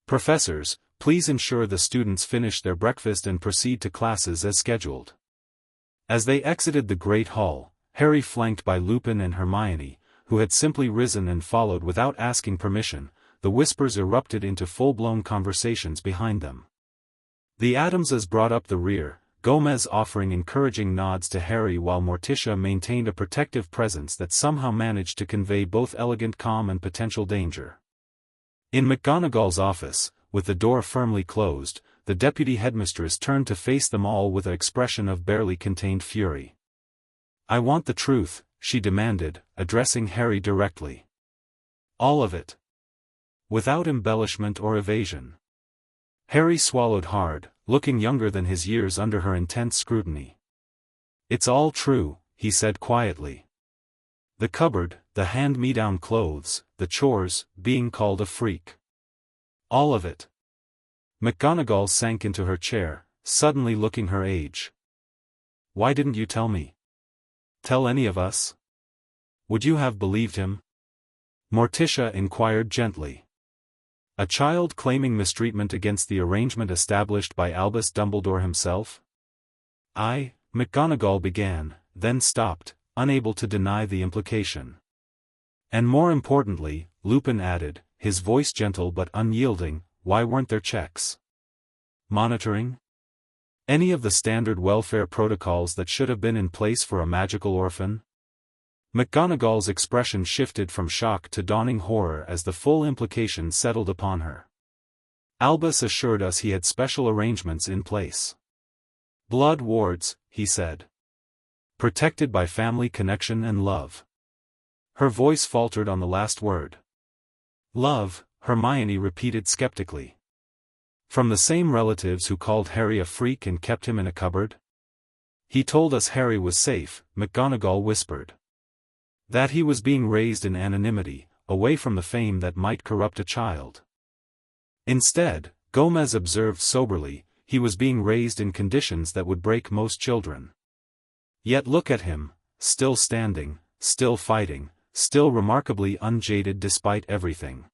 Professors, please ensure the students finish their breakfast and proceed to classes as scheduled. As they exited the Great Hall, Harry flanked by Lupin and Hermione, who had simply risen and followed without asking permission, the whispers erupted into full-blown conversations behind them. The Addamses brought up the rear, Gomez offering encouraging nods to Harry while Morticia maintained a protective presence that somehow managed to convey both elegant calm and potential danger. In McGonagall's office, with the door firmly closed, the deputy headmistress turned to face them all with an expression of barely contained fury. I want the truth, she demanded, addressing Harry directly. All of it. Without embellishment or evasion. Harry swallowed hard, looking younger than his years under her intense scrutiny. It's all true, he said quietly. The cupboard, the hand-me-down clothes, the chores, being called a freak. All of it. McGonagall sank into her chair, suddenly looking her age. Why didn't you tell me? Tell any of us? Would you have believed him? Morticia inquired gently. A child claiming mistreatment against the arrangement established by Albus Dumbledore himself? McGonagall began, then stopped, unable to deny the implication. And more importantly, Lupin added, his voice gentle but unyielding, why weren't there checks? Monitoring? Any of the standard welfare protocols that should have been in place for a magical orphan? McGonagall's expression shifted from shock to dawning horror as the full implication settled upon her. Albus assured us he had special arrangements in place. Blood wards, he said. Protected by family connection and love. Her voice faltered on the last word. Love, Hermione repeated skeptically. From the same relatives who called Harry a freak and kept him in a cupboard? He told us Harry was safe, McGonagall whispered. That he was being raised in anonymity, away from the fame that might corrupt a child. Instead, Gomez observed soberly, he was being raised in conditions that would break most children. Yet look at him, still standing, still fighting, still remarkably unjaded despite everything.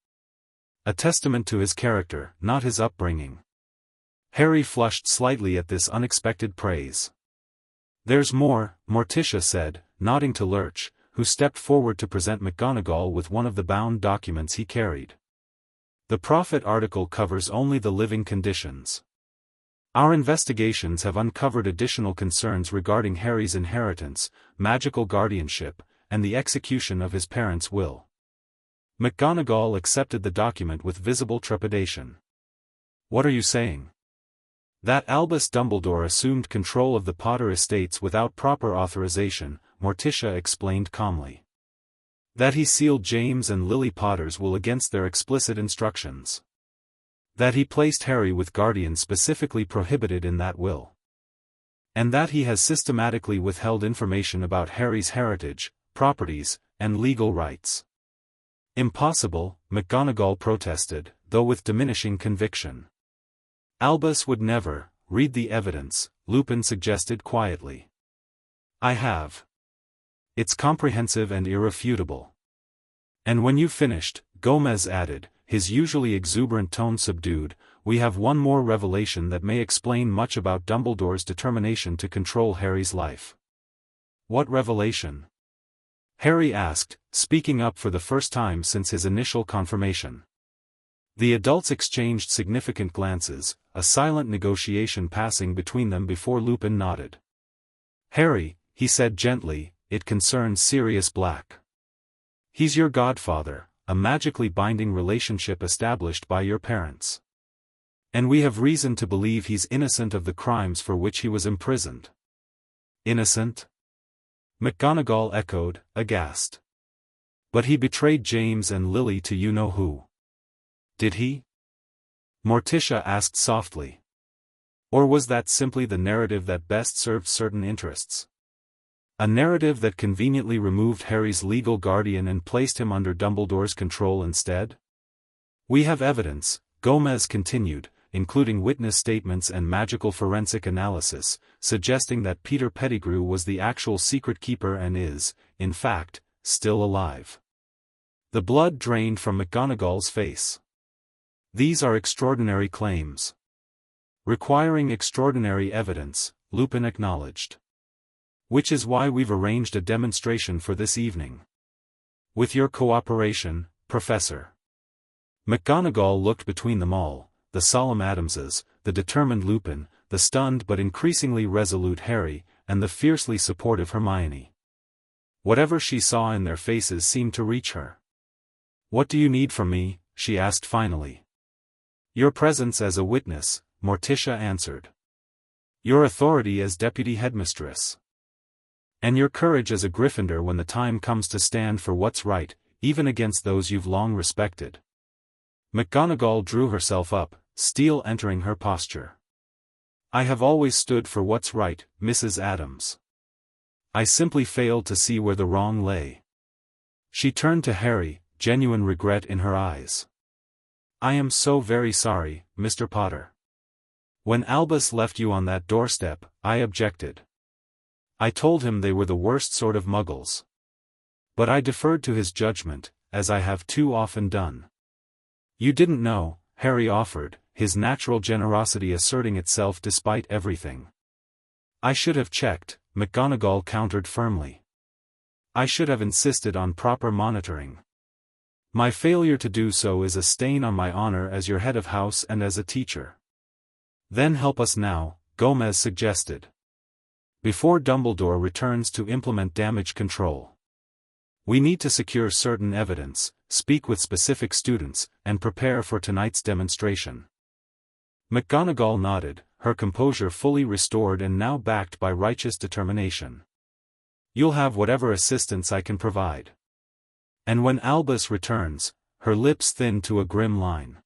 A testament to his character, not his upbringing. Harry flushed slightly at this unexpected praise. There's more, Morticia said, nodding to Lurch, who stepped forward to present McGonagall with one of the bound documents he carried. The Prophet article covers only the living conditions. Our investigations have uncovered additional concerns regarding Harry's inheritance, magical guardianship, and the execution of his parents' will. McGonagall accepted the document with visible trepidation. What are you saying? That Albus Dumbledore assumed control of the Potter estates without proper authorization, Morticia explained calmly. That he sealed James and Lily Potter's will against their explicit instructions. That he placed Harry with guardians specifically prohibited in that will. And that he has systematically withheld information about Harry's heritage, properties, and legal rights. Impossible, McGonagall protested, though with diminishing conviction. Albus would never, read the evidence, Lupin suggested quietly. I have. It's comprehensive and irrefutable. And when you've finished, Gomez added, his usually exuberant tone subdued, we have one more revelation that may explain much about Dumbledore's determination to control Harry's life. What revelation? Harry asked, speaking up for the first time since his initial confirmation. The adults exchanged significant glances, a silent negotiation passing between them before Lupin nodded. Harry, he said gently, it concerns Sirius Black. He's your godfather, a magically binding relationship established by your parents. And we have reason to believe he's innocent of the crimes for which he was imprisoned. Innocent? McGonagall echoed, aghast. But he betrayed James and Lily to you-know-who. Did he? Morticia asked softly. Or was that simply the narrative that best served certain interests? A narrative that conveniently removed Harry's legal guardian and placed him under Dumbledore's control instead? We have evidence, Gomez continued, including witness statements and magical forensic analysis, suggesting that Peter Pettigrew was the actual secret keeper and is, in fact, still alive. The blood drained from McGonagall's face. These are extraordinary claims. Requiring extraordinary evidence, Lupin acknowledged. Which is why we've arranged a demonstration for this evening. With your cooperation, Professor. McGonagall looked between them all, the solemn Addamses, the determined Lupin, the stunned but increasingly resolute Harry, and the fiercely supportive Hermione. Whatever she saw in their faces seemed to reach her. "What do you need from me?" she asked finally. "Your presence as a witness," Morticia answered. "Your authority as deputy headmistress. And your courage as a Gryffindor when the time comes to stand for what's right, even against those you've long respected." McGonagall drew herself up, steel entering her posture. "I have always stood for what's right, Mrs. Addams. I simply failed to see where the wrong lay." She turned to Harry, genuine regret in her eyes. "I am so very sorry, Mr. Potter. When Albus left you on that doorstep, I objected. I told him they were the worst sort of muggles. But I deferred to his judgment, as I have too often done." "You didn't know," Harry offered, his natural generosity asserting itself despite everything. "I should have checked," McGonagall countered firmly. "I should have insisted on proper monitoring. My failure to do so is a stain on my honor as your head of house and as a teacher." "Then help us now," Gomez suggested. "Before Dumbledore returns to implement damage control. We need to secure certain evidence, speak with specific students, and prepare for tonight's demonstration." McGonagall nodded, her composure fully restored and now backed by righteous determination. "You'll have whatever assistance I can provide." And when Albus returns, her lips thinned to a grim line.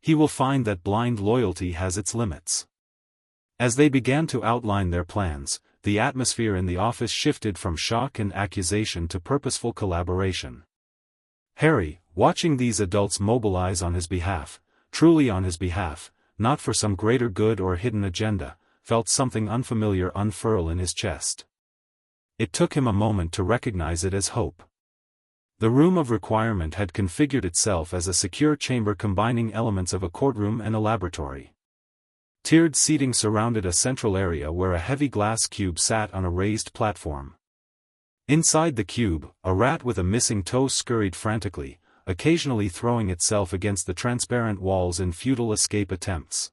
"He will find that blind loyalty has its limits." As they began to outline their plans, the atmosphere in the office shifted from shock and accusation to purposeful collaboration. Harry, watching these adults mobilize on his behalf, truly on his behalf, not for some greater good or hidden agenda, felt something unfamiliar unfurl in his chest. It took him a moment to recognize it as hope. The room of requirement had configured itself as a secure chamber combining elements of a courtroom and a laboratory. Tiered seating surrounded a central area where a heavy glass cube sat on a raised platform. Inside the cube, a rat with a missing toe scurried frantically, occasionally throwing itself against the transparent walls in futile escape attempts.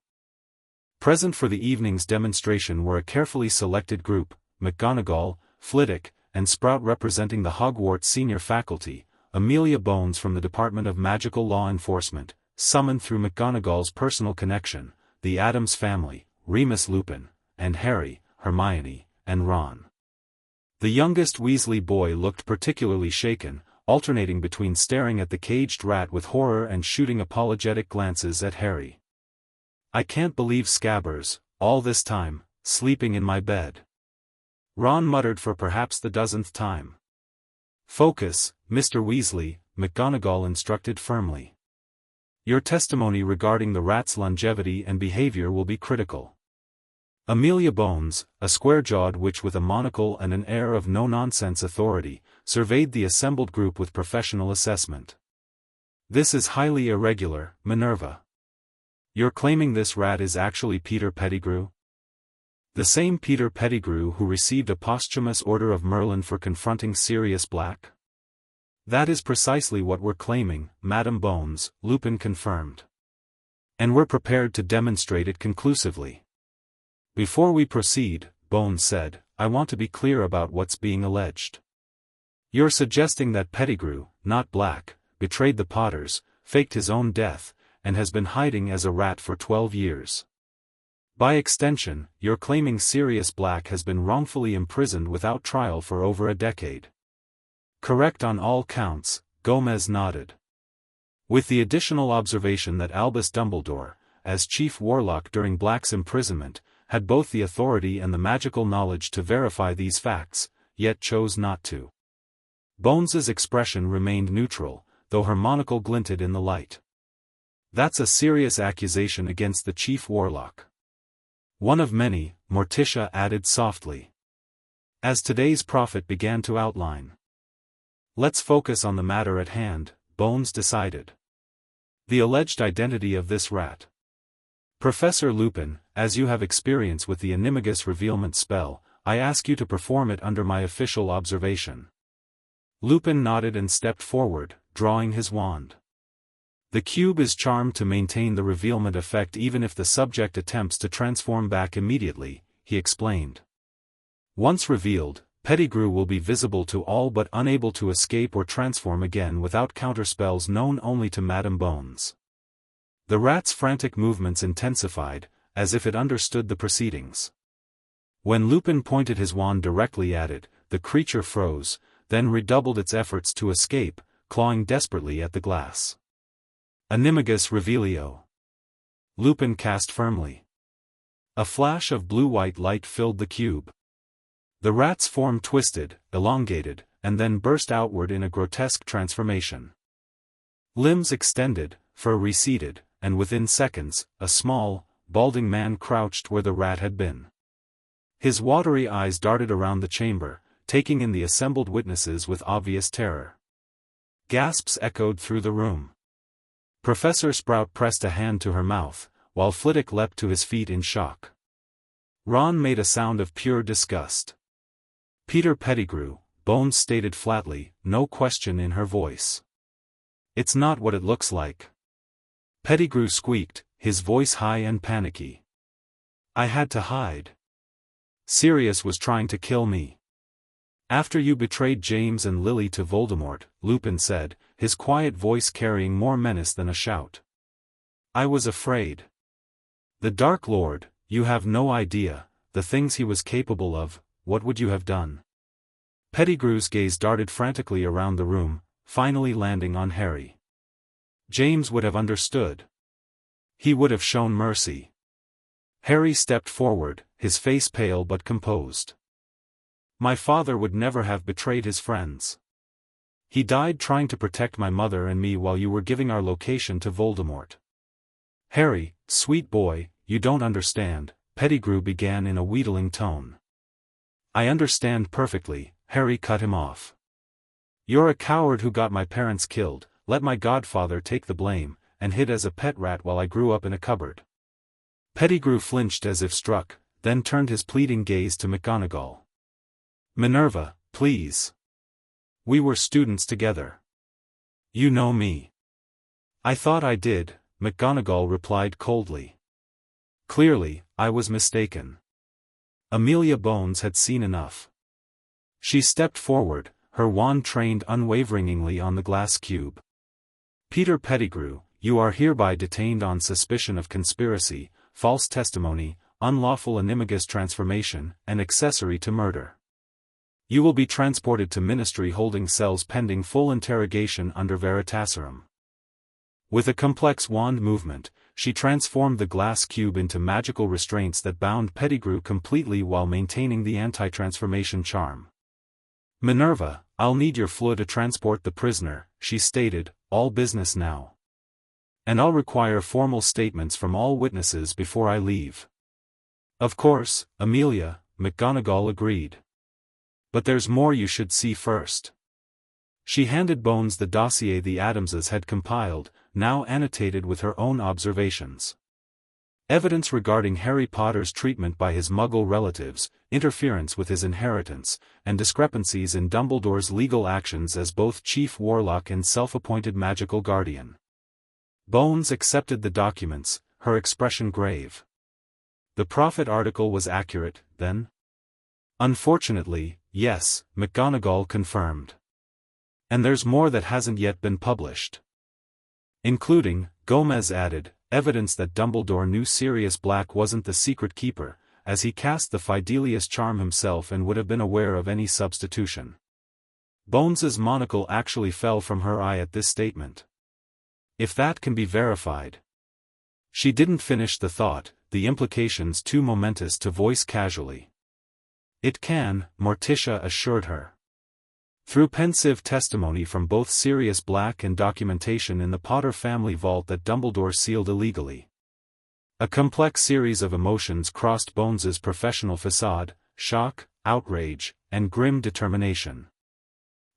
Present for the evening's demonstration were a carefully selected group, McGonagall, Flitwick, and Sprout representing the Hogwarts senior faculty, Amelia Bones from the Department of Magical Law Enforcement, summoned through McGonagall's personal connection, the Addams family, Remus Lupin, and Harry, Hermione, and Ron. The youngest Weasley boy looked particularly shaken, alternating between staring at the caged rat with horror and shooting apologetic glances at Harry. "I can't believe Scabbers, all this time, sleeping in my bed," Ron muttered for perhaps the dozenth time. "Focus, Mr. Weasley," McGonagall instructed firmly. "Your testimony regarding the rat's longevity and behavior will be critical." Amelia Bones, a square-jawed witch with a monocle and an air of no-nonsense authority, surveyed the assembled group with professional assessment. "This is highly irregular, Minerva. You're claiming this rat is actually Peter Pettigrew? The same Peter Pettigrew who received a posthumous Order of Merlin for confronting Sirius Black?" "That is precisely what we're claiming, Madam Bones," Lupin confirmed. "And we're prepared to demonstrate it conclusively." "Before we proceed," Bones said, "I want to be clear about what's being alleged. You're suggesting that Pettigrew, not Black, betrayed the Potters, faked his own death, and has been hiding as a rat for 12 years. By extension, you're claiming Sirius Black has been wrongfully imprisoned without trial for over a decade. Correct on all counts, Gomez nodded. With the additional observation that Albus Dumbledore, as Chief Warlock during Black's imprisonment, had both the authority and the magical knowledge to verify these facts, yet chose not to. Bones's expression remained neutral, though her monocle glinted in the light. That's a serious accusation against the Chief Warlock. One of many, Morticia added softly. As today's prophet began to outline. Let's focus on the matter at hand, Bones decided. The alleged identity of this rat. Professor Lupin, as you have experience with the Animagus revealment spell, I ask you to perform it under my official observation. Lupin nodded and stepped forward, drawing his wand. The cube is charmed to maintain the revealment effect even if the subject attempts to transform back immediately, he explained. Once revealed, Pettigrew will be visible to all but unable to escape or transform again without counterspells known only to Madame Bones. The rat's frantic movements intensified, as if it understood the proceedings. When Lupin pointed his wand directly at it, the creature froze, then redoubled its efforts to escape, clawing desperately at the glass. Animagus Revelio. Lupin cast firmly. A flash of blue-white light filled the cube. The rat's form twisted, elongated, and then burst outward in a grotesque transformation. Limbs extended, fur receded, and within seconds, a small, balding man crouched where the rat had been. His watery eyes darted around the chamber, taking in the assembled witnesses with obvious terror. Gasps echoed through the room. Professor Sprout pressed a hand to her mouth, while Flitwick leapt to his feet in shock. Ron made a sound of pure disgust. Peter Pettigrew, Bones stated flatly, no question in her voice. It's not what it looks like. Pettigrew squeaked, his voice high and panicky. I had to hide. Sirius was trying to kill me. After you betrayed James and Lily to Voldemort, Lupin said, his quiet voice carrying more menace than a shout. I was afraid. The Dark Lord, you have no idea, the things he was capable of, what would you have done? Pettigrew's gaze darted frantically around the room, finally landing on Harry. James would have understood. He would have shown mercy. Harry stepped forward, his face pale but composed. My father would never have betrayed his friends. He died trying to protect my mother and me while you were giving our location to Voldemort. Harry, sweet boy, you don't understand, Pettigrew began in a wheedling tone. I understand perfectly, Harry cut him off. You're a coward who got my parents killed, let my godfather take the blame, and hid as a pet rat while I grew up in a cupboard. Pettigrew flinched as if struck, then turned his pleading gaze to McGonagall. Minerva, please. We were students together. You know me. I thought I did, McGonagall replied coldly. Clearly, I was mistaken. Amelia Bones had seen enough. She stepped forward, her wand trained unwaveringly on the glass cube. Peter Pettigrew, you are hereby detained on suspicion of conspiracy, false testimony, unlawful animagus transformation, and accessory to murder. You will be transported to ministry holding cells pending full interrogation under Veritaserum. With a complex wand movement, she transformed the glass cube into magical restraints that bound Pettigrew completely while maintaining the anti-transformation charm. Minerva, I'll need your fleur to transport the prisoner, she stated, all business now. And I'll require formal statements from all witnesses before I leave. Of course, Amelia, McGonagall agreed. But there's more you should see first. She handed Bones the dossier the Addamses had compiled, now annotated with her own observations. Evidence regarding Harry Potter's treatment by his Muggle relatives, interference with his inheritance, and discrepancies in Dumbledore's legal actions as both Chief Warlock and self-appointed magical guardian. Bones accepted the documents, her expression grave. The Prophet article was accurate, then? Unfortunately, yes, McGonagall confirmed. And there's more that hasn't yet been published. Including, Gomez added, evidence that Dumbledore knew Sirius Black wasn't the secret keeper, as he cast the Fidelius charm himself and would have been aware of any substitution. Bones's monocle actually fell from her eye at this statement. If that can be verified. She didn't finish the thought, the implications too momentous to voice casually. It can, Morticia assured her. Through pensive testimony from both Sirius Black and documentation in the Potter family vault that Dumbledore sealed illegally. A complex series of emotions crossed Bones's professional facade: shock, outrage, and grim determination.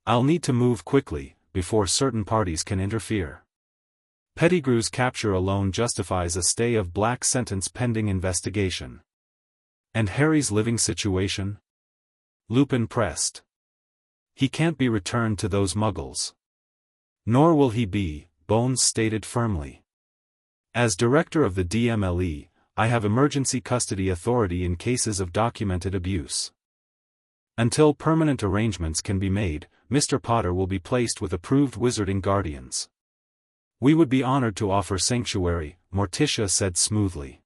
I'll need to move quickly, before certain parties can interfere. Pettigrew's capture alone justifies a stay of Black's sentence pending investigation. And Harry's living situation? Lupin pressed. He can't be returned to those muggles. Nor will he be, Bones stated firmly. As director of the DMLE, I have emergency custody authority in cases of documented abuse. Until permanent arrangements can be made, Mr. Potter will be placed with approved wizarding guardians. We would be honored to offer sanctuary, Morticia said smoothly.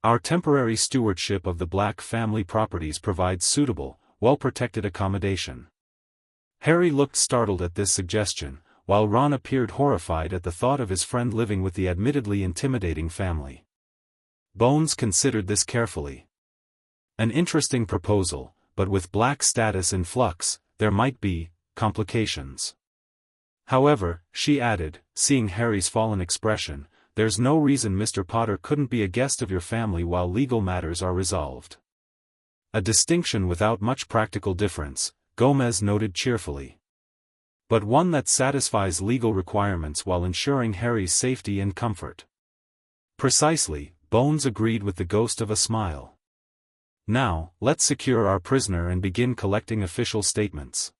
Our temporary stewardship of the Black family properties provides suitable, well-protected accommodation. Harry looked startled at this suggestion, while Ron appeared horrified at the thought of his friend living with the admittedly intimidating family. Bones considered this carefully. An interesting proposal, but with Black's status in flux, there might be complications. However, she added, seeing Harry's fallen expression, there's no reason Mr. Potter couldn't be a guest of your family while legal matters are resolved. A distinction without much practical difference, Gomez noted cheerfully. But one that satisfies legal requirements while ensuring Harry's safety and comfort. Precisely, Bones agreed with the ghost of a smile. Now, let's secure our prisoner and begin collecting official statements.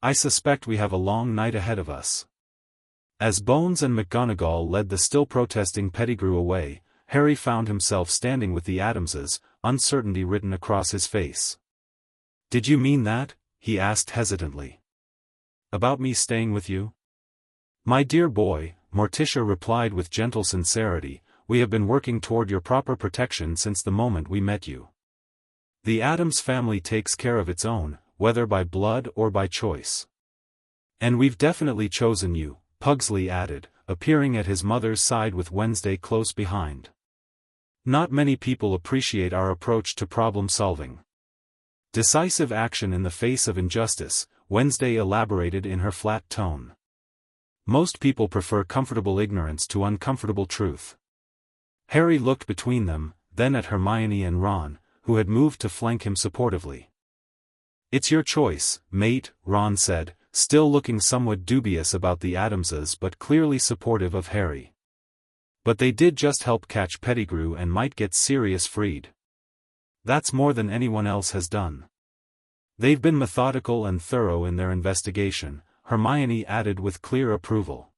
I suspect we have a long night ahead of us. As Bones and McGonagall led the still protesting Pettigrew away, Harry found himself standing with the Addamses, uncertainty written across his face. Did you mean that? He asked hesitantly. About me staying with you? My dear boy, Morticia replied with gentle sincerity, we have been working toward your proper protection since the moment we met you. The Addams family takes care of its own, whether by blood or by choice. And we've definitely chosen you, Pugsley added, appearing at his mother's side with Wednesday close behind. Not many people appreciate our approach to problem-solving. Decisive action in the face of injustice, Wednesday elaborated in her flat tone. Most people prefer comfortable ignorance to uncomfortable truth. Harry looked between them, then at Hermione and Ron, who had moved to flank him supportively. It's your choice, mate, Ron said, still looking somewhat dubious about the Addamses but clearly supportive of Harry. But they did just help catch Pettigrew and might get Sirius freed. That's more than anyone else has done. They've been methodical and thorough in their investigation, Hermione added with clear approval.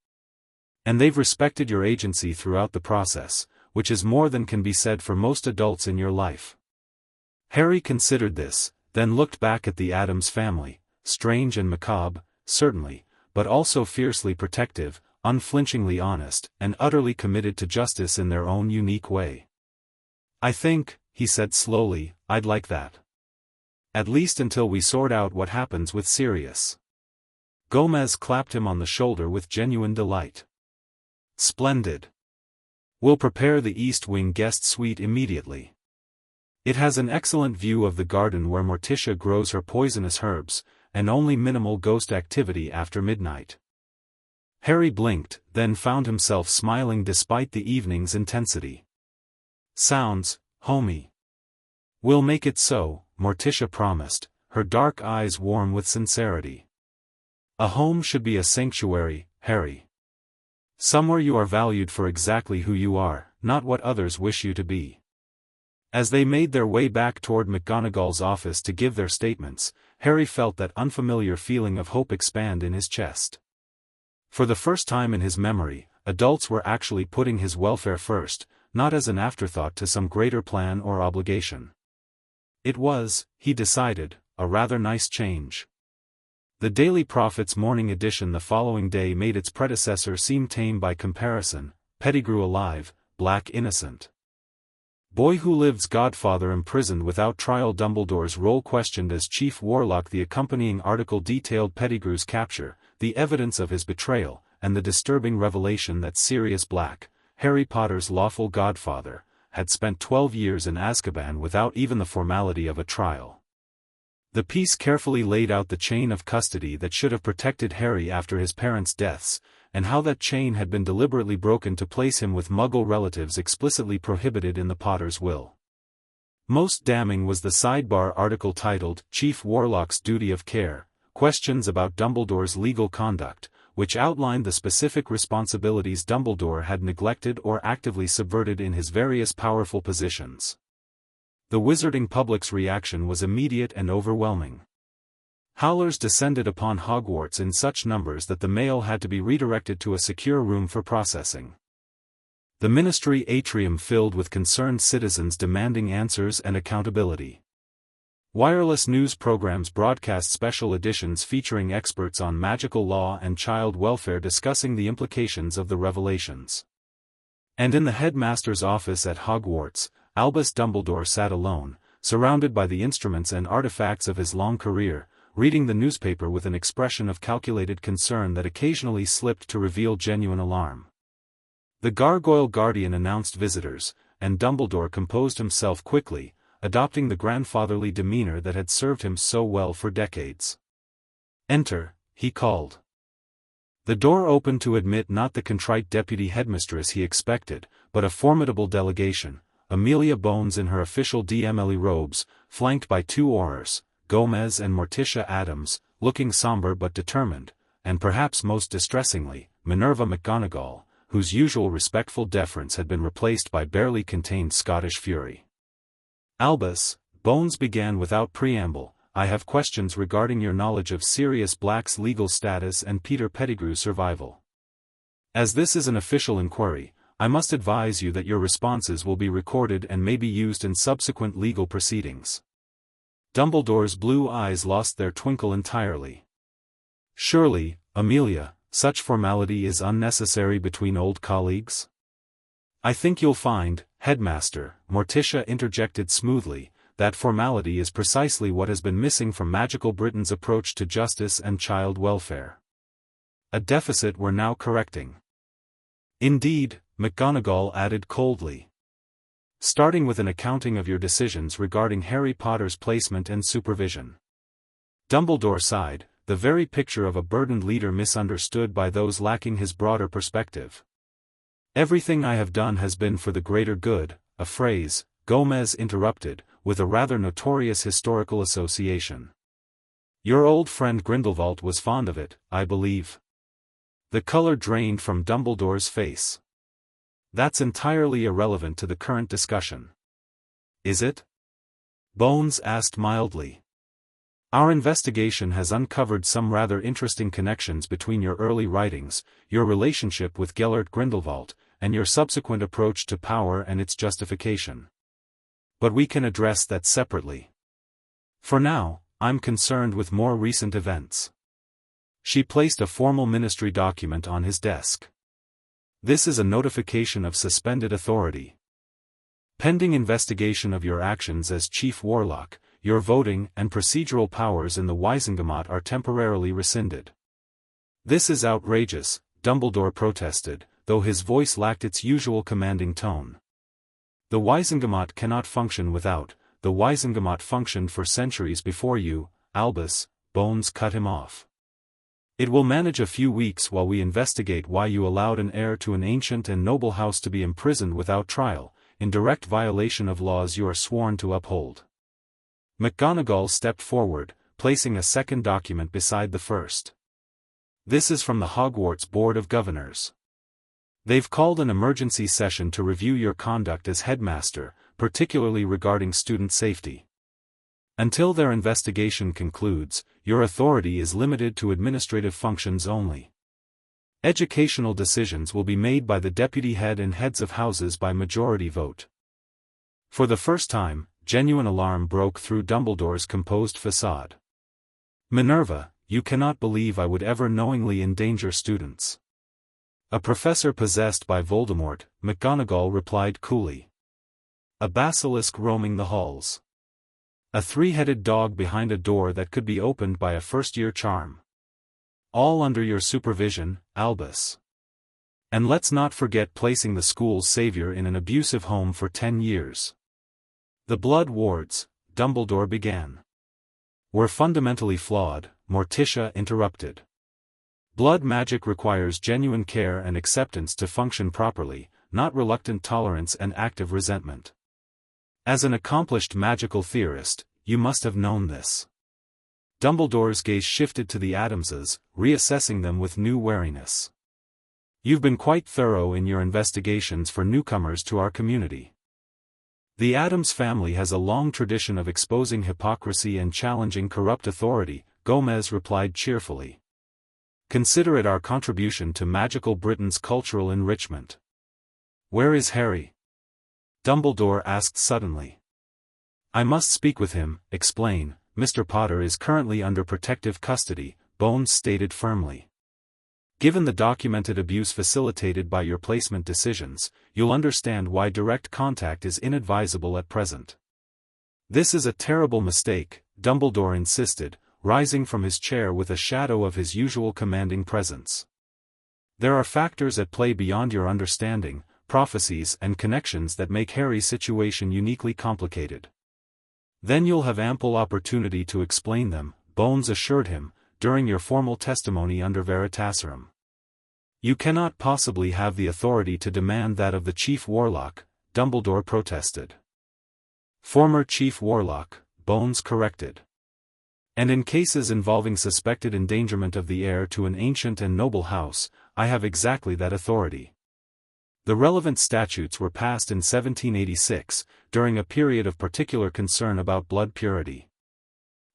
And they've respected your agency throughout the process, which is more than can be said for most adults in your life. Harry considered this, then looked back at the Addams family, strange and macabre, certainly, but also fiercely protective, unflinchingly honest, and utterly committed to justice in their own unique way. I think, he said slowly, I'd like that. At least until we sort out what happens with Sirius. Gomez clapped him on the shoulder with genuine delight. Splendid. We'll prepare the East Wing guest suite immediately. It has an excellent view of the garden where Morticia grows her poisonous herbs, and only minimal ghost activity after midnight. Harry blinked, then found himself smiling despite the evening's intensity. Sounds homey. We'll make it so, Morticia promised, her dark eyes warm with sincerity. A home should be a sanctuary, Harry. Somewhere you are valued for exactly who you are, not what others wish you to be. As they made their way back toward McGonagall's office to give their statements, Harry felt that unfamiliar feeling of hope expand in his chest. For the first time in his memory, adults were actually putting his welfare first, not as an afterthought to some greater plan or obligation. It was, he decided, a rather nice change. The Daily Prophet's morning edition the following day made its predecessor seem tame by comparison. Pettigrew alive, Black innocent. Boy who lives godfather imprisoned without trial. Dumbledore's role questioned as Chief Warlock. The accompanying article detailed Pettigrew's capture, the evidence of his betrayal, and the disturbing revelation that Sirius Black, Harry Potter's lawful godfather, had spent 12 years in Azkaban without even the formality of a trial. The piece carefully laid out the chain of custody that should have protected Harry after his parents' deaths, and how that chain had been deliberately broken to place him with Muggle relatives explicitly prohibited in the Potter's will. Most damning was the sidebar article titled, Chief Warlock's Duty of Care, Questions about Dumbledore's Legal Conduct, which outlined the specific responsibilities Dumbledore had neglected or actively subverted in his various powerful positions. The wizarding public's reaction was immediate and overwhelming. Howlers descended upon Hogwarts in such numbers that the mail had to be redirected to a secure room for processing. The Ministry atrium filled with concerned citizens demanding answers and accountability. Wireless news programs broadcast special editions featuring experts on magical law and child welfare discussing the implications of the revelations. And in the headmaster's office at Hogwarts, Albus Dumbledore sat alone, surrounded by the instruments and artifacts of his long career, reading the newspaper with an expression of calculated concern that occasionally slipped to reveal genuine alarm. The Gargoyle Guardian announced visitors, and Dumbledore composed himself quickly, adopting the grandfatherly demeanor that had served him so well for decades. "Enter," he called. The door opened to admit not the contrite deputy headmistress he expected, but a formidable delegation, Amelia Bones in her official DMLE robes, flanked by two Aurors, Gomez and Morticia Addams, looking somber but determined, and perhaps most distressingly, Minerva McGonagall, whose usual respectful deference had been replaced by barely contained Scottish fury. "Albus," Bones began without preamble, "I have questions regarding your knowledge of Sirius Black's legal status and Peter Pettigrew's survival. As this is an official inquiry, I must advise you that your responses will be recorded and may be used in subsequent legal proceedings." Dumbledore's blue eyes lost their twinkle entirely. "Surely, Amelia, such formality is unnecessary between old colleagues?" "I think you'll find, Headmaster," Morticia interjected smoothly, "that formality is precisely what has been missing from Magical Britain's approach to justice and child welfare. A deficit we're now correcting." "Indeed," McGonagall added coldly. "Starting with an accounting of your decisions regarding Harry Potter's placement and supervision." Dumbledore sighed, the very picture of a burdened leader misunderstood by those lacking his broader perspective. "Everything I have done has been for the greater good," a phrase, Gomez interrupted, with a rather notorious historical association. "Your old friend Grindelwald was fond of it, I believe." The color drained from Dumbledore's face. "That's entirely irrelevant to the current discussion." "Is it?" Bones asked mildly. "Our investigation has uncovered some rather interesting connections between your early writings, your relationship with Gellert Grindelwald, and your subsequent approach to power and its justification. But we can address that separately. For now, I'm concerned with more recent events." She placed a formal ministry document on his desk. "This is a notification of suspended authority. Pending investigation of your actions as Chief Warlock, your voting and procedural powers in the Wisengamot are temporarily rescinded." "This is outrageous," Dumbledore protested, though his voice lacked its usual commanding tone. "The Wisengamot cannot function without, the Wisengamot functioned for centuries before you, Albus," Bones cut him off. "It will manage a few weeks while we investigate why you allowed an heir to an ancient and noble house to be imprisoned without trial, in direct violation of laws you are sworn to uphold." McGonagall stepped forward, placing a second document beside the first. "This is from the Hogwarts Board of Governors. They've called an emergency session to review your conduct as headmaster, particularly regarding student safety. Until their investigation concludes, your authority is limited to administrative functions only. Educational decisions will be made by the deputy head and heads of houses by majority vote." For the first time, genuine alarm broke through Dumbledore's composed facade. "Minerva, you cannot believe I would ever knowingly endanger students. A professor possessed by Voldemort, McGonagall replied coolly. A basilisk roaming the halls. A three-headed dog behind a door that could be opened by a first-year charm. All under your supervision, Albus. And let's not forget placing the school's savior in an abusive home for 10 years. The Blood Wards, Dumbledore began. Were fundamentally flawed, Morticia interrupted. Blood magic requires genuine care and acceptance to function properly, not reluctant tolerance and active resentment. As an accomplished magical theorist, you must have known this. Dumbledore's gaze shifted to the Addamses, reassessing them with new wariness. You've been quite thorough in your investigations for newcomers to our community. The Addams family has a long tradition of exposing hypocrisy and challenging corrupt authority, Gomez replied cheerfully. Consider it our contribution to magical Britain's cultural enrichment. Where is Harry? Dumbledore asked suddenly. I must speak with him, explain. Mr. Potter is currently under protective custody, Bones stated firmly. Given the documented abuse facilitated by your placement decisions, you'll understand why direct contact is inadvisable at present. This is a terrible mistake, Dumbledore insisted, rising from his chair with a shadow of his usual commanding presence. There are factors at play beyond your understanding, prophecies and connections that make Harry's situation uniquely complicated. Then you'll have ample opportunity to explain them, Bones assured him, during your formal testimony under Veritaserum. You cannot possibly have the authority to demand that of the Chief Warlock, Dumbledore protested. Former Chief Warlock, Bones corrected. And in cases involving suspected endangerment of the heir to an ancient and noble house, I have exactly that authority. The relevant statutes were passed in 1786, during a period of particular concern about blood purity.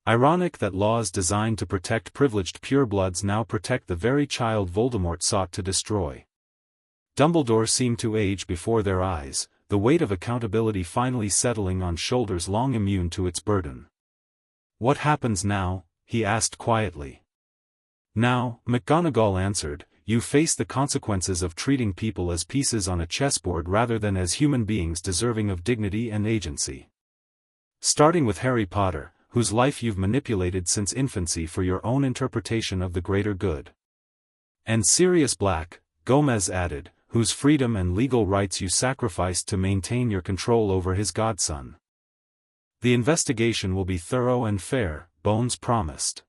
Ironic that laws designed to protect privileged purebloods now protect the very child Voldemort sought to destroy. Dumbledore seemed to age before their eyes, the weight of accountability finally settling on shoulders long immune to its burden. What happens now? He asked quietly. Now, McGonagall answered, you face the consequences of treating people as pieces on a chessboard rather than as human beings deserving of dignity and agency. Starting with Harry Potter, whose life you've manipulated since infancy for your own interpretation of the greater good. And Sirius Black, Gomez added, whose freedom and legal rights you sacrificed to maintain your control over his godson. The investigation will be thorough and fair, Bones promised.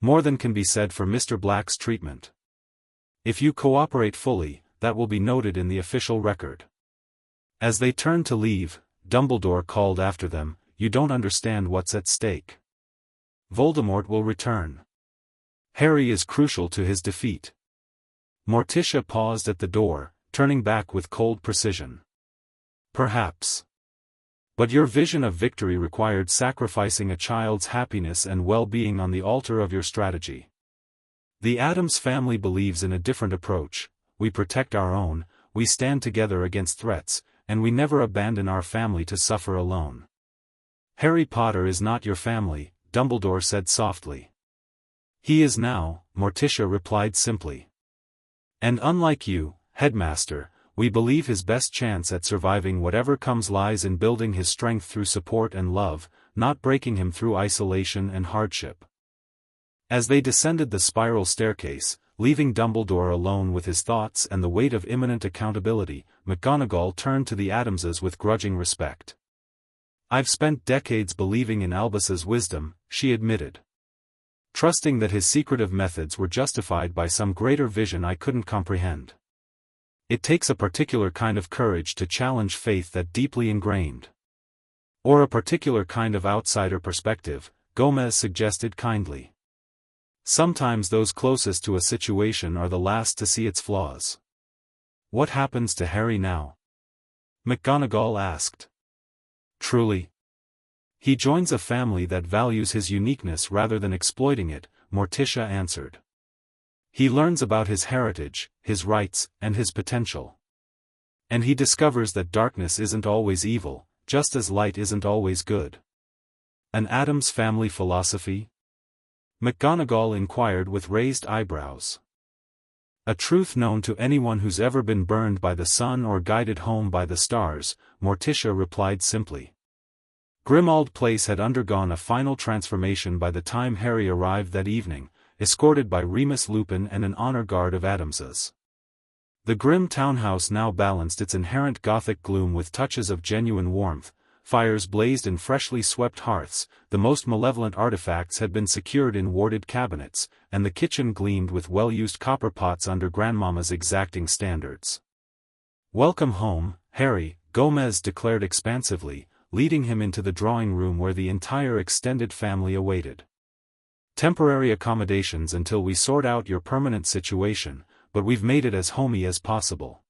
More than can be said for Mr. Black's treatment. If you cooperate fully, that will be noted in the official record. As they turned to leave, Dumbledore called after them, you don't understand what's at stake. Voldemort will return. Harry is crucial to his defeat. Morticia paused at the door, turning back with cold precision. Perhaps. But your vision of victory required sacrificing a child's happiness and well-being on the altar of your strategy. The Addams family believes in a different approach. We protect our own, we stand together against threats, and we never abandon our family to suffer alone. Harry Potter is not your family, Dumbledore said softly. He is now, Morticia replied simply. And unlike you, Headmaster, we believe his best chance at surviving whatever comes lies in building his strength through support and love, not breaking him through isolation and hardship. As they descended the spiral staircase, leaving Dumbledore alone with his thoughts and the weight of imminent accountability, McGonagall turned to the Addamses with grudging respect. I've spent decades believing in Albus's wisdom, she admitted. Trusting that his secretive methods were justified by some greater vision I couldn't comprehend. It takes a particular kind of courage to challenge faith that deeply ingrained. Or a particular kind of outsider perspective, Gomez suggested kindly. Sometimes those closest to a situation are the last to see its flaws. What happens to Harry now? McGonagall asked. Truly. He joins a family that values his uniqueness rather than exploiting it, Morticia answered. He learns about his heritage, his rights, and his potential. And he discovers that darkness isn't always evil, just as light isn't always good. An Addams family philosophy? McGonagall inquired with raised eyebrows. A truth known to anyone who's ever been burned by the sun or guided home by the stars, Morticia replied simply. Grimmauld Place had undergone a final transformation by the time Harry arrived that evening, escorted by Remus Lupin and an honor guard of Addamses. The grim townhouse now balanced its inherent gothic gloom with touches of genuine warmth. Fires blazed in freshly swept hearths, the most malevolent artifacts had been secured in warded cabinets, and the kitchen gleamed with well-used copper pots under Grandmama's exacting standards. "Welcome home, Harry," Gomez declared expansively, leading him into the drawing room where the entire extended family awaited. "Temporary accommodations until we sort out your permanent situation, but we've made it as homey as possible."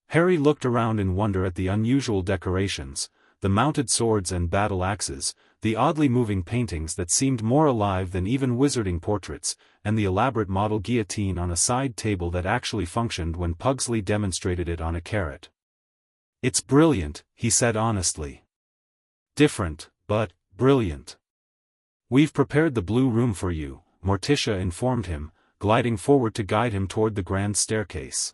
Harry looked around in wonder at the unusual decorations, the mounted swords and battle axes, the oddly moving paintings that seemed more alive than even wizarding portraits, and the elaborate model guillotine on a side table that actually functioned when Pugsley demonstrated it on a carrot. "It's brilliant," he said honestly. "Different, but brilliant. We've prepared the blue room for you," Morticia informed him, gliding forward to guide him toward the grand staircase.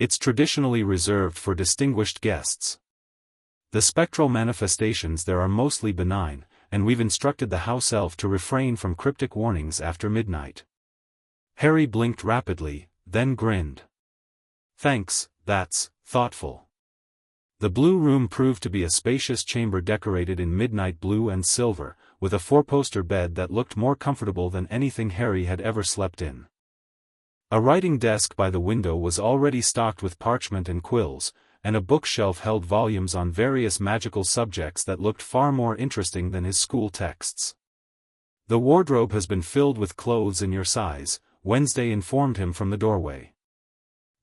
"It's traditionally reserved for distinguished guests. The spectral manifestations there are mostly benign, and we've instructed the house elf to refrain from cryptic warnings after midnight." Harry blinked rapidly, then grinned. "Thanks, that's thoughtful." The blue room proved to be a spacious chamber decorated in midnight blue and silver, with a four-poster bed that looked more comfortable than anything Harry had ever slept in. A writing desk by the window was already stocked with parchment and quills, and a bookshelf held volumes on various magical subjects that looked far more interesting than his school texts. "The wardrobe has been filled with clothes in your size," Wednesday informed him from the doorway.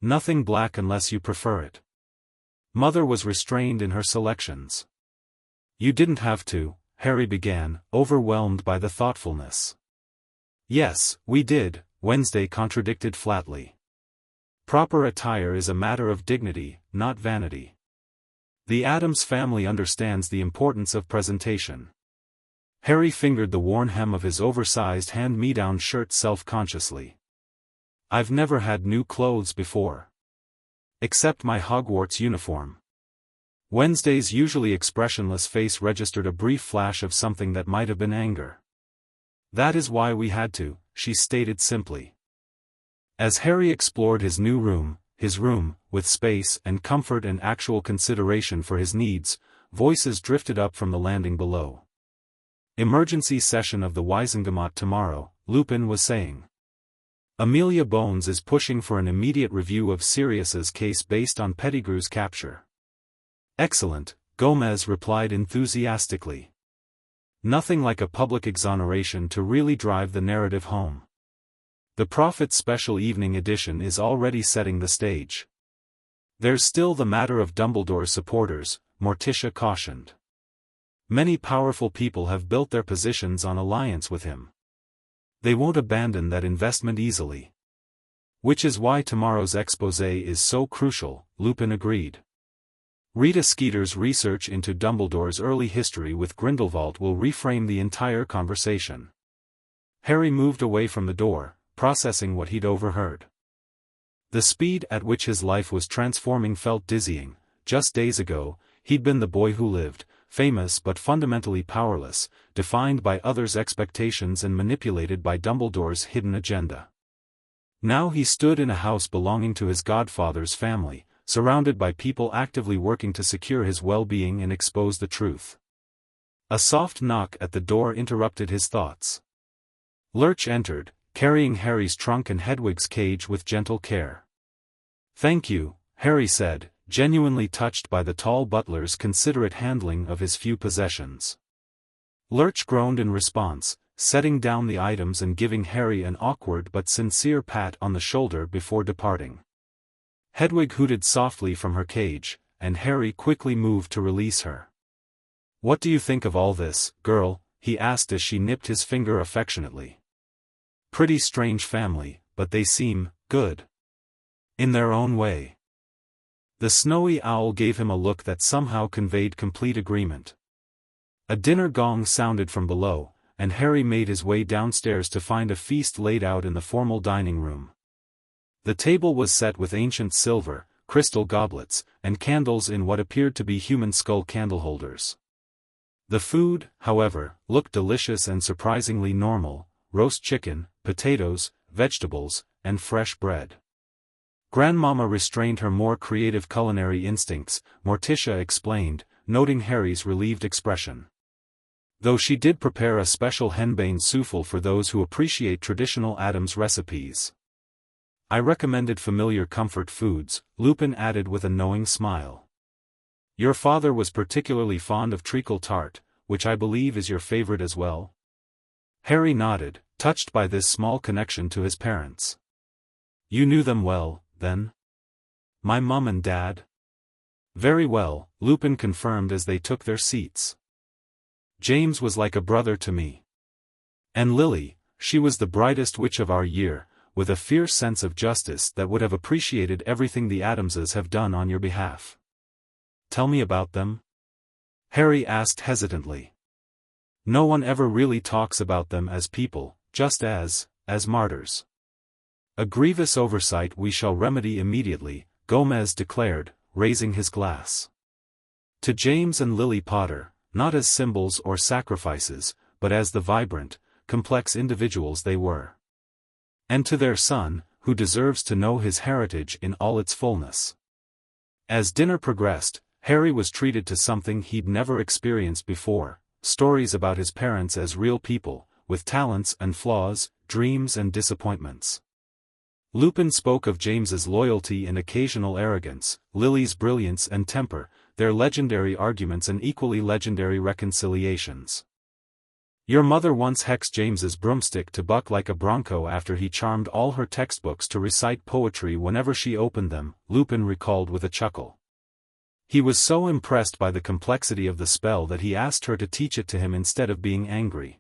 "Nothing black unless you prefer it." Mother was restrained in her selections. "You didn't have to," Harry began, overwhelmed by the thoughtfulness. "Yes, we did," Wednesday contradicted flatly. "Proper attire is a matter of dignity, not vanity. The Addams family understands the importance of presentation." Harry fingered the worn hem of his oversized hand-me-down shirt self-consciously. "I've never had new clothes before. Except my Hogwarts uniform." Wednesday's usually expressionless face registered a brief flash of something that might have been anger. "That is why we had to," she stated simply. As Harry explored his new room, with space and comfort and actual consideration for his needs, voices drifted up from the landing below. "Emergency session of the Wisengamot tomorrow," Lupin was saying. "Amelia Bones is pushing for an immediate review of Sirius's case based on Pettigrew's capture." "Excellent," Gomez replied enthusiastically. "Nothing like a public exoneration to really drive the narrative home. The Prophet's special evening edition is already setting the stage." "There's still the matter of Dumbledore's supporters," Morticia cautioned. "Many powerful people have built their positions on alliance with him. They won't abandon that investment easily." "Which is why tomorrow's exposé is so crucial," Lupin agreed. "Rita Skeeter's research into Dumbledore's early history with Grindelwald will reframe the entire conversation." Harry moved away from the door, processing what he'd overheard. The speed at which his life was transforming felt dizzying. Just days ago, he'd been the boy who lived, famous but fundamentally powerless, defined by others' expectations and manipulated by Dumbledore's hidden agenda. Now he stood in a house belonging to his godfather's family, surrounded by people actively working to secure his well-being and expose the truth. A soft knock at the door interrupted his thoughts. Lurch entered, carrying Harry's trunk and Hedwig's cage with gentle care. "Thank you," Harry said, genuinely touched by the tall butler's considerate handling of his few possessions. Lurch groaned in response, setting down the items and giving Harry an awkward but sincere pat on the shoulder before departing. Hedwig hooted softly from her cage, and Harry quickly moved to release her. "What do you think of all this, girl?" he asked as she nipped his finger affectionately. "Pretty strange family, but they seem good. In their own way." The snowy owl gave him a look that somehow conveyed complete agreement. A dinner gong sounded from below, and Harry made his way downstairs to find a feast laid out in the formal dining room. The table was set with ancient silver, crystal goblets, and candles in what appeared to be human skull candle holders. The food, however, looked delicious and surprisingly normal: roast chicken, potatoes, vegetables, and fresh bread. Grandmama restrained her more creative culinary instincts, Morticia explained, noting Harry's relieved expression. Though she did prepare a special henbane souffle for those who appreciate traditional Addams recipes. I recommended familiar comfort foods, Lupin added with a knowing smile. Your father was particularly fond of treacle tart, which I believe is your favorite as well? Harry nodded, touched by this small connection to his parents. You knew them well, then? My mum and dad? Very well, Lupin confirmed as they took their seats. James was like a brother to me. And Lily, she was the brightest witch of our year, with a fierce sense of justice that would have appreciated everything the Addamses have done on your behalf. Tell me about them? Harry asked hesitantly. No one ever really talks about them as people, just as martyrs. A grievous oversight we shall remedy immediately, Gomez declared, raising his glass. To James and Lily Potter, not as symbols or sacrifices, but as the vibrant, complex individuals they were. And to their son, who deserves to know his heritage in all its fullness. As dinner progressed, Harry was treated to something he'd never experienced before: stories about his parents as real people, with talents and flaws, dreams and disappointments. Lupin spoke of James's loyalty and occasional arrogance, Lily's brilliance and temper, their legendary arguments and equally legendary reconciliations. Your mother once hexed James's broomstick to buck like a bronco after he charmed all her textbooks to recite poetry whenever she opened them, Lupin recalled with a chuckle. He was so impressed by the complexity of the spell that he asked her to teach it to him instead of being angry.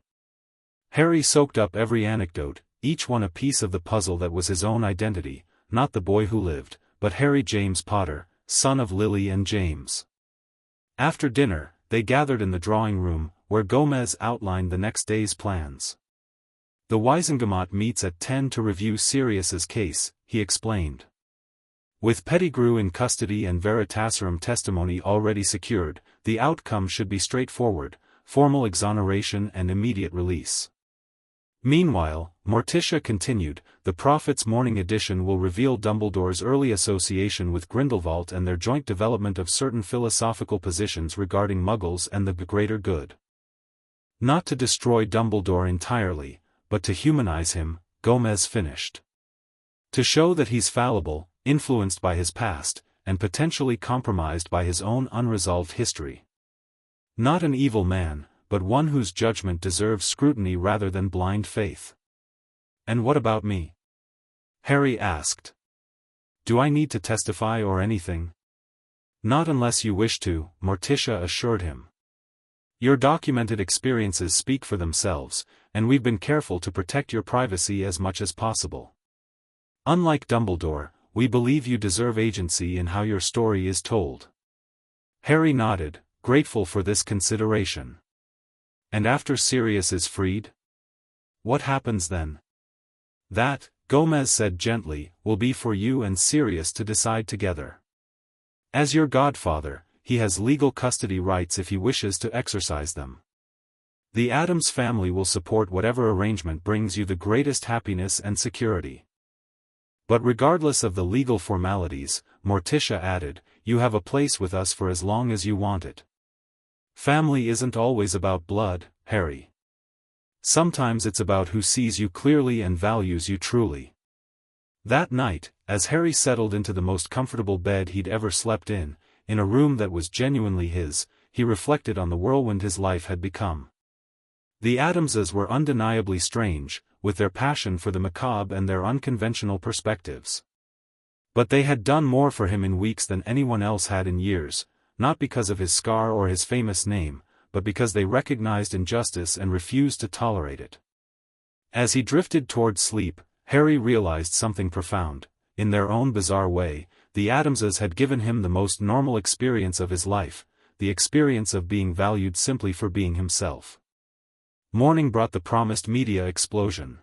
Harry soaked up every anecdote, each one a piece of the puzzle that was his own identity, not the boy who lived, but Harry James Potter, son of Lily and James. After dinner, they gathered in the drawing room, where Gomez outlined the next day's plans. The Wisengamot meets at 10 to review Sirius's case, he explained. With Pettigrew in custody and Veritaserum testimony already secured, the outcome should be straightforward: formal exoneration and immediate release. Meanwhile, Morticia continued, the Prophet's Morning edition will reveal Dumbledore's early association with Grindelwald and their joint development of certain philosophical positions regarding Muggles and the greater good. Not to destroy Dumbledore entirely, but to humanize him, Gomez finished. To show that he's fallible, influenced by his past, and potentially compromised by his own unresolved history. Not an evil man, but one whose judgment deserves scrutiny rather than blind faith. And what about me? Harry asked. Do I need to testify or anything? Not unless you wish to, Morticia assured him. Your documented experiences speak for themselves, and we've been careful to protect your privacy as much as possible. Unlike Dumbledore, we believe you deserve agency in how your story is told. Harry nodded, grateful for this consideration. And after Sirius is freed? What happens then? That, Gomez said gently, will be for you and Sirius to decide together. As your godfather, he has legal custody rights if he wishes to exercise them. The Addams family will support whatever arrangement brings you the greatest happiness and security. But regardless of the legal formalities, Morticia added, you have a place with us for as long as you want it. Family isn't always about blood, Harry. Sometimes it's about who sees you clearly and values you truly. That night, as Harry settled into the most comfortable bed he'd ever slept in a room that was genuinely his, he reflected on the whirlwind his life had become. The Addamses were undeniably strange, with their passion for the macabre and their unconventional perspectives. But they had done more for him in weeks than anyone else had in years, not because of his scar or his famous name, but because they recognized injustice and refused to tolerate it. As he drifted toward sleep, Harry realized something profound. In their own bizarre way, the Addamses had given him the most normal experience of his life, the experience of being valued simply for being himself. Morning brought the promised media explosion.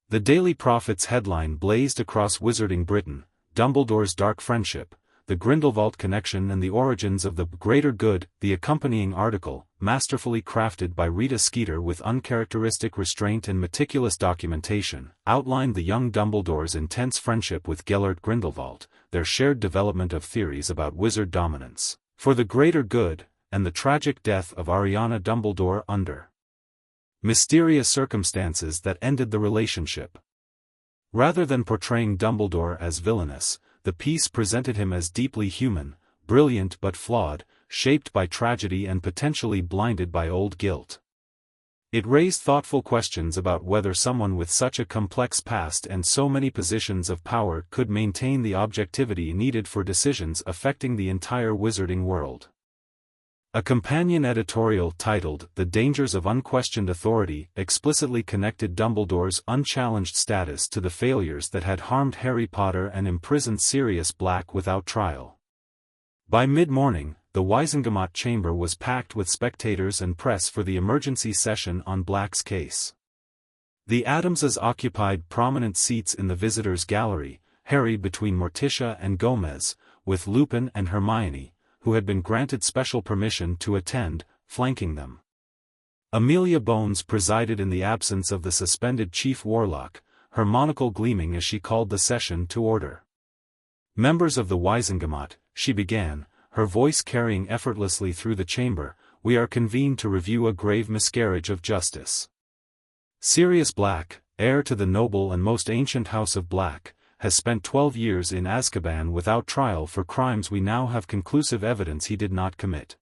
The Daily Prophet's headline blazed across wizarding Britain: Dumbledore's dark friendship, the Grindelwald connection and the origins of the greater good. The accompanying article, masterfully crafted by Rita Skeeter with uncharacteristic restraint and meticulous documentation, outlined the young Dumbledore's intense friendship with Gellert Grindelwald, their shared development of theories about wizard dominance, for the greater good, and the tragic death of Ariana Dumbledore under mysterious circumstances that ended the relationship. Rather than portraying Dumbledore as villainous, the piece presented him as deeply human, brilliant but flawed, shaped by tragedy and potentially blinded by old guilt. It raised thoughtful questions about whether someone with such a complex past and so many positions of power could maintain the objectivity needed for decisions affecting the entire wizarding world. A companion editorial titled "The Dangers of Unquestioned Authority" explicitly connected Dumbledore's unchallenged status to the failures that had harmed Harry Potter and imprisoned Sirius Black without trial. By mid-morning, the Wizengamot chamber was packed with spectators and press for the emergency session on Black's case. The Addamses occupied prominent seats in the visitors' gallery, Harry between Morticia and Gomez, with Lupin and Hermione, who had been granted special permission to attend, flanking them. Amelia Bones presided in the absence of the suspended Chief Warlock, her monocle gleaming as she called the session to order. "Members of the Wizengamot," she began, her voice carrying effortlessly through the chamber, "we are convened to review a grave miscarriage of justice. Sirius Black, heir to the noble and most ancient House of Black, has spent 12 years in Azkaban without trial for crimes we now have conclusive evidence he did not commit."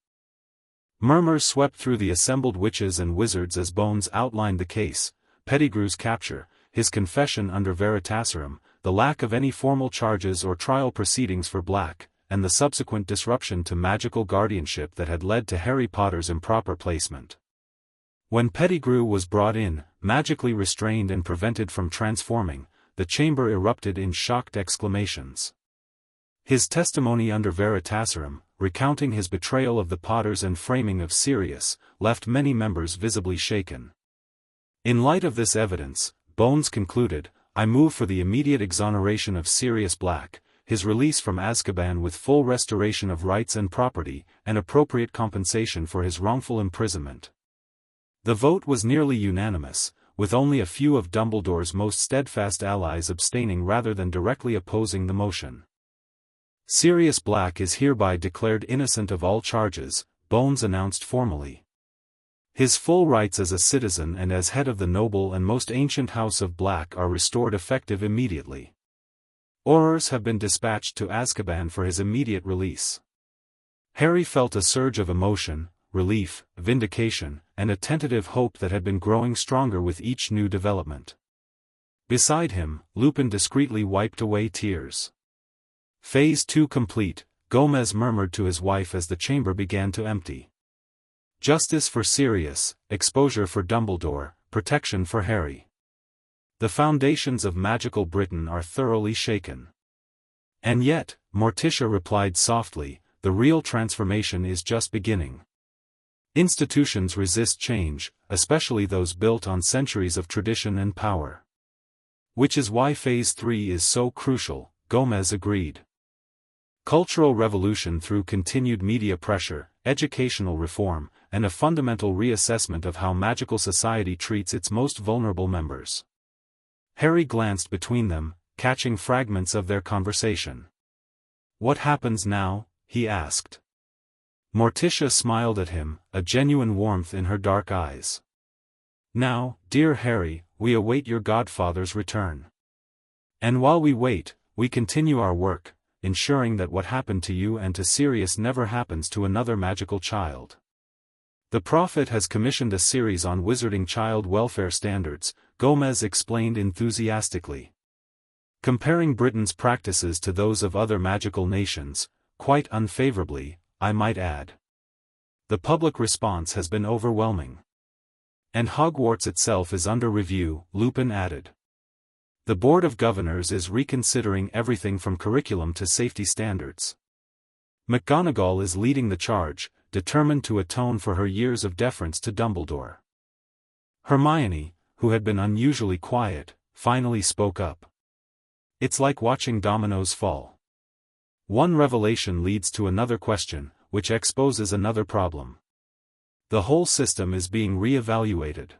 Murmurs swept through the assembled witches and wizards as Bones outlined the case: Pettigrew's capture, his confession under Veritaserum, the lack of any formal charges or trial proceedings for Black, and the subsequent disruption to magical guardianship that had led to Harry Potter's improper placement. When Pettigrew was brought in, magically restrained and prevented from transforming, the chamber erupted in shocked exclamations. His testimony under Veritaserum, recounting his betrayal of the Potters and framing of Sirius, left many members visibly shaken. In light of this evidence, Bones concluded, "I move for the immediate exoneration of Sirius Black, his release from Azkaban with full restoration of rights and property, and appropriate compensation for his wrongful imprisonment." The vote was nearly unanimous, with only a few of Dumbledore's most steadfast allies abstaining rather than directly opposing the motion. "Sirius Black is hereby declared innocent of all charges," Bones announced formally. "His full rights as a citizen and as head of the noble and most ancient House of Black are restored effective immediately. Orders have been dispatched to Azkaban for his immediate release." Harry felt a surge of emotion, relief, vindication, and a tentative hope that had been growing stronger with each new development. Beside him, Lupin discreetly wiped away tears. "Phase 2 complete," Gomez murmured to his wife as the chamber began to empty. "Justice for Sirius, exposure for Dumbledore, protection for Harry. The foundations of magical Britain are thoroughly shaken." "And yet," Morticia replied softly, "the real transformation is just beginning. Institutions resist change, especially those built on centuries of tradition and power." "Which is why Phase 3 is so crucial," Gomez agreed. "Cultural revolution through continued media pressure, educational reform, and a fundamental reassessment of how magical society treats its most vulnerable members." Harry glanced between them, catching fragments of their conversation. "What happens now?" he asked. Morticia smiled at him, a genuine warmth in her dark eyes. "Now, dear Harry, we await your godfather's return. And while we wait, we continue our work, ensuring that what happened to you and to Sirius never happens to another magical child. The Prophet has commissioned a series on wizarding child welfare standards," Gomez explained enthusiastically. "Comparing Britain's practices to those of other magical nations, quite unfavorably, I might add. The public response has been overwhelming. And Hogwarts itself is under review," Lupin added. "The Board of Governors is reconsidering everything from curriculum to safety standards. McGonagall is leading the charge, determined to atone for her years of deference to Dumbledore." Hermione, who had been unusually quiet, finally spoke up. It's like watching dominoes fall. One revelation leads to another question, which exposes another problem. The whole system is being re-evaluated.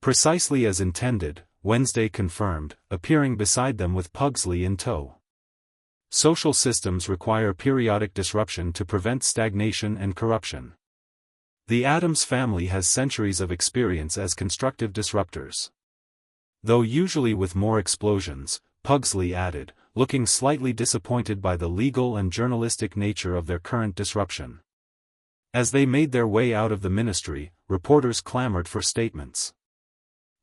Precisely as intended, Wednesday confirmed, appearing beside them with Pugsley in tow. Social systems require periodic disruption to prevent stagnation and corruption. The Addams family has centuries of experience as constructive disruptors. Though usually with more explosions, Pugsley added, looking slightly disappointed by the legal and journalistic nature of their current disruption. As they made their way out of the ministry, reporters clamored for statements.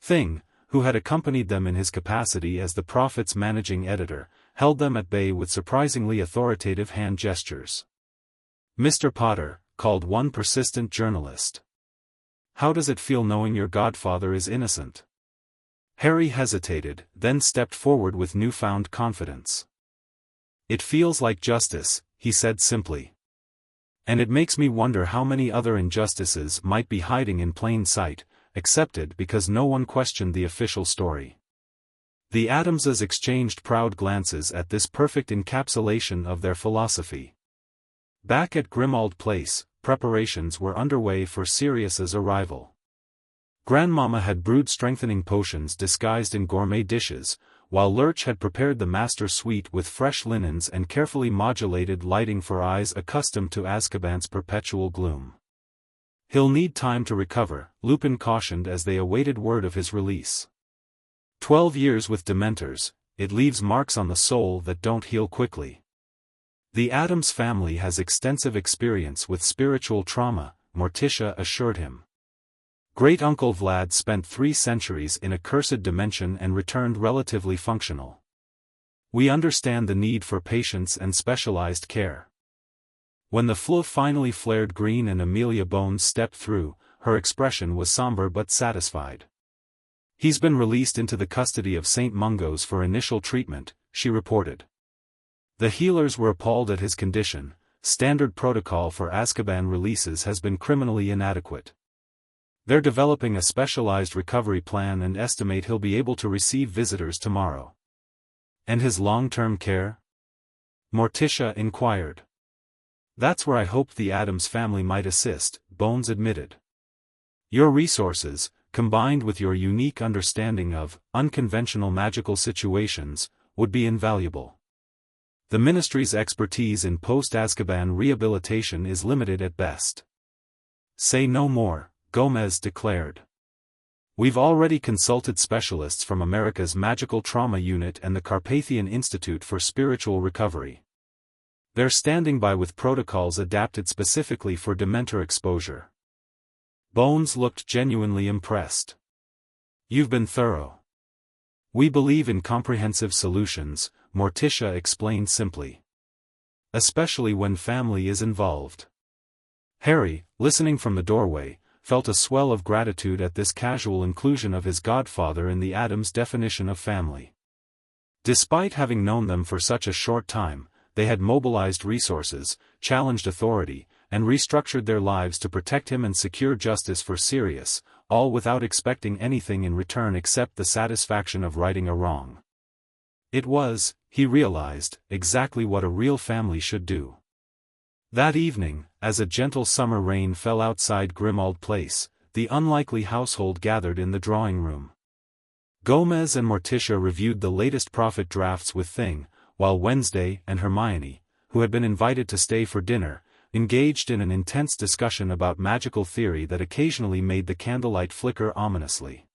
Thing, who had accompanied them in his capacity as the Prophet's managing editor, held them at bay with surprisingly authoritative hand gestures. "Mr. Potter," called one persistent journalist. "How does it feel knowing your godfather is innocent?" Harry hesitated, then stepped forward with newfound confidence. "It feels like justice," he said simply. "And it makes me wonder how many other injustices might be hiding in plain sight, accepted because no one questioned the official story." The Addamses exchanged proud glances at this perfect encapsulation of their philosophy. Back at Grimmauld Place, preparations were underway for Sirius's arrival. Grandmama had brewed strengthening potions disguised in gourmet dishes, while Lurch had prepared the master suite with fresh linens and carefully modulated lighting for eyes accustomed to Azkaban's perpetual gloom. "He'll need time to recover," Lupin cautioned as they awaited word of his release. 12 years with Dementors, it leaves marks on the soul that don't heal quickly. The Addams family has extensive experience with spiritual trauma, Morticia assured him. Great-Uncle Vlad spent 3 centuries in a cursed dimension and returned relatively functional. "We understand the need for patience and specialized care." When the flue finally flared green and Amelia Bones stepped through, her expression was somber but satisfied. "He's been released into the custody of St. Mungo's for initial treatment," she reported. The healers were appalled at his condition. Standard protocol for Azkaban releases has been criminally inadequate. They're developing a specialized recovery plan and estimate he'll be able to receive visitors tomorrow. "And his long-term care?" Morticia inquired. "That's where I hoped the Addams family might assist," Bones admitted. "Your resources, combined with your unique understanding of unconventional magical situations, would be invaluable. The Ministry's expertise in post-Azkaban rehabilitation is limited at best." "Say no more," Gomez declared. "We've already consulted specialists from America's Magical Trauma Unit and the Carpathian Institute for Spiritual Recovery. They're standing by with protocols adapted specifically for Dementor exposure." Bones looked genuinely impressed. "You've been thorough." "We believe in comprehensive solutions," Morticia explained simply. "Especially when family is involved." Harry, listening from the doorway, felt a swell of gratitude at this casual inclusion of his godfather in the Addams definition of family. Despite having known them for such a short time, they had mobilized resources, challenged authority, and restructured their lives to protect him and secure justice for Sirius, all without expecting anything in return except the satisfaction of righting a wrong. It was, he realized, exactly what a real family should do. That evening, as a gentle summer rain fell outside Grimmauld Place, the unlikely household gathered in the drawing room. Gomez and Morticia reviewed the latest Prophet drafts with Thing, while Wednesday and Hermione, who had been invited to stay for dinner, engaged in an intense discussion about magical theory that occasionally made the candlelight flicker ominously.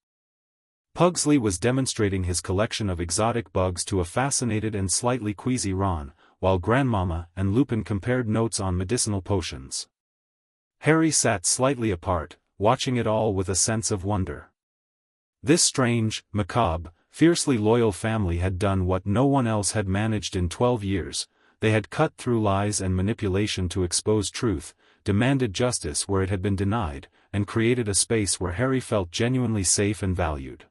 Pugsley was demonstrating his collection of exotic bugs to a fascinated and slightly queasy Ron, while Grandmama and Lupin compared notes on medicinal potions. Harry sat slightly apart, watching it all with a sense of wonder. This strange, macabre, fiercely loyal family had done what no one else had managed in 12 years. They had cut through lies and manipulation to expose truth, demanded justice where it had been denied, and created a space where Harry felt genuinely safe and valued.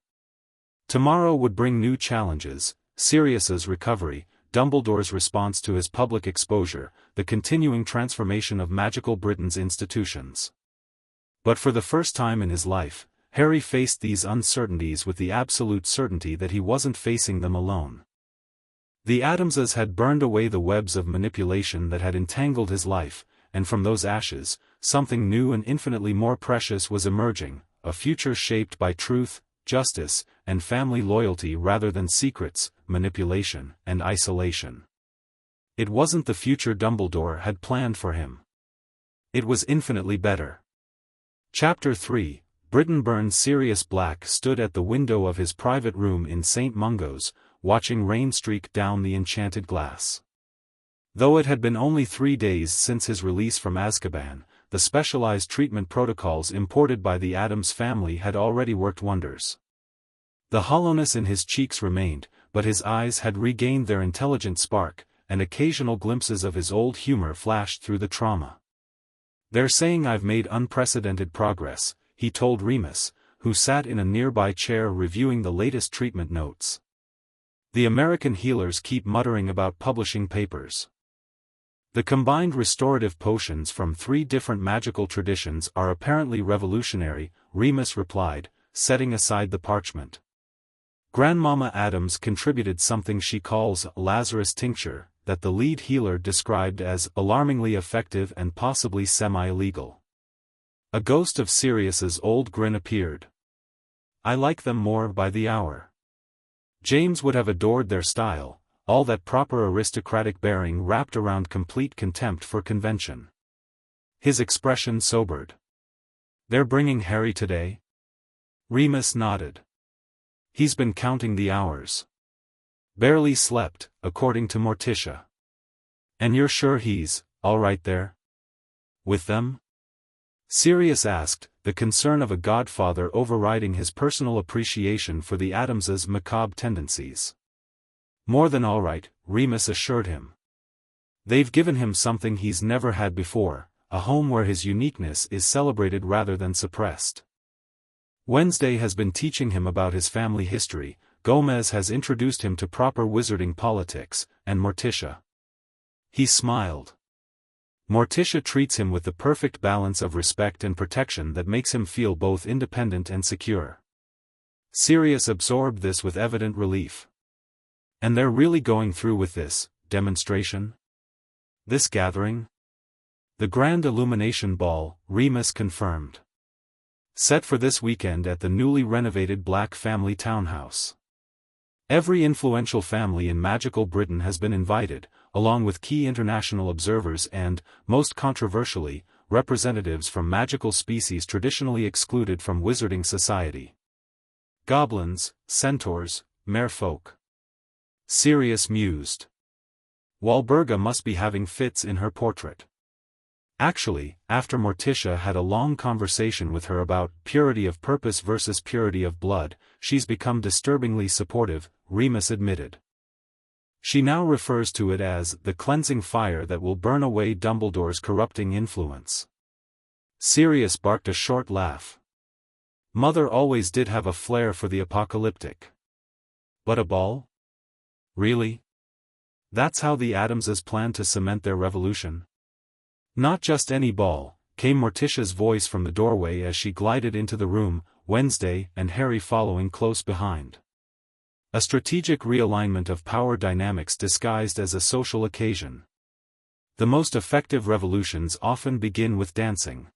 Tomorrow would bring new challenges: Sirius's recovery, Dumbledore's response to his public exposure, the continuing transformation of Magical Britain's institutions. But for the first time in his life, Harry faced these uncertainties with the absolute certainty that he wasn't facing them alone. The Addamses had burned away the webs of manipulation that had entangled his life, and from those ashes, something new and infinitely more precious was emerging, a future shaped by truth, justice, and family loyalty rather than secrets, manipulation, and isolation. It wasn't the future Dumbledore had planned for him. It was infinitely better. Chapter 3. Britain. Sirius Black stood at the window of his private room in St. Mungo's, watching rain streak down the enchanted glass. Though it had been only 3 days since his release from Azkaban, the specialized treatment protocols imported by the Addams family had already worked wonders. The hollowness in his cheeks remained, but his eyes had regained their intelligent spark, and occasional glimpses of his old humor flashed through the trauma. "They're saying I've made unprecedented progress," he told Remus, who sat in a nearby chair reviewing the latest treatment notes. "The American healers keep muttering about publishing papers. The combined restorative potions from 3 different magical traditions are apparently revolutionary," Remus replied, setting aside the parchment. "Grandmama Addams contributed something she calls Lazarus tincture, that the lead healer described as alarmingly effective and possibly semi-illegal." A ghost of Sirius's old grin appeared. "I like them more by the hour. James would have adored their style, all that proper aristocratic bearing wrapped around complete contempt for convention." His expression sobered. "They're bringing Harry today?" Remus nodded. "He's been counting the hours. Barely slept, according to Morticia." "And you're sure he's all right there? With them?" Sirius asked, the concern of a godfather overriding his personal appreciation for the Addamses' macabre tendencies. "More than all right," Remus assured him. "They've given him something he's never had before, a home where his uniqueness is celebrated rather than suppressed. Wednesday has been teaching him about his family history, Gomez has introduced him to proper wizarding politics, and Morticia." He smiled. "Morticia treats him with the perfect balance of respect and protection that makes him feel both independent and secure." Sirius absorbed this with evident relief. "And they're really going through with this demonstration? This gathering?" "The Grand Illumination Ball," Remus confirmed. "Set for this weekend at the newly renovated Black family townhouse. Every influential family in magical Britain has been invited, along with key international observers and, most controversially, representatives from magical species traditionally excluded from wizarding society. Goblins, centaurs, merfolk." Sirius mused. "Walburga must be having fits in her portrait." Actually, after Morticia had a long conversation with her about purity of purpose versus purity of blood, she's become disturbingly supportive, Remus admitted. "She now refers to it as the cleansing fire that will burn away Dumbledore's corrupting influence." Sirius barked a short laugh. "Mother always did have a flair for the apocalyptic. But a ball? Really? That's how the Addamses plan to cement their revolution?" "Not just any ball," came Morticia's voice from the doorway as she glided into the room, Wednesday and Harry following close behind. "A strategic realignment of power dynamics disguised as a social occasion. The most effective revolutions often begin with dancing."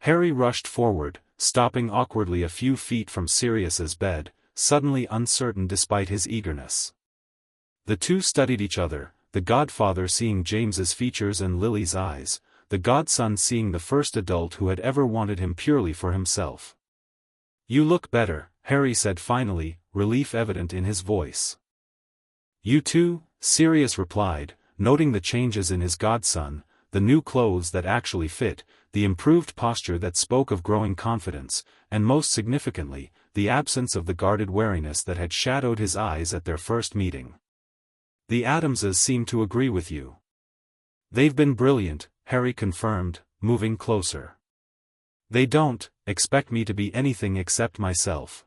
Harry rushed forward, stopping awkwardly a few feet from Sirius's bed, suddenly uncertain despite his eagerness. The two studied each other, the godfather seeing James's features and Lily's eyes, the godson seeing the first adult who had ever wanted him purely for himself. "You look better," Harry said finally, relief evident in his voice. "You too," Sirius replied, noting the changes in his godson, the new clothes that actually fit, the improved posture that spoke of growing confidence, and most significantly, the absence of the guarded wariness that had shadowed his eyes at their first meeting. "The Addamses seem to agree with you." "They've been brilliant," Harry confirmed, moving closer. "They don't expect me to be anything except myself."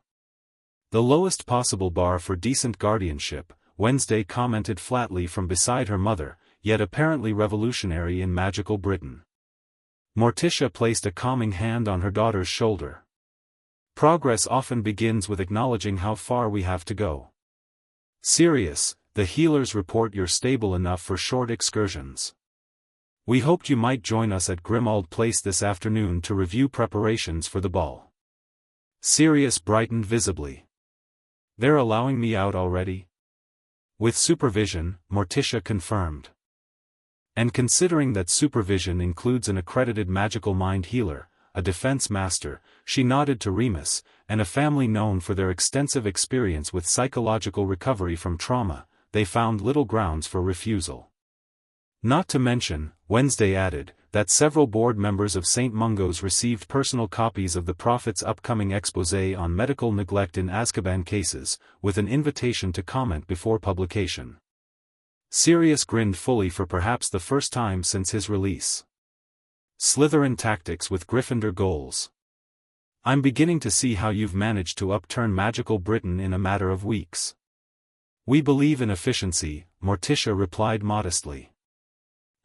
"The lowest possible bar for decent guardianship," Wednesday commented flatly from beside her mother, yet apparently revolutionary in magical Britain. Morticia placed a calming hand on her daughter's shoulder. Progress often begins with acknowledging how far we have to go. Sirius, the healers report you're stable enough for short excursions. We hoped you might join us at Grimmauld Place this afternoon to review preparations for the ball. Sirius brightened visibly. They're allowing me out already? With supervision, Morticia confirmed. And considering that supervision includes an accredited magical mind healer, a defense master, she nodded to Remus, and a family known for their extensive experience with psychological recovery from trauma, they found little grounds for refusal. Not to mention, Wednesday added, that several board members of St. Mungo's received personal copies of the Prophet's upcoming exposé on medical neglect in Azkaban cases, with an invitation to comment before publication. Sirius grinned fully for perhaps the first time since his release. Slytherin tactics with Gryffindor goals. I'm beginning to see how you've managed to upturn magical Britain in a matter of weeks. We believe in efficiency, Morticia replied modestly.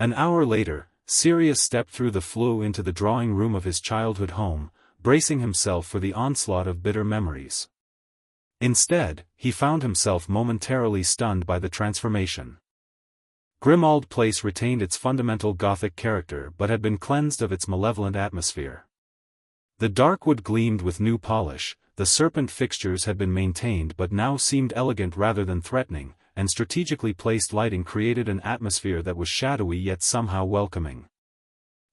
An hour later, Sirius stepped through the flue into the drawing room of his childhood home, bracing himself for the onslaught of bitter memories. Instead, he found himself momentarily stunned by the transformation. Grimmauld Place retained its fundamental Gothic character but had been cleansed of its malevolent atmosphere. The dark wood gleamed with new polish, the serpent fixtures had been maintained but now seemed elegant rather than threatening, and strategically placed lighting created an atmosphere that was shadowy yet somehow welcoming.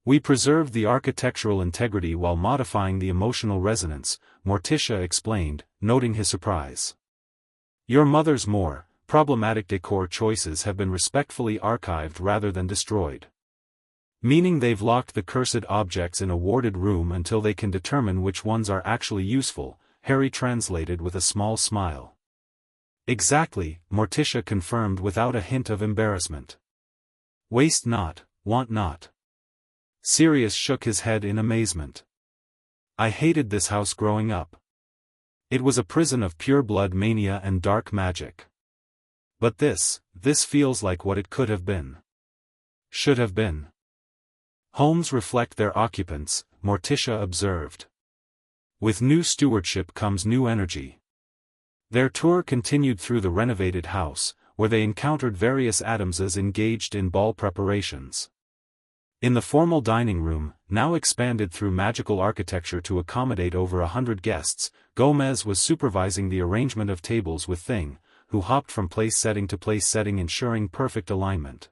We preserved the architectural integrity while modifying the emotional resonance, Morticia explained, noting his surprise. Your mother's more problematic decor choices have been respectfully archived rather than destroyed. Meaning they've locked the cursed objects in a warded room until they can determine which ones are actually useful, Harry translated with a small smile. Exactly, Morticia confirmed without a hint of embarrassment. Waste not, want not. Sirius shook his head in amazement. I hated this house growing up. It was a prison of pure blood mania and dark magic. But this feels like what it could have been. Should have been. Homes reflect their occupants, Morticia observed. With new stewardship comes new energy. Their tour continued through the renovated house, where they encountered various Addamses engaged in ball preparations. In the formal dining room, now expanded through magical architecture to accommodate over 100 guests, Gomez was supervising the arrangement of tables with Thing, who hopped from place setting to place setting ensuring perfect alignment.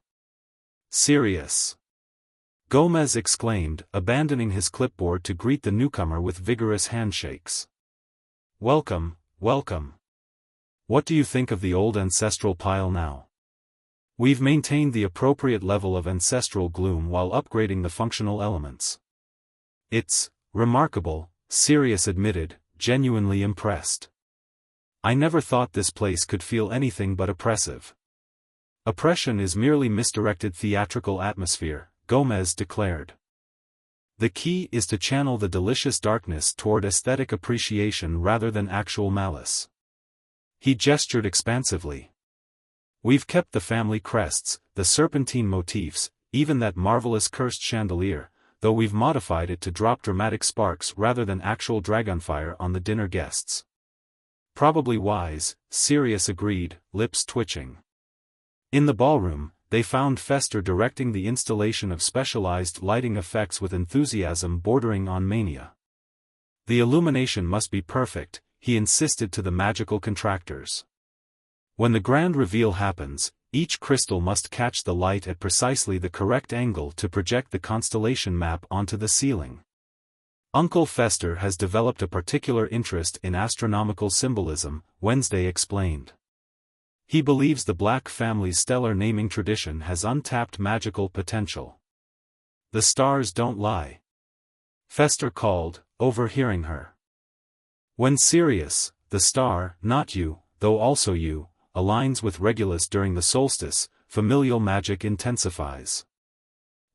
Sirius! Gomez exclaimed, abandoning his clipboard to greet the newcomer with vigorous handshakes. Welcome, welcome. What do you think of the old ancestral pile now? We've maintained the appropriate level of ancestral gloom while upgrading the functional elements. It's remarkable, Sirius admitted, genuinely impressed. I never thought this place could feel anything but oppressive. Oppression is merely misdirected theatrical atmosphere, Gomez declared. The key is to channel the delicious darkness toward aesthetic appreciation rather than actual malice. He gestured expansively. We've kept the family crests, the serpentine motifs, even that marvelous cursed chandelier, though we've modified it to drop dramatic sparks rather than actual dragonfire on the dinner guests. Probably wise, Sirius agreed, lips twitching. In the ballroom, they found Fester directing the installation of specialized lighting effects with enthusiasm bordering on mania. The illumination must be perfect, he insisted to the magical contractors. When the grand reveal happens, each crystal must catch the light at precisely the correct angle to project the constellation map onto the ceiling. Uncle Fester has developed a particular interest in astronomical symbolism, Wednesday explained. He believes the Black family's stellar naming tradition has untapped magical potential. The stars don't lie. Fester called, overhearing her. When Sirius, the star, not you, though also you, aligns with Regulus during the solstice, familial magic intensifies.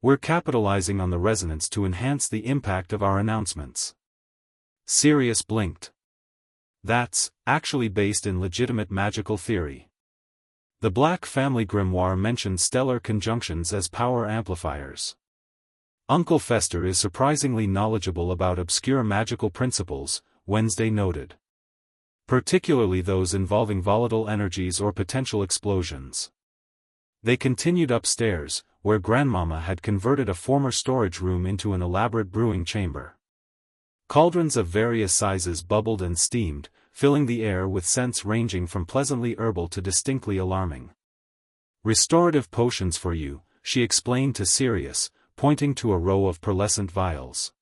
We're capitalizing on the resonance to enhance the impact of our announcements. Sirius blinked. That's actually based in legitimate magical theory. The Black family grimoire mentions stellar conjunctions as power amplifiers. Uncle Fester is surprisingly knowledgeable about obscure magical principles, Wednesday noted. Particularly those involving volatile energies or potential explosions. They continued upstairs, where Grandmama had converted a former storage room into an elaborate brewing chamber. Cauldrons of various sizes bubbled and steamed, filling the air with scents ranging from pleasantly herbal to distinctly alarming. "Restorative potions for you," she explained to Sirius, pointing to a row of pearlescent vials.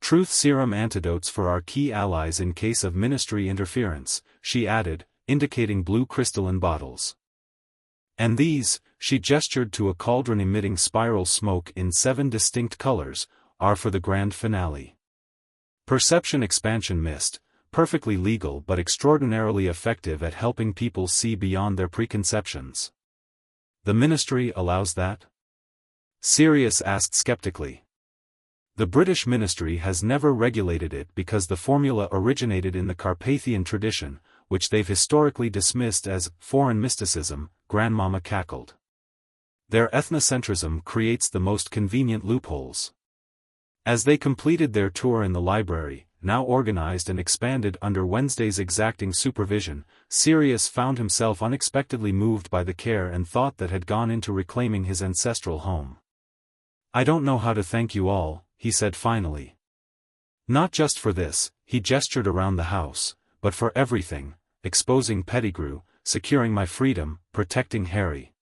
"Truth serum antidotes for our key allies in case of ministry interference," she added, indicating blue crystalline bottles. "And these," she gestured to a cauldron emitting spiral smoke in 7 distinct colors, "are for the grand finale. Perception expansion mist, perfectly legal but extraordinarily effective at helping people see beyond their preconceptions." "The ministry allows that?" Sirius asked skeptically. "The British ministry has never regulated it because the formula originated in the Carpathian tradition, which they've historically dismissed as foreign mysticism," Grandmama cackled. "Their ethnocentrism creates the most convenient loopholes." As they completed their tour in the library, now organized and expanded under Wednesday's exacting supervision, Sirius found himself unexpectedly moved by the care and thought that had gone into reclaiming his ancestral home. "I don't know how to thank you all," he said finally. "Not just for this," he gestured around the house, "but for everything, exposing Pettigrew, securing my freedom, protecting Harry."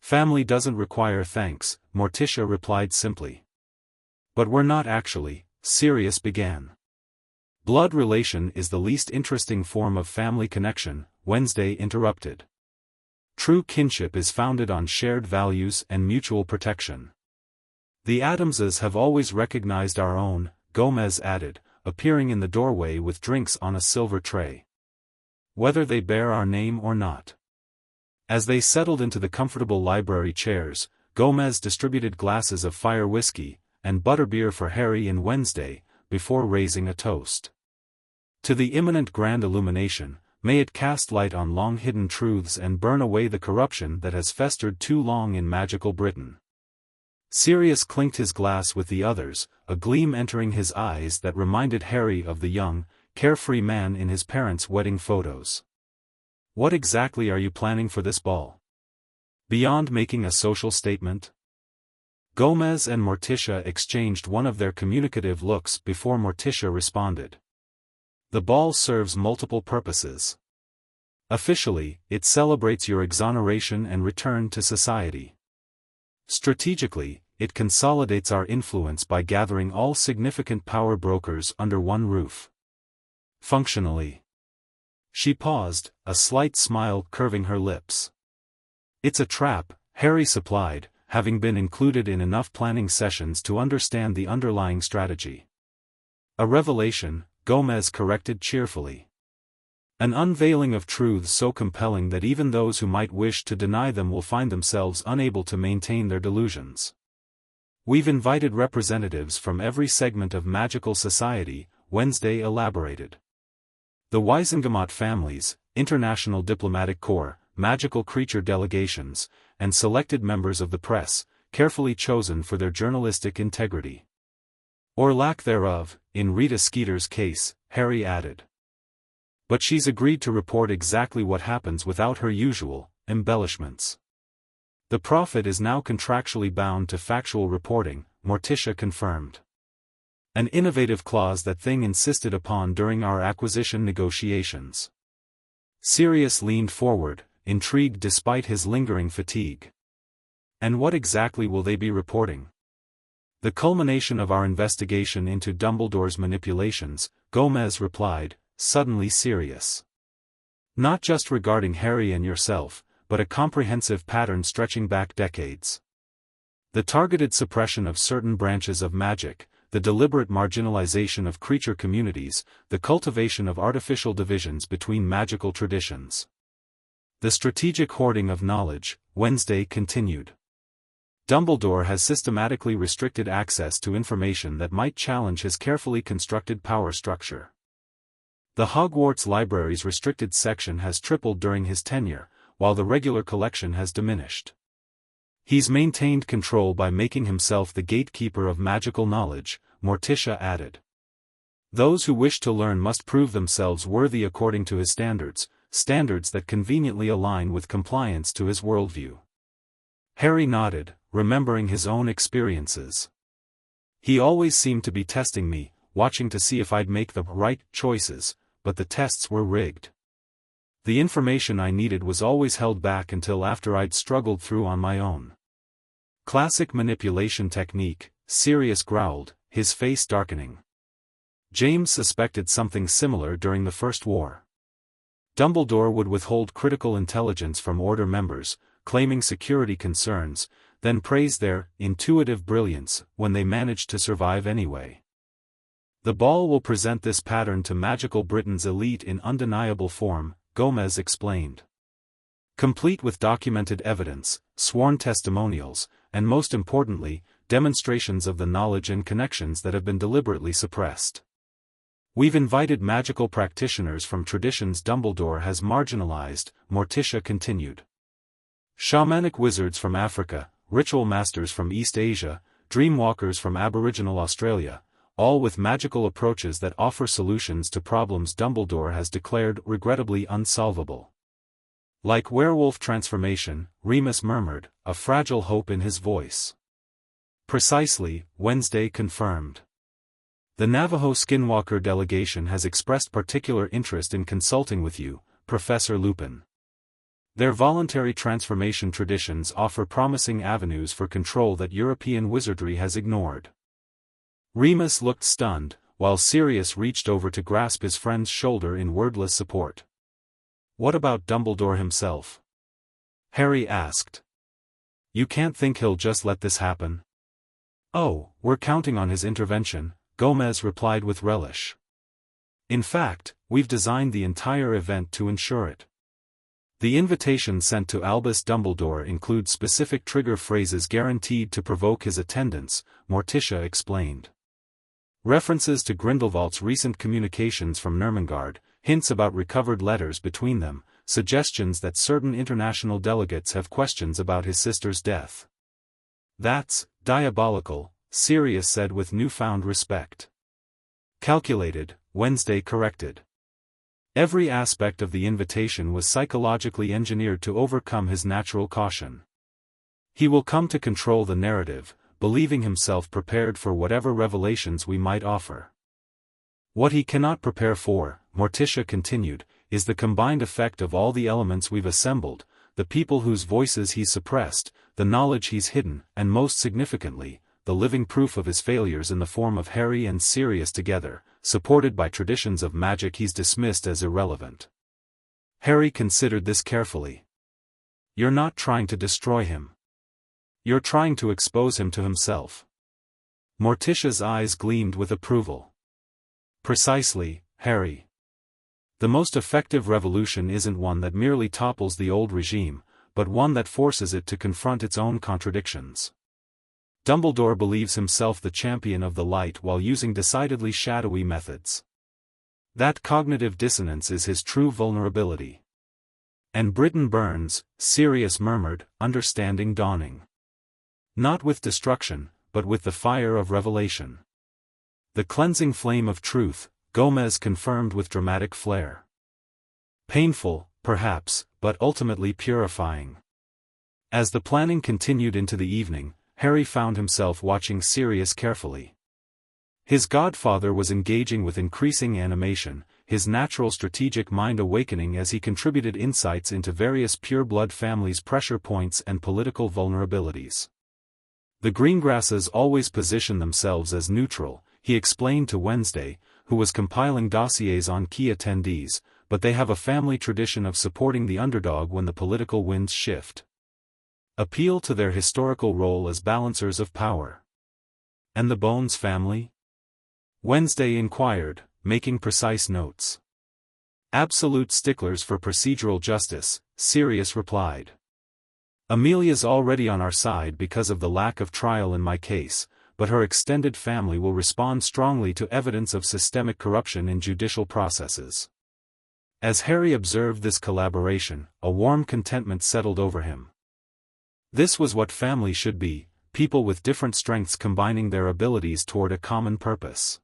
"Family doesn't require thanks," Morticia replied simply. "But we're not actually," Sirius began. "Blood relation is the least interesting form of family connection," Wednesday interrupted. "True kinship is founded on shared values and mutual protection. The Addamses have always recognized our own," Gomez added, appearing in the doorway with drinks on a silver tray. "Whether they bear our name or not." As they settled into the comfortable library chairs, Gomez distributed glasses of fire whiskey and butterbeer for Harry and Wednesday, before raising a toast. "To the imminent grand illumination, may it cast light on long-hidden truths and burn away the corruption that has festered too long in magical Britain." Sirius clinked his glass with the others, a gleam entering his eyes that reminded Harry of the young, carefree man in his parents' wedding photos. "What exactly are you planning for this ball? Beyond making a social statement?" Gomez and Morticia exchanged one of their communicative looks before Morticia responded. "The ball serves multiple purposes. Officially, it celebrates your exoneration and return to society. Strategically, it consolidates our influence by gathering all significant power brokers under one roof. Functionally." She paused, a slight smile curving her lips. "It's a trap," Harry supplied, having been included in enough planning sessions to understand the underlying strategy. "A revelation," Gomez corrected cheerfully. "An unveiling of truths so compelling that even those who might wish to deny them will find themselves unable to maintain their delusions. We've invited representatives from every segment of magical society," Wednesday elaborated. "The Wisengamot families, International Diplomatic Corps, magical creature delegations, and selected members of the press, carefully chosen for their journalistic integrity. Or lack thereof, in Rita Skeeter's case," Harry added. "But she's agreed to report exactly what happens without her usual embellishments. The prophet is now contractually bound to factual reporting," Morticia confirmed. "An innovative clause that Thing insisted upon during our acquisition negotiations." Sirius leaned forward, intrigued despite his lingering fatigue. "And what exactly will they be reporting?" "The culmination of our investigation into Dumbledore's manipulations," Gomez replied, suddenly serious. "Not just regarding Harry and yourself, but a comprehensive pattern stretching back decades. The targeted suppression of certain branches of magic, the deliberate marginalization of creature communities, the cultivation of artificial divisions between magical traditions. The strategic hoarding of knowledge," Wednesday continued. "Dumbledore has systematically restricted access to information that might challenge his carefully constructed power structure. The Hogwarts library's restricted section has tripled during his tenure, while the regular collection has diminished. He's maintained control by making himself the gatekeeper of magical knowledge," Morticia added. Those who wish to learn must prove themselves worthy according to his standards, standards that conveniently align with compliance to his worldview. Harry nodded, remembering his own experiences. He always seemed to be testing me, watching to see if I'd make the right choices, but the tests were rigged. The information I needed was always held back until after I'd struggled through on my own. Classic manipulation technique, Sirius growled, his face darkening. James suspected something similar during the First War. Dumbledore would withhold critical intelligence from Order members, claiming security concerns, then praise their intuitive brilliance when they managed to survive anyway. The ball will present this pattern to magical Britain's elite in undeniable form, Gomez explained. Complete with documented evidence, sworn testimonials, and most importantly, demonstrations of the knowledge and connections that have been deliberately suppressed. We've invited magical practitioners from traditions Dumbledore has marginalized, Morticia continued. Shamanic wizards from Africa, ritual masters from East Asia, dreamwalkers from Aboriginal Australia, all with magical approaches that offer solutions to problems Dumbledore has declared regrettably unsolvable. Like werewolf transformation, Remus murmured, a fragile hope in his voice. Precisely, Wednesday confirmed. The Navajo Skinwalker delegation has expressed particular interest in consulting with you, Professor Lupin. Their voluntary transformation traditions offer promising avenues for control that European wizardry has ignored. Remus looked stunned, while Sirius reached over to grasp his friend's shoulder in wordless support. What about Dumbledore himself? Harry asked. You can't think he'll just let this happen? Oh, we're counting on his intervention, Gomez replied with relish. In fact, we've designed the entire event to ensure it. The invitation sent to Albus Dumbledore includes specific trigger phrases guaranteed to provoke his attendance, Morticia explained. References to Grindelwald's recent communications from Nurmengard, hints about recovered letters between them, suggestions that certain international delegates have questions about his sister's death. That's diabolical, Sirius said with newfound respect. Calculated, Wednesday corrected. Every aspect of the invitation was psychologically engineered to overcome his natural caution. He will come to control the narrative, believing himself prepared for whatever revelations we might offer. What he cannot prepare for, Morticia continued, is the combined effect of all the elements we've assembled, the people whose voices he's suppressed, the knowledge he's hidden, and most significantly, the living proof of his failures in the form of Harry and Sirius together, supported by traditions of magic he's dismissed as irrelevant. Harry considered this carefully. You're not trying to destroy him. You're trying to expose him to himself. Morticia's eyes gleamed with approval. Precisely, Harry. The most effective revolution isn't one that merely topples the old regime, but one that forces it to confront its own contradictions. Dumbledore believes himself the champion of the light while using decidedly shadowy methods. That cognitive dissonance is his true vulnerability. And Britain burns, Sirius murmured, understanding dawning. Not with destruction, but with the fire of revelation. The cleansing flame of truth, Gomez confirmed with dramatic flair. Painful, perhaps, but ultimately purifying. As the planning continued into the evening, Harry found himself watching Sirius carefully. His godfather was engaging with increasing animation, his natural strategic mind awakening as he contributed insights into various pure-blood families' pressure points and political vulnerabilities. The Greengrasses always position themselves as neutral, he explained to Wednesday, who was compiling dossiers on key attendees, but they have a family tradition of supporting the underdog when the political winds shift. Appeal to their historical role as balancers of power. And the Bones family? Wednesday inquired, making precise notes. Absolute sticklers for procedural justice, Sirius replied. Amelia's already on our side because of the lack of trial in my case, but her extended family will respond strongly to evidence of systemic corruption in judicial processes. As Harry observed this collaboration, a warm contentment settled over him. This was what family should be, people with different strengths combining their abilities toward a common purpose.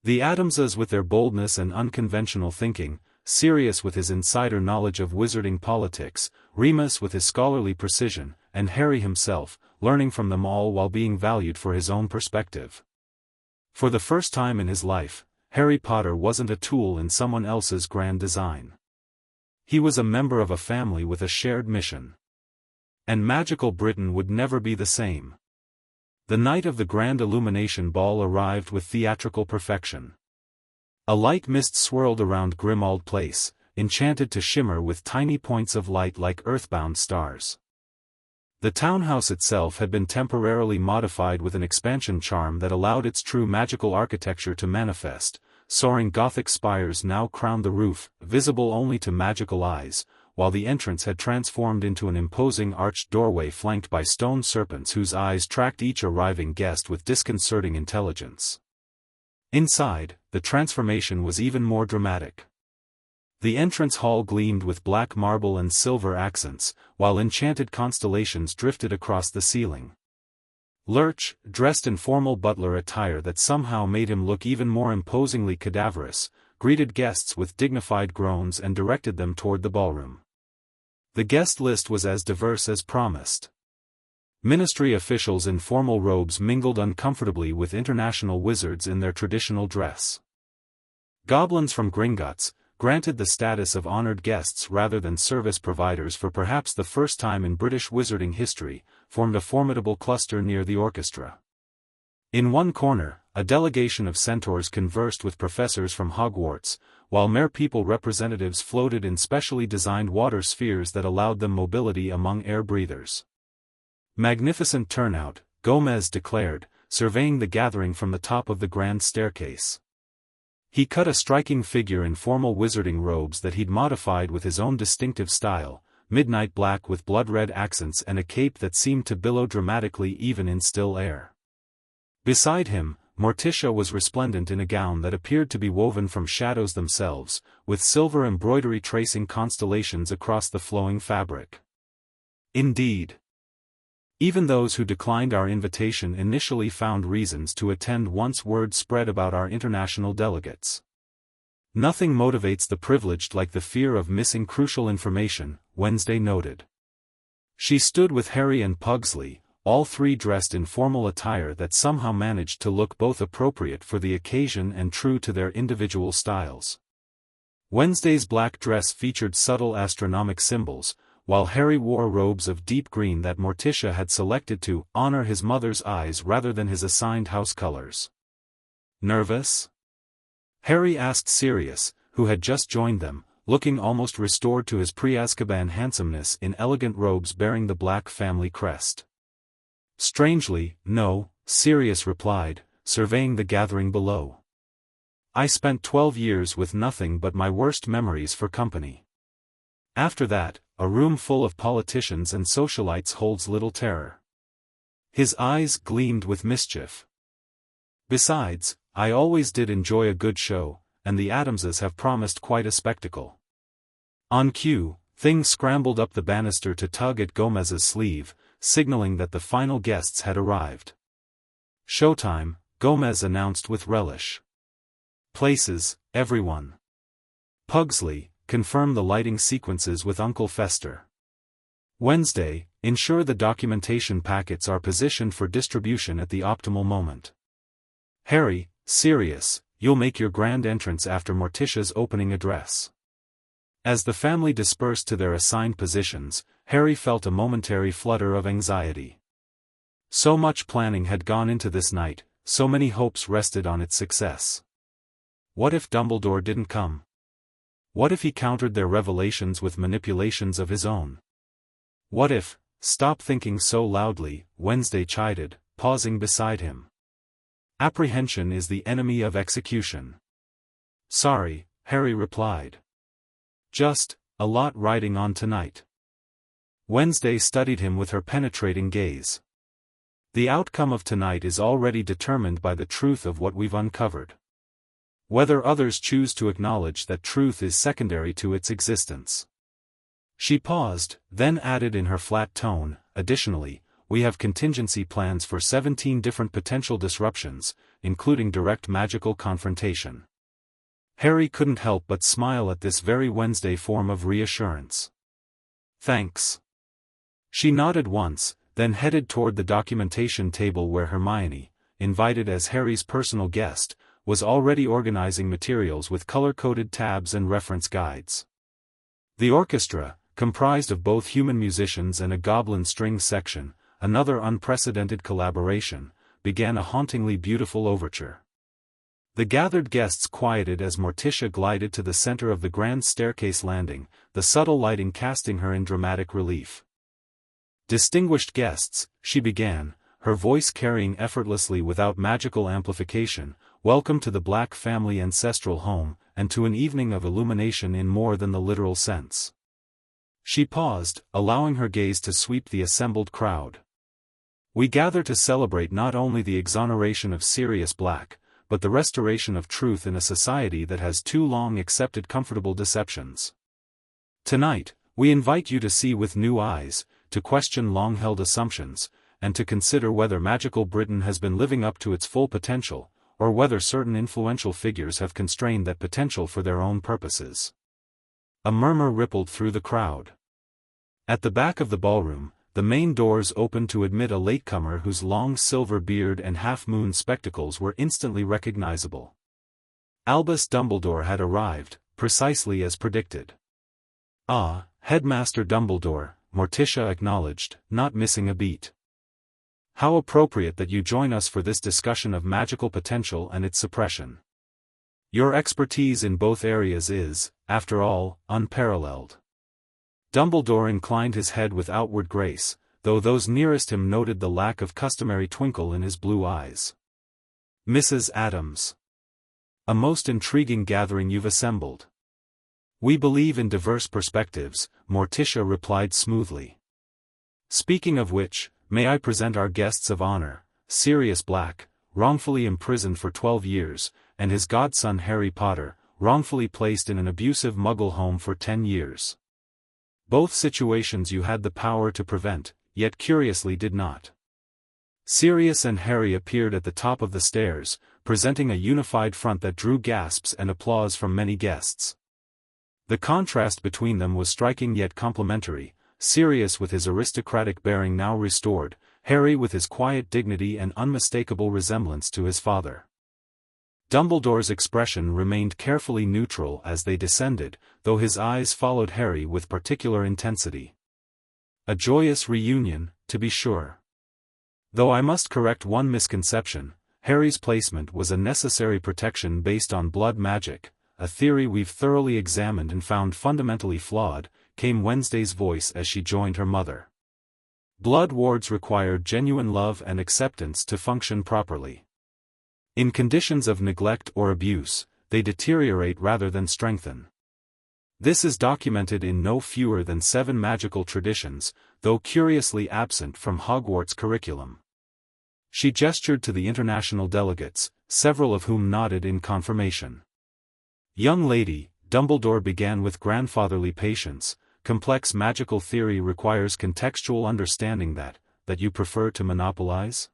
The Addamses with their boldness and unconventional thinking, Sirius with his insider knowledge of wizarding politics, Remus with his scholarly precision, and Harry himself, learning from them all while being valued for his own perspective. For the first time in his life, Harry Potter wasn't a tool in someone else's grand design. He was a member of a family with a shared mission. And magical Britain would never be the same. The night of the grand illumination ball arrived with theatrical perfection. A light mist swirled around Grimmauld Place, enchanted to shimmer with tiny points of light like earthbound stars. The townhouse itself had been temporarily modified with an expansion charm that allowed its true magical architecture to manifest. Soaring Gothic spires now crowned the roof, visible only to magical eyes, while the entrance had transformed into an imposing arched doorway flanked by stone serpents whose eyes tracked each arriving guest with disconcerting intelligence. Inside, the transformation was even more dramatic. The entrance hall gleamed with black marble and silver accents, while enchanted constellations drifted across the ceiling. Lurch, dressed in formal butler attire that somehow made him look even more imposingly cadaverous, greeted guests with dignified groans and directed them toward the ballroom. The guest list was as diverse as promised. Ministry officials in formal robes mingled uncomfortably with international wizards in their traditional dress. Goblins from Gringotts, granted the status of honored guests rather than service providers for perhaps the first time in British wizarding history, formed a formidable cluster near the orchestra. In one corner, a delegation of centaurs conversed with professors from Hogwarts, while mere-people representatives floated in specially designed water spheres that allowed them mobility among air-breathers. Magnificent turnout, Gomez declared, surveying the gathering from the top of the grand staircase. He cut a striking figure in formal wizarding robes that he'd modified with his own distinctive style, midnight black with blood-red accents and a cape that seemed to billow dramatically even in still air. Beside him, Morticia was resplendent in a gown that appeared to be woven from shadows themselves, with silver embroidery tracing constellations across the flowing fabric. Indeed. Even those who declined our invitation initially found reasons to attend once word spread about our international delegates. Nothing motivates the privileged like the fear of missing crucial information, Wednesday noted. She stood with Harry and Pugsley, all three dressed in formal attire that somehow managed to look both appropriate for the occasion and true to their individual styles. Wednesday's black dress featured subtle astronomic symbols, while Harry wore robes of deep green that Morticia had selected to honor his mother's eyes rather than his assigned house colors. Nervous? Harry asked Sirius, who had just joined them, looking almost restored to his pre-Azkaban handsomeness in elegant robes bearing the black family crest. Strangely, no, Sirius replied, surveying the gathering below. I spent 12 years with nothing but my worst memories for company. After that, a room full of politicians and socialites holds little terror. His eyes gleamed with mischief. Besides, I always did enjoy a good show, and the Addamses have promised quite a spectacle. On cue, Thing scrambled up the banister to tug at Gomez's sleeve, signaling that the final guests had arrived. Showtime, Gomez announced with relish. Places, everyone. Pugsley, confirm the lighting sequences with Uncle Fester. Wednesday, ensure the documentation packets are positioned for distribution at the optimal moment. Harry, Sirius, you'll make your grand entrance after Morticia's opening address. As the family dispersed to their assigned positions, Harry felt a momentary flutter of anxiety. So much planning had gone into this night, so many hopes rested on its success. What if Dumbledore didn't come? What if he countered their revelations with manipulations of his own? What if, stop thinking so loudly, Wednesday chided, pausing beside him. Apprehension is the enemy of execution. Sorry, Harry replied. Just, a lot riding on tonight. Wednesday studied him with her penetrating gaze. The outcome of tonight is already determined by the truth of what we've uncovered. Whether others choose to acknowledge that truth is secondary to its existence. She paused, then added in her flat tone, additionally, we have contingency plans for 17 different potential disruptions, including direct magical confrontation. Harry couldn't help but smile at this very Wednesday form of reassurance. Thanks. She nodded once, then headed toward the documentation table where Hermione, invited as Harry's personal guest, was already organizing materials with color-coded tabs and reference guides. The orchestra, comprised of both human musicians and a goblin string section, another unprecedented collaboration, began a hauntingly beautiful overture. The gathered guests quieted as Morticia glided to the center of the grand staircase landing, the subtle lighting casting her in dramatic relief. Distinguished guests, she began, her voice carrying effortlessly without magical amplification, welcome to the Black family ancestral home, and to an evening of illumination in more than the literal sense. She paused, allowing her gaze to sweep the assembled crowd. We gather to celebrate not only the exoneration of Sirius Black, but the restoration of truth in a society that has too long accepted comfortable deceptions. Tonight, we invite you to see with new eyes, to question long-held assumptions, and to consider whether magical Britain has been living up to its full potential, or whether certain influential figures have constrained that potential for their own purposes. A murmur rippled through the crowd. At the back of the ballroom, the main doors opened to admit a latecomer whose long silver beard and half-moon spectacles were instantly recognizable. Albus Dumbledore had arrived, precisely as predicted. "Ah, Headmaster Dumbledore," Morticia acknowledged, not missing a beat. "How appropriate that you join us for this discussion of magical potential and its suppression. Your expertise in both areas is, after all, unparalleled." Dumbledore inclined his head with outward grace, though those nearest him noted the lack of customary twinkle in his blue eyes. "Mrs. Addams. A most intriguing gathering you've assembled." "We believe in diverse perspectives," Morticia replied smoothly. "Speaking of which, may I present our guests of honor, Sirius Black, wrongfully imprisoned for 12 years, and his godson Harry Potter, wrongfully placed in an abusive Muggle home for 10 years. Both situations you had the power to prevent, yet curiously did not." Sirius and Harry appeared at the top of the stairs, presenting a unified front that drew gasps and applause from many guests. The contrast between them was striking yet complementary, Sirius with his aristocratic bearing now restored, Harry with his quiet dignity and unmistakable resemblance to his father. Dumbledore's expression remained carefully neutral as they descended, though his eyes followed Harry with particular intensity. A joyous reunion, to be sure. Though I must correct one misconception, Harry's placement was a necessary protection based on blood magic, a theory we've thoroughly examined and found fundamentally flawed, came Wednesday's voice as she joined her mother. Blood wards require genuine love and acceptance to function properly. In conditions of neglect or abuse, they deteriorate rather than strengthen. This is documented in no fewer than 7 magical traditions, though curiously absent from Hogwarts curriculum. She gestured to the international delegates, several of whom nodded in confirmation. "Young lady," Dumbledore began with grandfatherly patience, "complex magical theory requires contextual understanding that you prefer to monopolize?"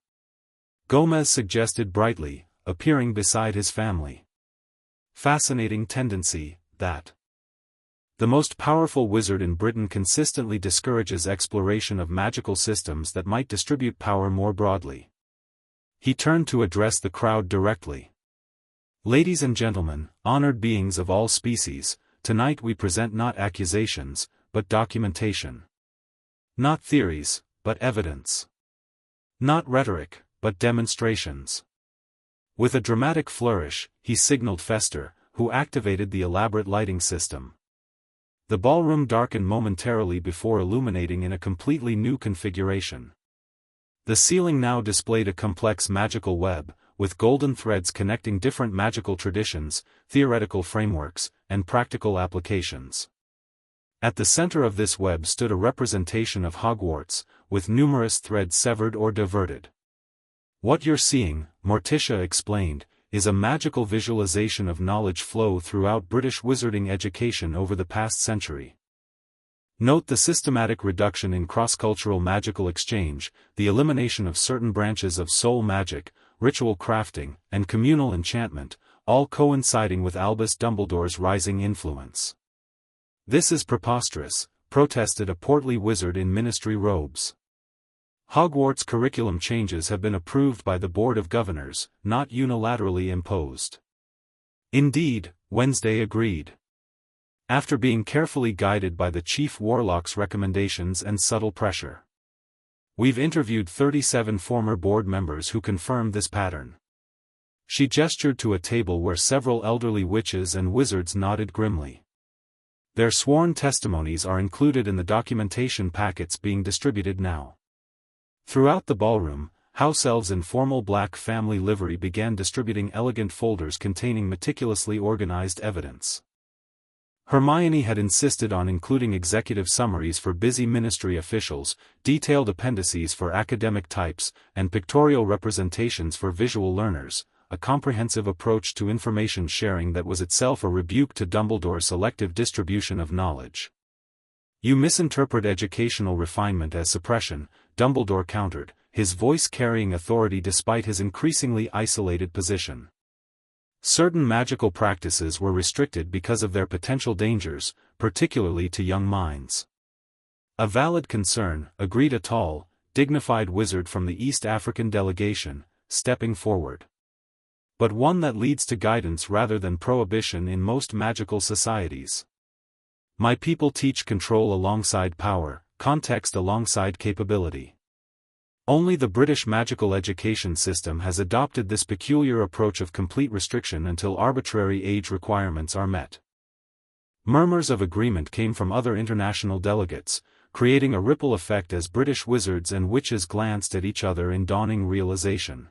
Gomez suggested brightly, appearing beside his family. "Fascinating tendency, that. The most powerful wizard in Britain consistently discourages exploration of magical systems that might distribute power more broadly." He turned to address the crowd directly. "Ladies and gentlemen, honored beings of all species, tonight we present not accusations, but documentation. Not theories, but evidence. Not rhetoric, but demonstrations." With a dramatic flourish, he signaled Fester, who activated the elaborate lighting system. The ballroom darkened momentarily before illuminating in a completely new configuration. The ceiling now displayed a complex magical web, with golden threads connecting different magical traditions, theoretical frameworks, and practical applications. At the center of this web stood a representation of Hogwarts, with numerous threads severed or diverted. "What you're seeing," Morticia explained, "is a magical visualization of knowledge flow throughout British wizarding education over the past century. Note the systematic reduction in cross-cultural magical exchange, the elimination of certain branches of soul magic, ritual crafting, and communal enchantment, all coinciding with Albus Dumbledore's rising influence. This is preposterous, protested a portly wizard in ministry robes. Hogwarts curriculum changes have been approved by the Board of Governors, not unilaterally imposed. Indeed, Wednesday agreed. After being carefully guided by the Chief Warlock's recommendations and subtle pressure. We've interviewed 37 former board members who confirmed this pattern. She gestured to a table where several elderly witches and wizards nodded grimly. Their sworn testimonies are included in the documentation packets being distributed now. Throughout the ballroom, house elves in formal black family livery began distributing elegant folders containing meticulously organized evidence. Hermione had insisted on including executive summaries for busy ministry officials, detailed appendices for academic types, and pictorial representations for visual learners, a comprehensive approach to information sharing that was itself a rebuke to Dumbledore's selective distribution of knowledge. "You misinterpret educational refinement as suppression," Dumbledore countered, his voice carrying authority despite his increasingly isolated position. Certain magical practices were restricted because of their potential dangers, particularly to young minds. "A valid concern," agreed a tall, dignified wizard from the East African delegation, stepping forward. "But one that leads to guidance rather than prohibition in most magical societies. My people teach control alongside power, context alongside capability. Only the British magical education system has adopted this peculiar approach of complete restriction until arbitrary age requirements are met." Murmurs of agreement came from other international delegates, creating a ripple effect as British wizards and witches glanced at each other in dawning realization.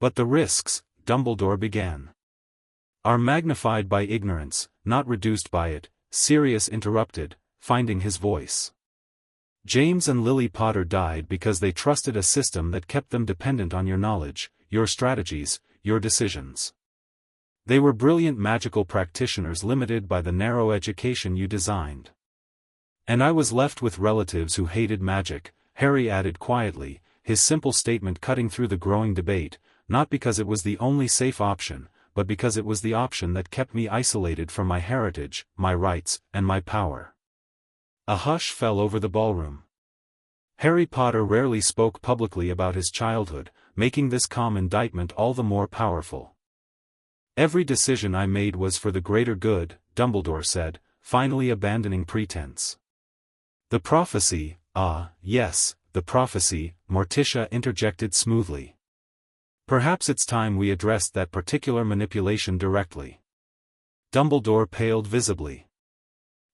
"But the risks," Dumbledore began, "are magnified by ignorance, not reduced by it," Sirius interrupted, finding his voice. "James and Lily Potter died because they trusted a system that kept them dependent on your knowledge, your strategies, your decisions. They were brilliant magical practitioners limited by the narrow education you designed. And I was left with relatives who hated magic," Harry added quietly, his simple statement cutting through the growing debate, "not because it was the only safe option, but because it was the option that kept me isolated from my heritage, my rights, and my power." A hush fell over the ballroom. Harry Potter rarely spoke publicly about his childhood, making this calm indictment all the more powerful. "Every decision I made was for the greater good," Dumbledore said, finally abandoning pretense. "The prophecy," yes, the prophecy," Morticia interjected smoothly. "Perhaps it's time we addressed that particular manipulation directly." Dumbledore paled visibly.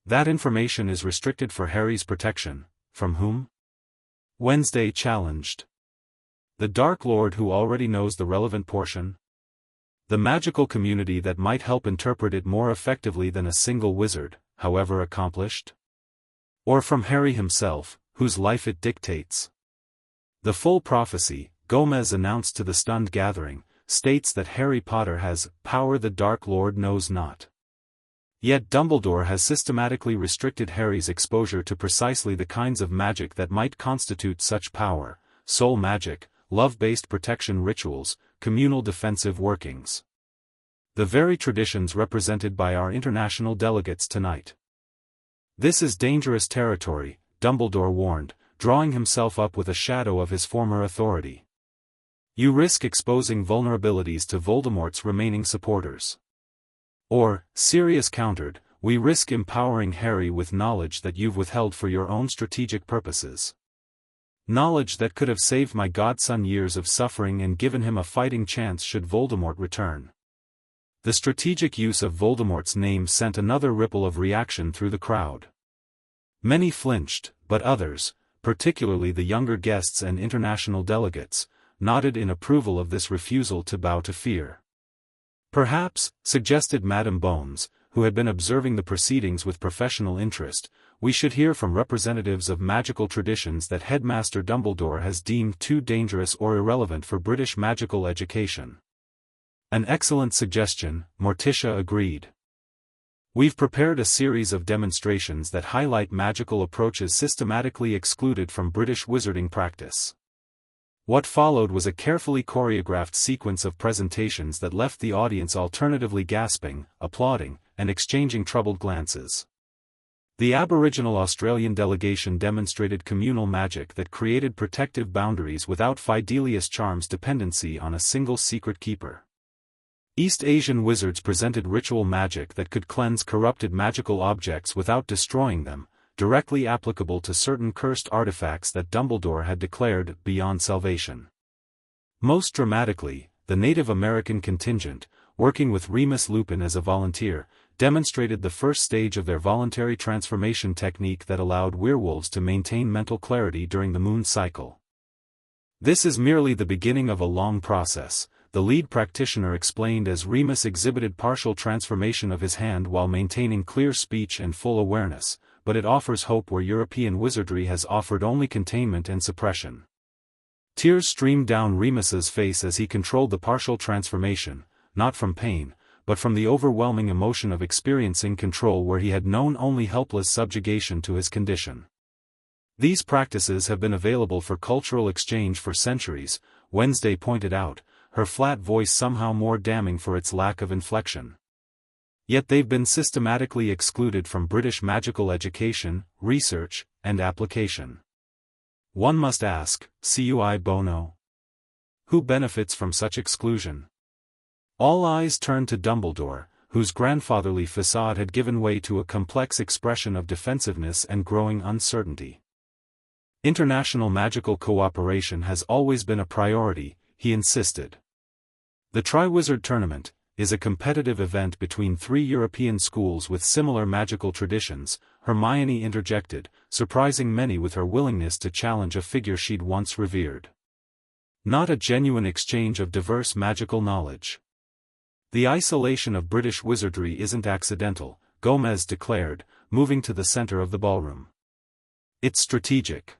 "That information is restricted for Harry's protection." "From whom?" Wednesday challenged. "The Dark Lord who already knows the relevant portion? The magical community that might help interpret it more effectively than a single wizard, however accomplished? Or from Harry himself, whose life it dictates?" "The full prophecy," Gomez announced to the stunned gathering, "states that Harry Potter has power the Dark Lord knows not. Yet Dumbledore has systematically restricted Harry's exposure to precisely the kinds of magic that might constitute such power: soul magic, love-based protection rituals, communal defensive workings. The very traditions represented by our international delegates tonight. This is dangerous territory," Dumbledore warned, drawing himself up with a shadow of his former authority. "You risk exposing vulnerabilities to Voldemort's remaining supporters. Or," Sirius countered, "we risk empowering Harry with knowledge that you've withheld for your own strategic purposes. Knowledge that could have saved my godson years of suffering and given him a fighting chance should Voldemort return." The strategic use of Voldemort's name sent another ripple of reaction through the crowd. Many flinched, but others, particularly the younger guests and international delegates, nodded in approval of this refusal to bow to fear. "Perhaps," suggested Madame Bones, who had been observing the proceedings with professional interest, "we should hear from representatives of magical traditions that Headmaster Dumbledore has deemed too dangerous or irrelevant for British magical education." "An excellent suggestion," Morticia agreed. We've prepared a series of demonstrations that highlight magical approaches systematically excluded from British wizarding practice. What followed was a carefully choreographed sequence of presentations that left the audience alternatively gasping, applauding, and exchanging troubled glances. The Aboriginal Australian delegation demonstrated communal magic that created protective boundaries without Fidelius Charm's dependency on a single secret keeper. East Asian wizards presented ritual magic that could cleanse corrupted magical objects without destroying them, directly applicable to certain cursed artifacts that Dumbledore had declared beyond salvation. Most dramatically, the Native American contingent, working with Remus Lupin as a volunteer, demonstrated the first stage of their voluntary transformation technique that allowed werewolves to maintain mental clarity during the moon cycle. This is merely the beginning of a long process, the lead practitioner explained as Remus exhibited partial transformation of his hand while maintaining clear speech and full awareness, but it offers hope where European wizardry has offered only containment and suppression. Tears streamed down Remus's face as he controlled the partial transformation, not from pain, but from the overwhelming emotion of experiencing control where he had known only helpless subjugation to his condition. These practices have been available for cultural exchange for centuries, Wednesday pointed out, her flat voice somehow more damning for its lack of inflection. Yet they've been systematically excluded from British magical education, research, and application. One must ask, cui bono? Who benefits from such exclusion? All eyes turned to Dumbledore, whose grandfatherly facade had given way to a complex expression of defensiveness and growing uncertainty. International magical cooperation has always been a priority, he insisted. The Triwizard Tournament is a competitive event between 3 European schools with similar magical traditions, Hermione interjected, surprising many with her willingness to challenge a figure she'd once revered. Not a genuine exchange of diverse magical knowledge. The isolation of British wizardry isn't accidental, Gomez declared, moving to the center of the ballroom. It's strategic.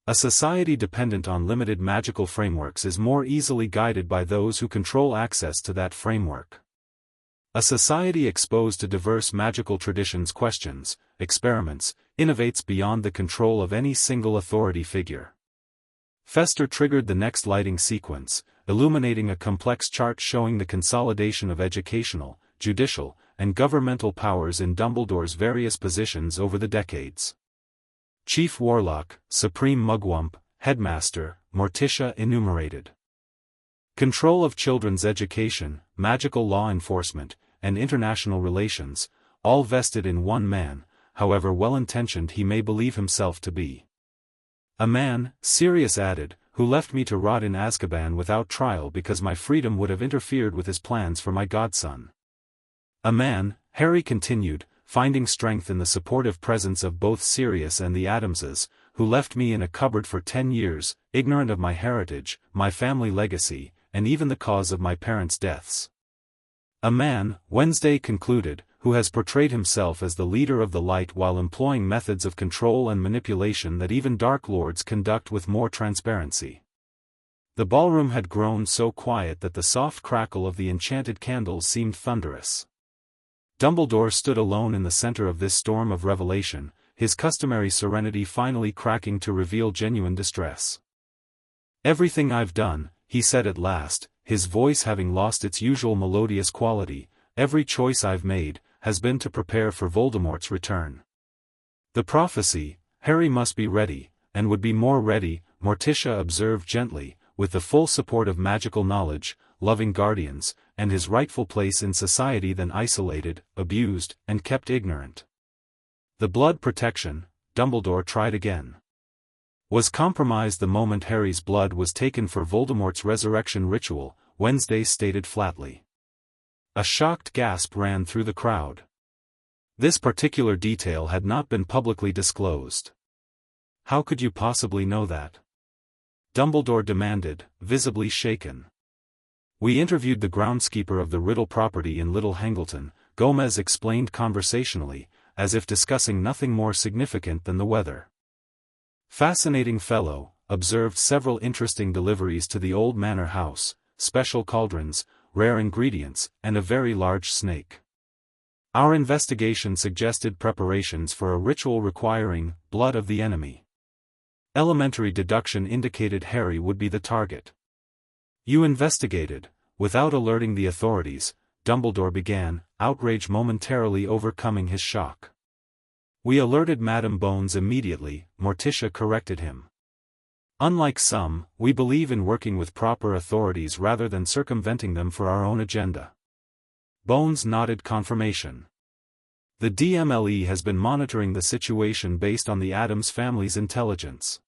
A society dependent on limited magical frameworks is more easily guided by those who control access to that framework. A society exposed to diverse magical traditions questions, experiments, innovates beyond the control of any single authority figure. Fester triggered the next lighting sequence, illuminating a complex chart showing the consolidation of educational, judicial, and governmental powers in Dumbledore's various positions over the decades. Chief Warlock, Supreme Mugwump, Headmaster, Morticia enumerated. Control of children's education, magical law enforcement, and international relations, all vested in one man, however well-intentioned he may believe himself to be. A man, Sirius added, who left me to rot in Azkaban without trial because my freedom would have interfered with his plans for my godson. A man, Harry continued, finding strength in the supportive presence of both Sirius and the Addamses, who left me in a cupboard for 10 years, ignorant of my heritage, my family legacy, and even the cause of my parents' deaths. A man, Wednesday concluded, who has portrayed himself as the leader of the light while employing methods of control and manipulation that even Dark Lords conduct with more transparency. The ballroom had grown so quiet that the soft crackle of the enchanted candles seemed thunderous. Dumbledore stood alone in the center of this storm of revelation, his customary serenity finally cracking to reveal genuine distress. "Everything I've done," he said at last, his voice having lost its usual melodious quality, "every choice I've made, has been to prepare for Voldemort's return. The prophecy, Harry must be ready, and would be more ready," Morticia observed gently, "with the full support of magical knowledge, loving guardians, and his rightful place in society than isolated, abused, and kept ignorant." The blood protection, Dumbledore tried again, was compromised the moment Harry's blood was taken for Voldemort's resurrection ritual, Wednesday stated flatly. A shocked gasp ran through the crowd. This particular detail had not been publicly disclosed. "How could you possibly know that?" Dumbledore demanded, visibly shaken. "We interviewed the groundskeeper of the Riddle property in Little Hangleton," Gomez explained conversationally, as if discussing nothing more significant than the weather. "Fascinating fellow," observed several interesting deliveries to the old manor house, special cauldrons, rare ingredients, and a very large snake. Our investigation suggested preparations for a ritual requiring blood of the enemy. Elementary deduction indicated Harry would be the target. You investigated, without alerting the authorities, Dumbledore began, outrage momentarily overcoming his shock. We alerted Madame Bones immediately, Morticia corrected him. Unlike some, we believe in working with proper authorities rather than circumventing them for our own agenda. Bones nodded confirmation. The DMLE has been monitoring the situation based on the Addams family's intelligence.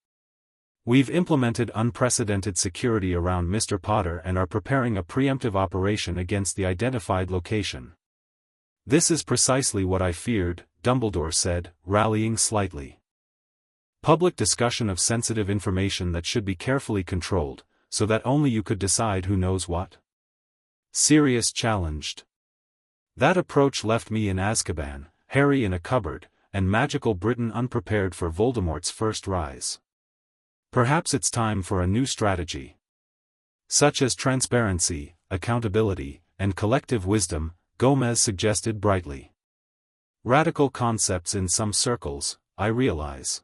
We've implemented unprecedented security around Mr. Potter and are preparing a preemptive operation against the identified location. This is precisely what I feared, Dumbledore said, rallying slightly. Public discussion of sensitive information that should be carefully controlled, so that only you could decide who knows what? Sirius challenged. That approach left me in Azkaban, Harry in a cupboard, and magical Britain unprepared for Voldemort's first rise. Perhaps it's time for a new strategy. Such as transparency, accountability, and collective wisdom, Gomez suggested brightly. Radical concepts in some circles, I realize.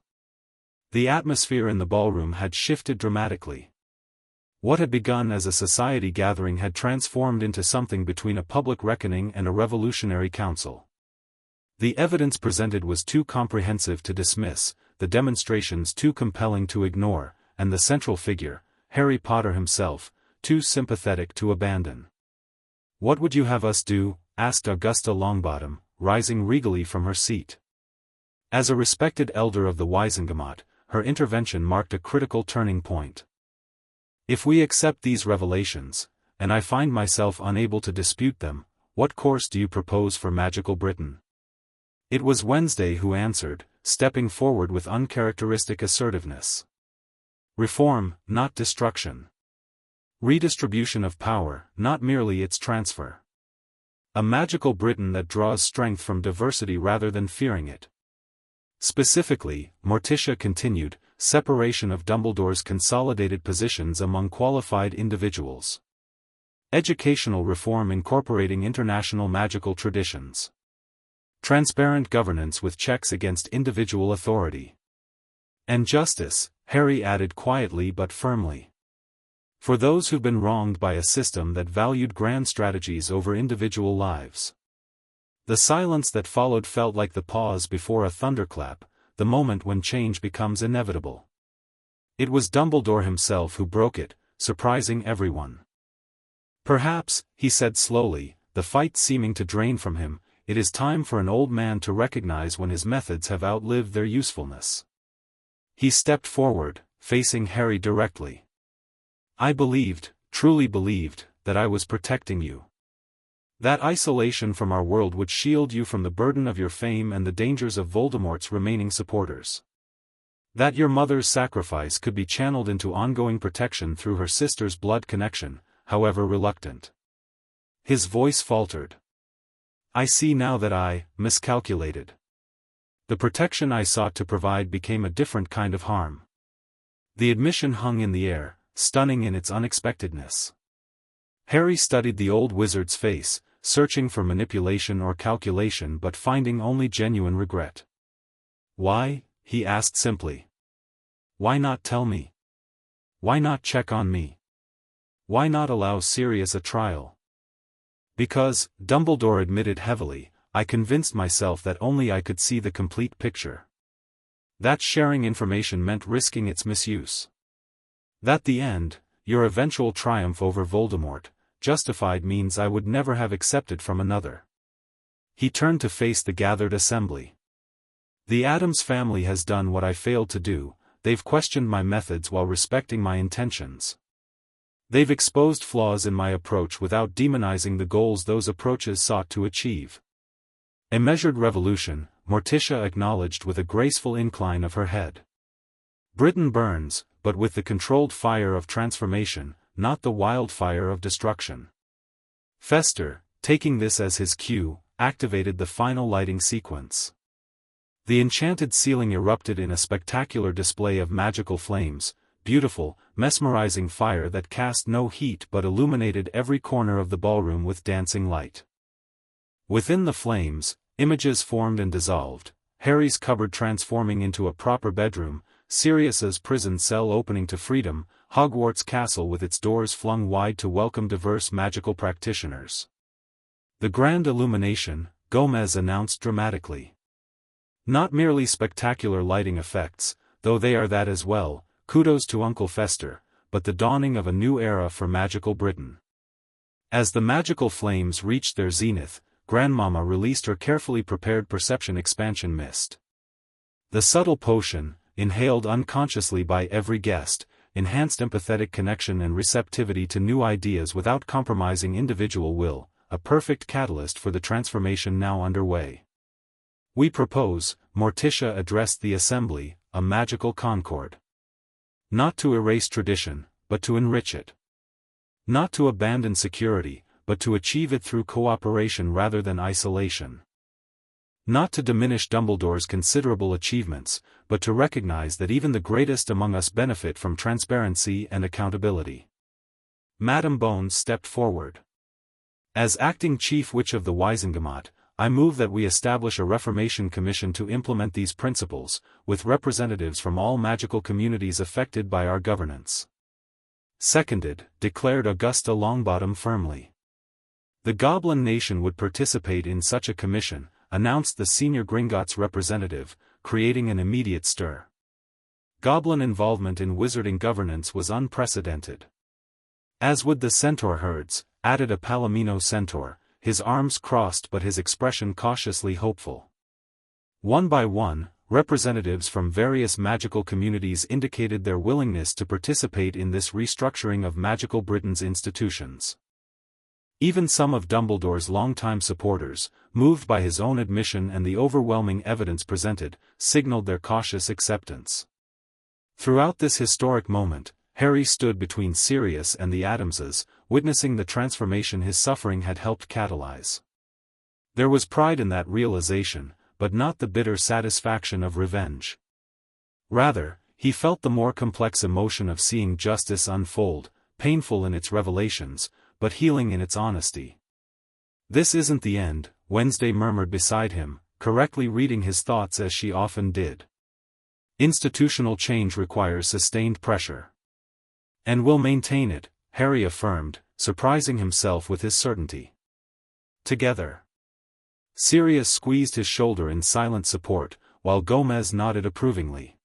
The atmosphere in the ballroom had shifted dramatically. What had begun as a society gathering had transformed into something between a public reckoning and a revolutionary council. The evidence presented was too comprehensive to dismiss, the demonstrations too compelling to ignore, and the central figure, Harry Potter himself, too sympathetic to abandon. "What would you have us do?" asked Augusta Longbottom, rising regally from her seat. As a respected elder of the Wisengamot, her intervention marked a critical turning point. "If we accept these revelations, and I find myself unable to dispute them, what course do you propose for magical Britain?" It was Wednesday who answered, stepping forward with uncharacteristic assertiveness. "Reform, not destruction. Redistribution of power, not merely its transfer. A magical Britain that draws strength from diversity rather than fearing it." Specifically, Morticia continued, separation of Dumbledore's consolidated positions among qualified individuals. Educational reform incorporating international magical traditions. Transparent governance with checks against individual authority. And justice, Harry added quietly but firmly. For those who've been wronged by a system that valued grand strategies over individual lives. The silence that followed felt like the pause before a thunderclap, the moment when change becomes inevitable. It was Dumbledore himself who broke it, surprising everyone. "Perhaps," he said slowly, the fight seeming to drain from him, "it is time for an old man to recognize when his methods have outlived their usefulness." He stepped forward, facing Harry directly. "I believed, truly believed, that I was protecting you. That isolation from our world would shield you from the burden of your fame and the dangers of Voldemort's remaining supporters. That your mother's sacrifice could be channeled into ongoing protection through her sister's blood connection, however reluctant." His voice faltered. "I see now that I miscalculated. The protection I sought to provide became a different kind of harm." The admission hung in the air, stunning in its unexpectedness. Harry studied the old wizard's face, searching for manipulation or calculation but finding only genuine regret. "Why?" he asked simply. "Why not tell me? Why not check on me? Why not allow Sirius a trial?" "Because," Dumbledore admitted heavily, "I convinced myself that only I could see the complete picture. That sharing information meant risking its misuse. That the end, your eventual triumph over Voldemort, justified means I would never have accepted from another." He turned to face the gathered assembly. "The Addams family has done what I failed to do, they've questioned my methods while respecting my intentions. They've exposed flaws in my approach without demonizing the goals those approaches sought to achieve." "A measured revolution," Morticia acknowledged with a graceful incline of her head. "Britain burns, but with the controlled fire of transformation, not the wildfire of destruction." Fester, taking this as his cue, activated the final lighting sequence. The enchanted ceiling erupted in a spectacular display of magical flames, beautiful, mesmerizing fire that cast no heat but illuminated every corner of the ballroom with dancing light. Within the flames, images formed and dissolved, Harry's cupboard transforming into a proper bedroom, Sirius's prison cell opening to freedom, Hogwarts Castle with its doors flung wide to welcome diverse magical practitioners. The grand illumination, Gomez announced dramatically. Not merely spectacular lighting effects, though they are that as well, kudos to Uncle Fester, but the dawning of a new era for magical Britain. As the magical flames reached their zenith, Grandmama released her carefully prepared perception expansion mist. The subtle potion, inhaled unconsciously by every guest, enhanced empathetic connection and receptivity to new ideas without compromising individual will, a perfect catalyst for the transformation now underway. We propose, Morticia addressed the assembly, a magical concord. Not to erase tradition, but to enrich it. Not to abandon security, but to achieve it through cooperation rather than isolation. Not to diminish Dumbledore's considerable achievements, but to recognize that even the greatest among us benefit from transparency and accountability. Madame Bones stepped forward. As acting chief witch of the Wizengamot, I move that we establish a Reformation Commission to implement these principles, with representatives from all magical communities affected by our governance. Seconded, declared Augusta Longbottom firmly. The Goblin Nation would participate in such a commission, announced the senior Gringotts representative, creating an immediate stir. Goblin involvement in wizarding governance was unprecedented. As would the centaur herds, added a Palomino centaur, his arms crossed but his expression cautiously hopeful. One by one, representatives from various magical communities indicated their willingness to participate in this restructuring of magical Britain's institutions. Even some of Dumbledore's longtime supporters, moved by his own admission and the overwhelming evidence presented, signaled their cautious acceptance. Throughout this historic moment, Harry stood between Sirius and the Addamses, witnessing the transformation his suffering had helped catalyze. There was pride in that realization, but not the bitter satisfaction of revenge. Rather, he felt the more complex emotion of seeing justice unfold, painful in its revelations, but healing in its honesty. "This isn't the end," Wednesday murmured beside him, correctly reading his thoughts as she often did. "Institutional change requires sustained pressure. And we'll maintain it," Harry affirmed, surprising himself with his certainty. Together. Sirius squeezed his shoulder in silent support, while Gomez nodded approvingly.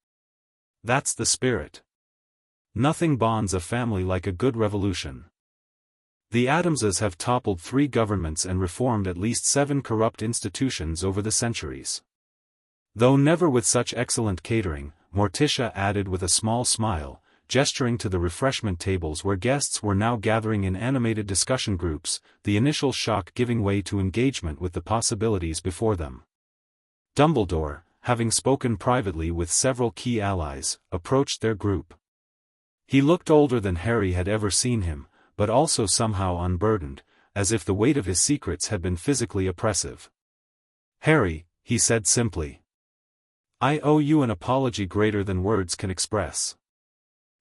"That's the spirit. Nothing bonds a family like a good revolution. The Addamses have toppled 3 governments and reformed at least 7 corrupt institutions over the centuries. Though never with such excellent catering," Morticia added with a small smile, gesturing to the refreshment tables where guests were now gathering in animated discussion groups, the initial shock giving way to engagement with the possibilities before them. Dumbledore, having spoken privately with several key allies, approached their group. He looked older than Harry had ever seen him, but also somehow unburdened, as if the weight of his secrets had been physically oppressive. "Harry," he said simply, "I owe you an apology greater than words can express."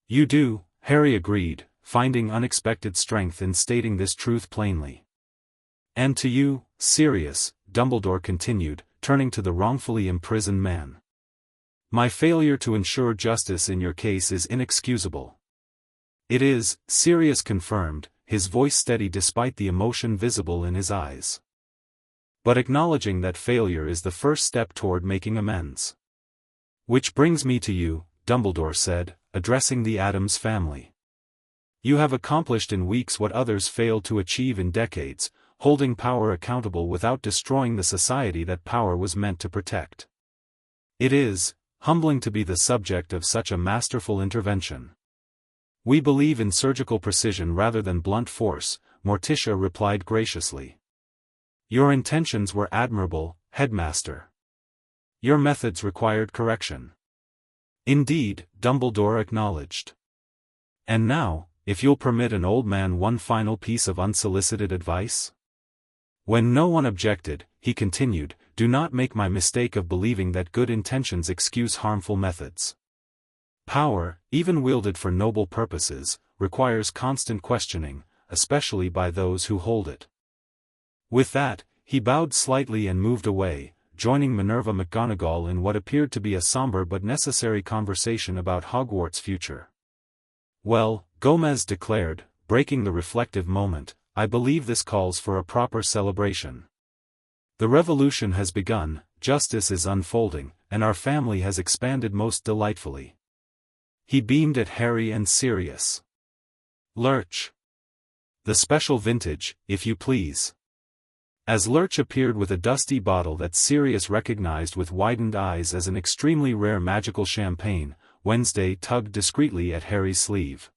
"You do," Harry agreed, finding unexpected strength in stating this truth plainly. "And to you, Sirius," Dumbledore continued, turning to the wrongfully imprisoned man. "My failure to ensure justice in your case is inexcusable." "It is," Sirius confirmed, his voice steady despite the emotion visible in his eyes. "But acknowledging that failure is the first step toward making amends." "Which brings me to you," Dumbledore said, addressing the Addams family. "You have accomplished in weeks what others failed to achieve in decades, holding power accountable without destroying the society that power was meant to protect. It is humbling to be the subject of such a masterful intervention." "We believe in surgical precision rather than blunt force," Morticia replied graciously. "Your intentions were admirable, Headmaster. Your methods required correction." "Indeed," Dumbledore acknowledged. "And now, if you'll permit an old man one final piece of unsolicited advice?" When no one objected, he continued, "Do not make my mistake of believing that good intentions excuse harmful methods. Power, even wielded for noble purposes, requires constant questioning, especially by those who hold it." With that, He bowed slightly and moved away, joining Minerva McGonagall in what appeared to be a somber but necessary conversation about Hogwarts' future. "Well," Gomez declared, breaking the reflective moment, "I believe this calls for a proper celebration. The revolution has begun, justice is unfolding, and our family has expanded most delightfully." He beamed at Harry and Sirius. "Lurch. The special vintage, if you please." As Lurch appeared with a dusty bottle that Sirius recognized with widened eyes as an extremely rare magical champagne, Wednesday tugged discreetly at Harry's sleeve.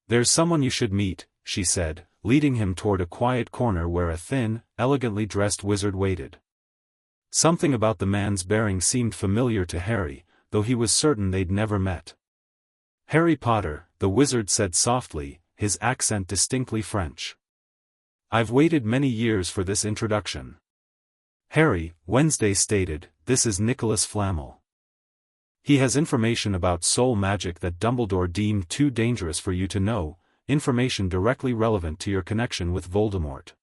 "There's someone you should meet," she said, leading him toward a quiet corner where a thin, elegantly dressed wizard waited. Something about the man's bearing seemed familiar to Harry, though he was certain they'd never met. "Harry Potter," the wizard said softly, his accent distinctly French. "I've waited many years for this introduction." "Harry," Wednesday stated, "this is Nicholas Flamel. He has information about soul magic that Dumbledore deemed too dangerous for you to know, information directly relevant to your connection with Voldemort."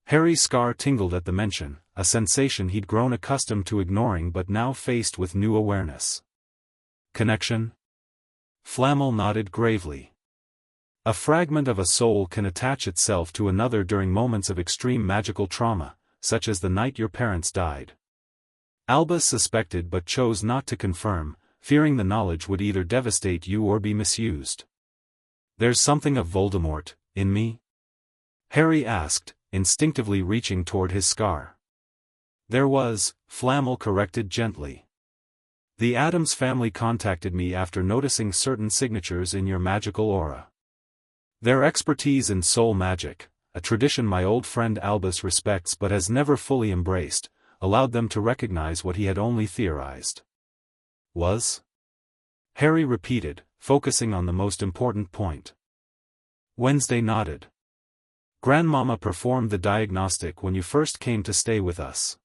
Harry's scar tingled at the mention, a sensation he'd grown accustomed to ignoring but now faced with new awareness. "Connection?" Flamel nodded gravely. "A fragment of a soul can attach itself to another during moments of extreme magical trauma, such as the night your parents died." Albus suspected but chose not to confirm, fearing the knowledge would either devastate you or be misused. "There's something of Voldemort in me?" Harry asked, instinctively reaching toward his scar. "There was," Flamel corrected gently. "The Addams family contacted me after noticing certain signatures in your magical aura. Their expertise in soul magic, a tradition my old friend Albus respects but has never fully embraced, allowed them to recognize what he had only theorized." "Was?" Harry repeated, focusing on the most important point. Wednesday nodded. "Grandmama performed the diagnostic when you first came to stay with us.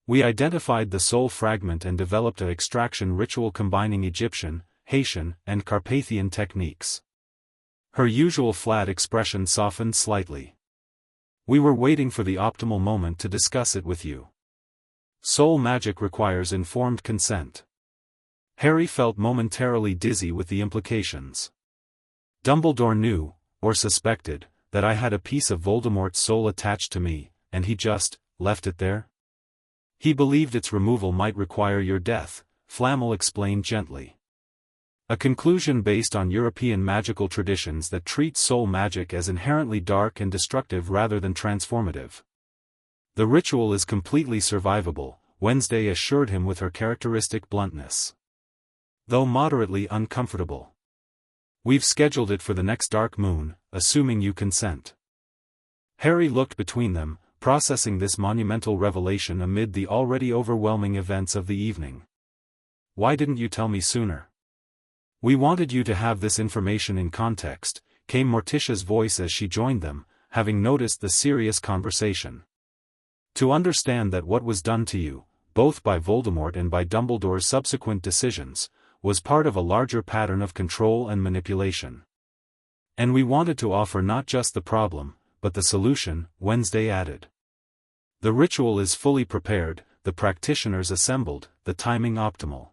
We identified the soul fragment and developed an extraction ritual combining Egyptian, Haitian, and Carpathian techniques." Her usual flat expression softened slightly. "We were waiting for the optimal moment to discuss it with you. Soul magic requires informed consent." Harry felt momentarily dizzy with the implications. "Dumbledore knew, or suspected, that I had a piece of Voldemort's soul attached to me, and he just left it there? He believed its removal might require your death," Flamel explained gently. "A conclusion based on European magical traditions that treat soul magic as inherently dark and destructive rather than transformative. The ritual is completely survivable," Wednesday assured him with her characteristic bluntness. "Though moderately uncomfortable. We've scheduled it for the next dark moon, assuming you consent." Harry looked between them, processing this monumental revelation amid the already overwhelming events of the evening. "Why didn't you tell me sooner?" "We wanted you to have this information in context," came Morticia's voice as she joined them, having noticed the serious conversation. "To understand that what was done to you, both by Voldemort and by Dumbledore's subsequent decisions, was part of a larger pattern of control and manipulation. And we wanted to offer not just the problem, but the solution," Wednesday added. "The ritual is fully prepared, the practitioners assembled, the timing optimal.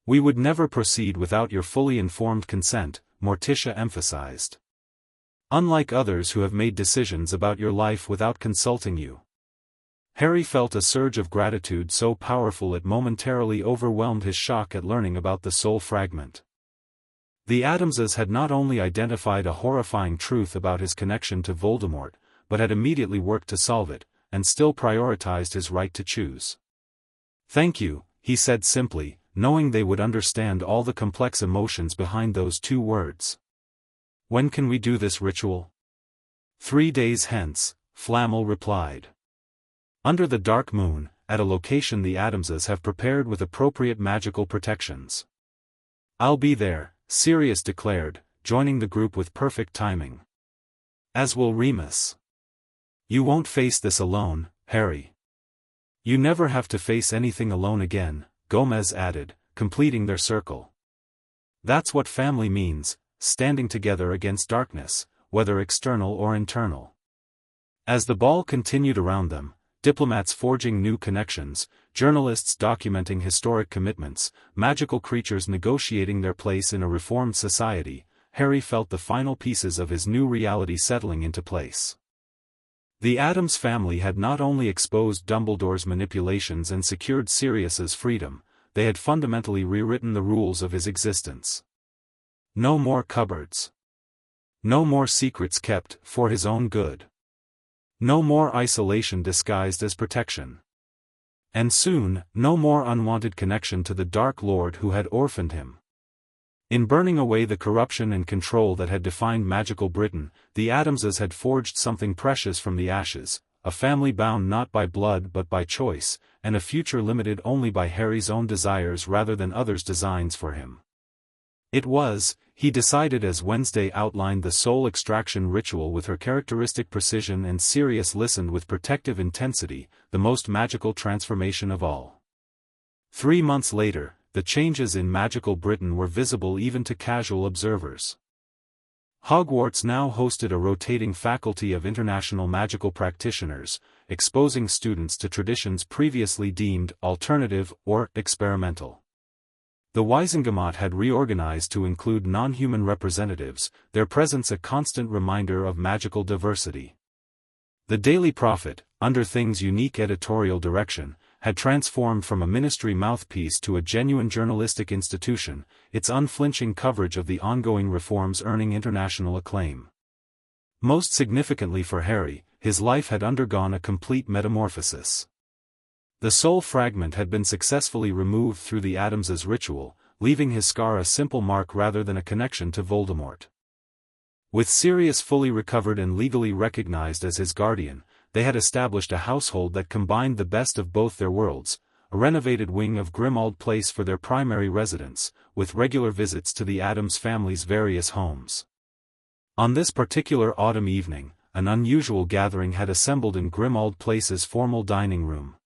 We would never proceed without your fully informed consent," Morticia emphasized. "Unlike others who have made decisions about your life without consulting you." Harry felt a surge of gratitude so powerful it momentarily overwhelmed his shock at learning about the soul fragment. The Addamses had not only identified a horrifying truth about his connection to Voldemort, but had immediately worked to solve it, and still prioritized his right to choose. "Thank you," he said simply, knowing they would understand all the complex emotions behind those two words. "When can we do this ritual?" 3 days hence, Flamel replied. "Under the dark moon, at a location the Addamses have prepared with appropriate magical protections." "I'll be there," Sirius declared, joining the group with perfect timing. "As will Remus." "You won't face this alone, Harry." "You never have to face anything alone again," Gomez added, completing their circle. "That's what family means, standing together against darkness, whether external or internal." As the ball continued around them, diplomats forging new connections, journalists documenting historic commitments, magical creatures negotiating their place in a reformed society, Harry felt the final pieces of his new reality settling into place. The Addams family had not only exposed Dumbledore's manipulations and secured Sirius's freedom, they had fundamentally rewritten the rules of his existence. No more cupboards. No more secrets kept for his own good. No more isolation disguised as protection. And soon, no more unwanted connection to the Dark Lord who had orphaned him. In burning away the corruption and control that had defined magical Britain, the Addamses had forged something precious from the ashes, a family bound not by blood but by choice, and a future limited only by Harry's own desires rather than others' designs for him. It was, he decided as Wednesday outlined the soul extraction ritual with her characteristic precision and Sirius listened with protective intensity, the most magical transformation of all. 3 months later, the changes in magical Britain were visible even to casual observers. Hogwarts now hosted a rotating faculty of international magical practitioners, exposing students to traditions previously deemed alternative or experimental. The Wisengamot had reorganized to include non-human representatives, their presence a constant reminder of magical diversity. The Daily Prophet, under Thing's unique editorial direction, had transformed from a ministry mouthpiece to a genuine journalistic institution, its unflinching coverage of the ongoing reforms earning international acclaim. Most significantly for Harry, his life had undergone a complete metamorphosis. The soul fragment had been successfully removed through the Addams' ritual, leaving his scar a simple mark rather than a connection to Voldemort. With Sirius fully recovered and legally recognized as his guardian, they had established a household that combined the best of both their worlds, a renovated wing of Grimmauld Place for their primary residence, with regular visits to the Addams family's various homes. On this particular autumn evening, an unusual gathering had assembled in Grimmauld Place's formal dining room.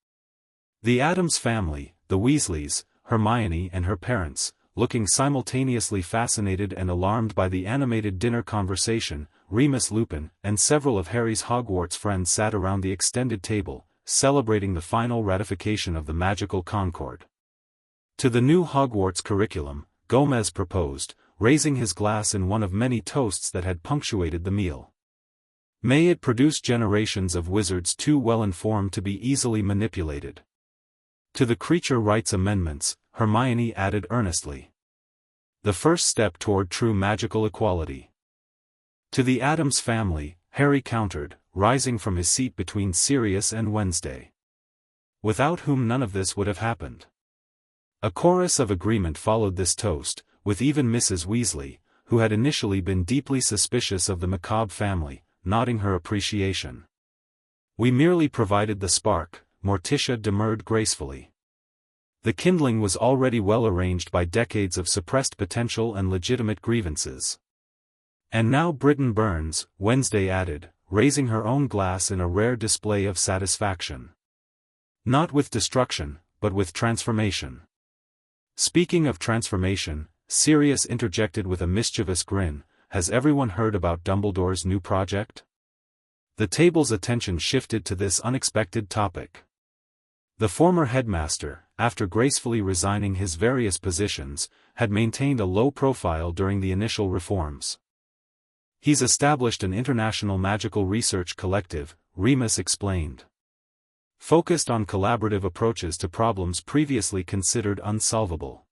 The Addams family, the Weasleys, Hermione and her parents, looking simultaneously fascinated and alarmed by the animated dinner conversation, Remus Lupin and several of Harry's Hogwarts friends sat around the extended table, celebrating the final ratification of the magical concord. To the new Hogwarts curriculum, Gomez proposed, raising his glass in one of many toasts that had punctuated the meal. May it produce generations of wizards too well informed to be easily manipulated. To the creature rights amendments, Hermione added earnestly. The first step toward true magical equality. To the Addams family, Harry countered, rising from his seat between Sirius and Wednesday. Without whom none of this would have happened. A chorus of agreement followed this toast, with even Mrs. Weasley, who had initially been deeply suspicious of the macabre family, nodding her appreciation. We merely provided the spark, Morticia demurred gracefully. The kindling was already well arranged by decades of suppressed potential and legitimate grievances. And now Britain burns, Wednesday added, raising her own glass in a rare display of satisfaction. Not with destruction, but with transformation. Speaking of transformation, Sirius interjected with a mischievous grin, has everyone heard about Dumbledore's new project? The table's attention shifted to this unexpected topic. The former headmaster, after gracefully resigning his various positions, had maintained a low profile during the initial reforms. He's established an international magical research collective, Remus explained. Focused on collaborative approaches to problems previously considered unsolvable.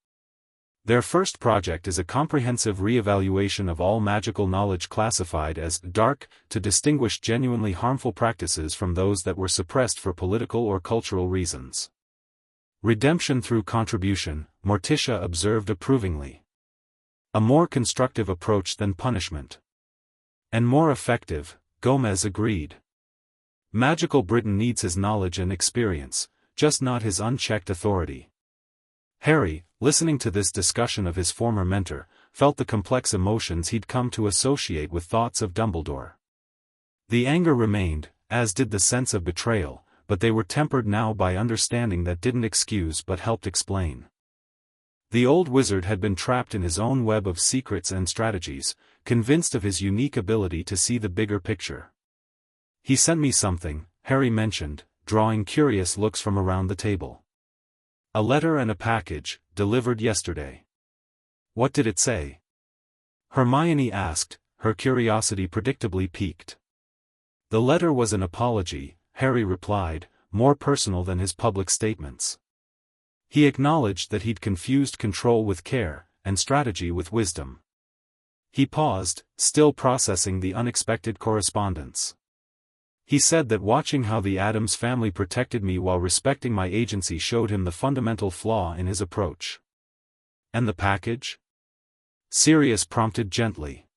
Their first project is a comprehensive re-evaluation of all magical knowledge classified as dark, to distinguish genuinely harmful practices from those that were suppressed for political or cultural reasons. Redemption through contribution, Morticia observed approvingly. A more constructive approach than punishment. And more effective, Gomez agreed. Magical Britain needs his knowledge and experience, just not his unchecked authority. Harry, listening to this discussion of his former mentor, felt the complex emotions he'd come to associate with thoughts of Dumbledore. The anger remained, as did the sense of betrayal, but they were tempered now by understanding that didn't excuse but helped explain. The old wizard had been trapped in his own web of secrets and strategies, convinced of his unique ability to see the bigger picture. He sent me something, Harry mentioned, drawing curious looks from around the table. A letter and a package, delivered yesterday. What did it say? Hermione asked, her curiosity predictably piqued. The letter was an apology, Harry replied, more personal than his public statements. He acknowledged that he'd confused control with care, and strategy with wisdom. He paused, still processing the unexpected correspondence. He said that watching how the Addams family protected me while respecting my agency showed him the fundamental flaw in his approach. And the package? Sirius prompted gently.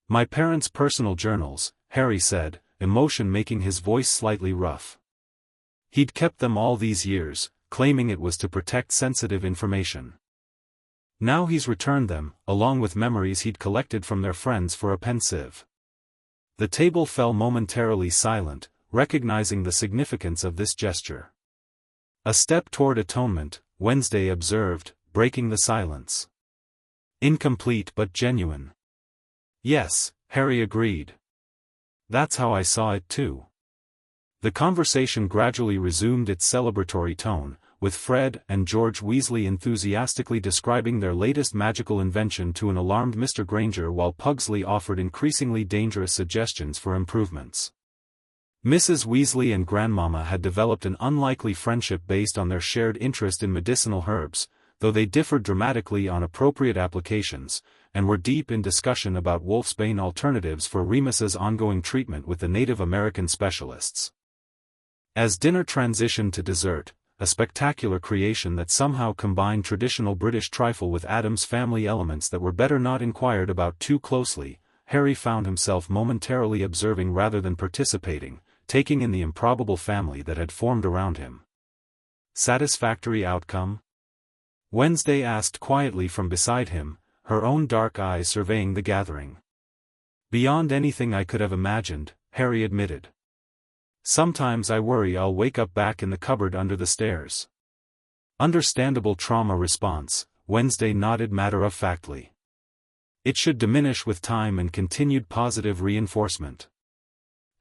My parents' personal journals, Harry said, emotion making his voice slightly rough. He'd kept them all these years, claiming it was to protect sensitive information. Now he's returned them, along with memories he'd collected from their friends for a pensieve. The table fell momentarily silent, recognizing the significance of this gesture. A step toward atonement, Wednesday observed, breaking the silence. Incomplete but genuine. Yes, Harry agreed. That's how I saw it too. The conversation gradually resumed its celebratory tone, with Fred and George Weasley enthusiastically describing their latest magical invention to an alarmed Mr. Granger while Pugsley offered increasingly dangerous suggestions for improvements. Mrs. Weasley and Grandmama had developed an unlikely friendship based on their shared interest in medicinal herbs, though they differed dramatically on appropriate applications, and were deep in discussion about wolfsbane alternatives for Remus's ongoing treatment with the Native American specialists. As dinner transitioned to dessert, a spectacular creation that somehow combined traditional British trifle with Addams family elements that were better not inquired about too closely, Harry found himself momentarily observing rather than participating, taking in the improbable family that had formed around him. Satisfactory outcome? Wednesday asked quietly from beside him, her own dark eyes surveying the gathering. Beyond anything I could have imagined, Harry admitted. Sometimes I worry I'll wake up back in the cupboard under the stairs. Understandable trauma response, Wednesday nodded matter-of-factly. It should diminish with time and continued positive reinforcement.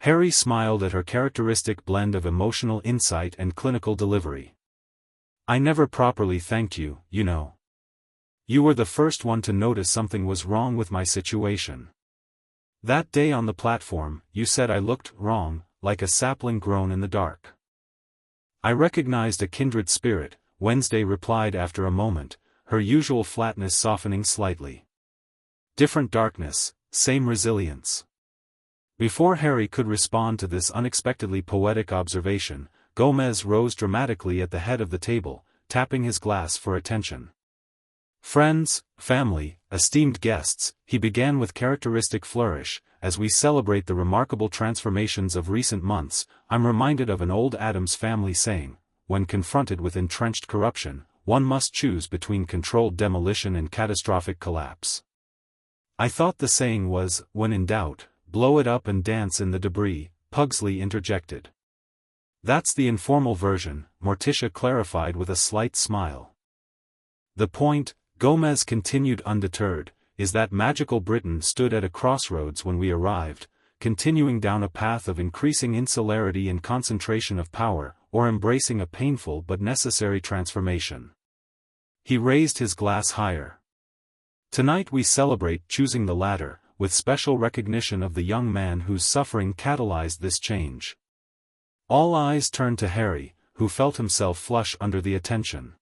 Harry smiled at her characteristic blend of emotional insight and clinical delivery. I never properly thanked you, you know. You were the first one to notice something was wrong with my situation. That day on the platform, you said I looked wrong, like a sapling grown in the dark. I recognized a kindred spirit, Wednesday replied after a moment, her usual flatness softening slightly. Different darkness, same resilience. Before Harry could respond to this unexpectedly poetic observation, Gomez rose dramatically at the head of the table, tapping his glass for attention. Friends, family, esteemed guests, he began with characteristic flourish, as we celebrate the remarkable transformations of recent months, I'm reminded of an old Addams family saying, when confronted with entrenched corruption, one must choose between controlled demolition and catastrophic collapse. I thought the saying was, when in doubt, blow it up and dance in the debris, Pugsley interjected. That's the informal version, Morticia clarified with a slight smile. The point, Gomez continued undeterred, is that magical Britain stood at a crossroads when we arrived, continuing down a path of increasing insularity and concentration of power, or embracing a painful but necessary transformation. He raised his glass higher. Tonight we celebrate choosing the latter, with special recognition of the young man whose suffering catalyzed this change. All eyes turned to Harry, who felt himself flush under the attention.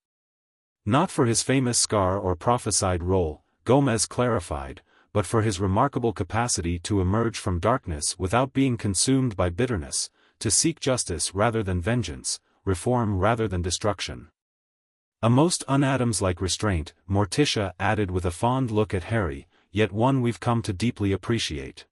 Not for his famous scar or prophesied role, Gomez clarified, but for his remarkable capacity to emerge from darkness without being consumed by bitterness, to seek justice rather than vengeance, reform rather than destruction. A most un-Addams-like restraint, Morticia added with a fond look at Harry, yet one we've come to deeply appreciate.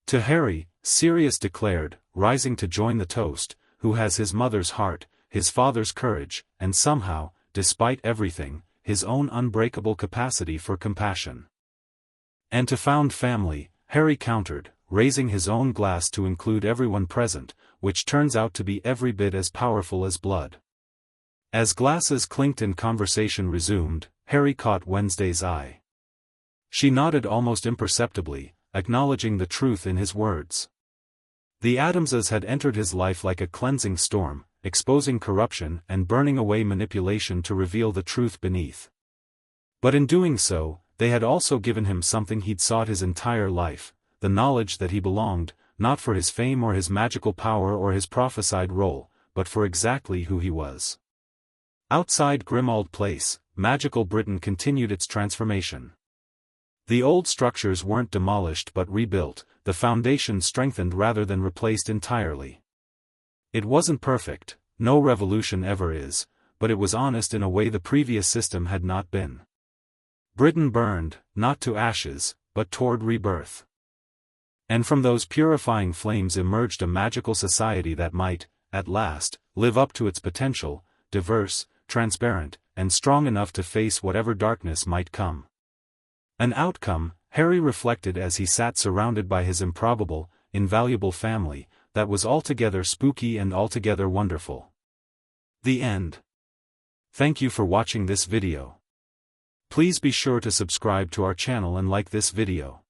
To Harry, Sirius declared, rising to join the toast, who has his mother's heart, his father's courage, and somehow, despite everything, his own unbreakable capacity for compassion. And to found family, Harry countered, raising his own glass to include everyone present, which turns out to be every bit as powerful as blood. As glasses clinked and conversation resumed, Harry caught Wednesday's eye. She nodded almost imperceptibly, acknowledging the truth in his words. The Addamses had entered his life like a cleansing storm, exposing corruption and burning away manipulation to reveal the truth beneath. But in doing so, they had also given him something he'd sought his entire life, the knowledge that he belonged, not for his fame or his magical power or his prophesied role, but for exactly who he was. Outside Grimmauld Place, magical Britain continued its transformation. The old structures weren't demolished but rebuilt, the foundation strengthened rather than replaced entirely. It wasn't perfect, no revolution ever is, but it was honest in a way the previous system had not been. Britain burned, not to ashes, but toward rebirth. And from those purifying flames emerged a magical society that might, at last, live up to its potential, diverse, transparent, and strong enough to face whatever darkness might come. An outcome, Harry reflected as he sat surrounded by his improbable, invaluable family, that was altogether spooky and altogether wonderful. The end. Thank you for watching this video. Please be sure to subscribe to our channel and like this video.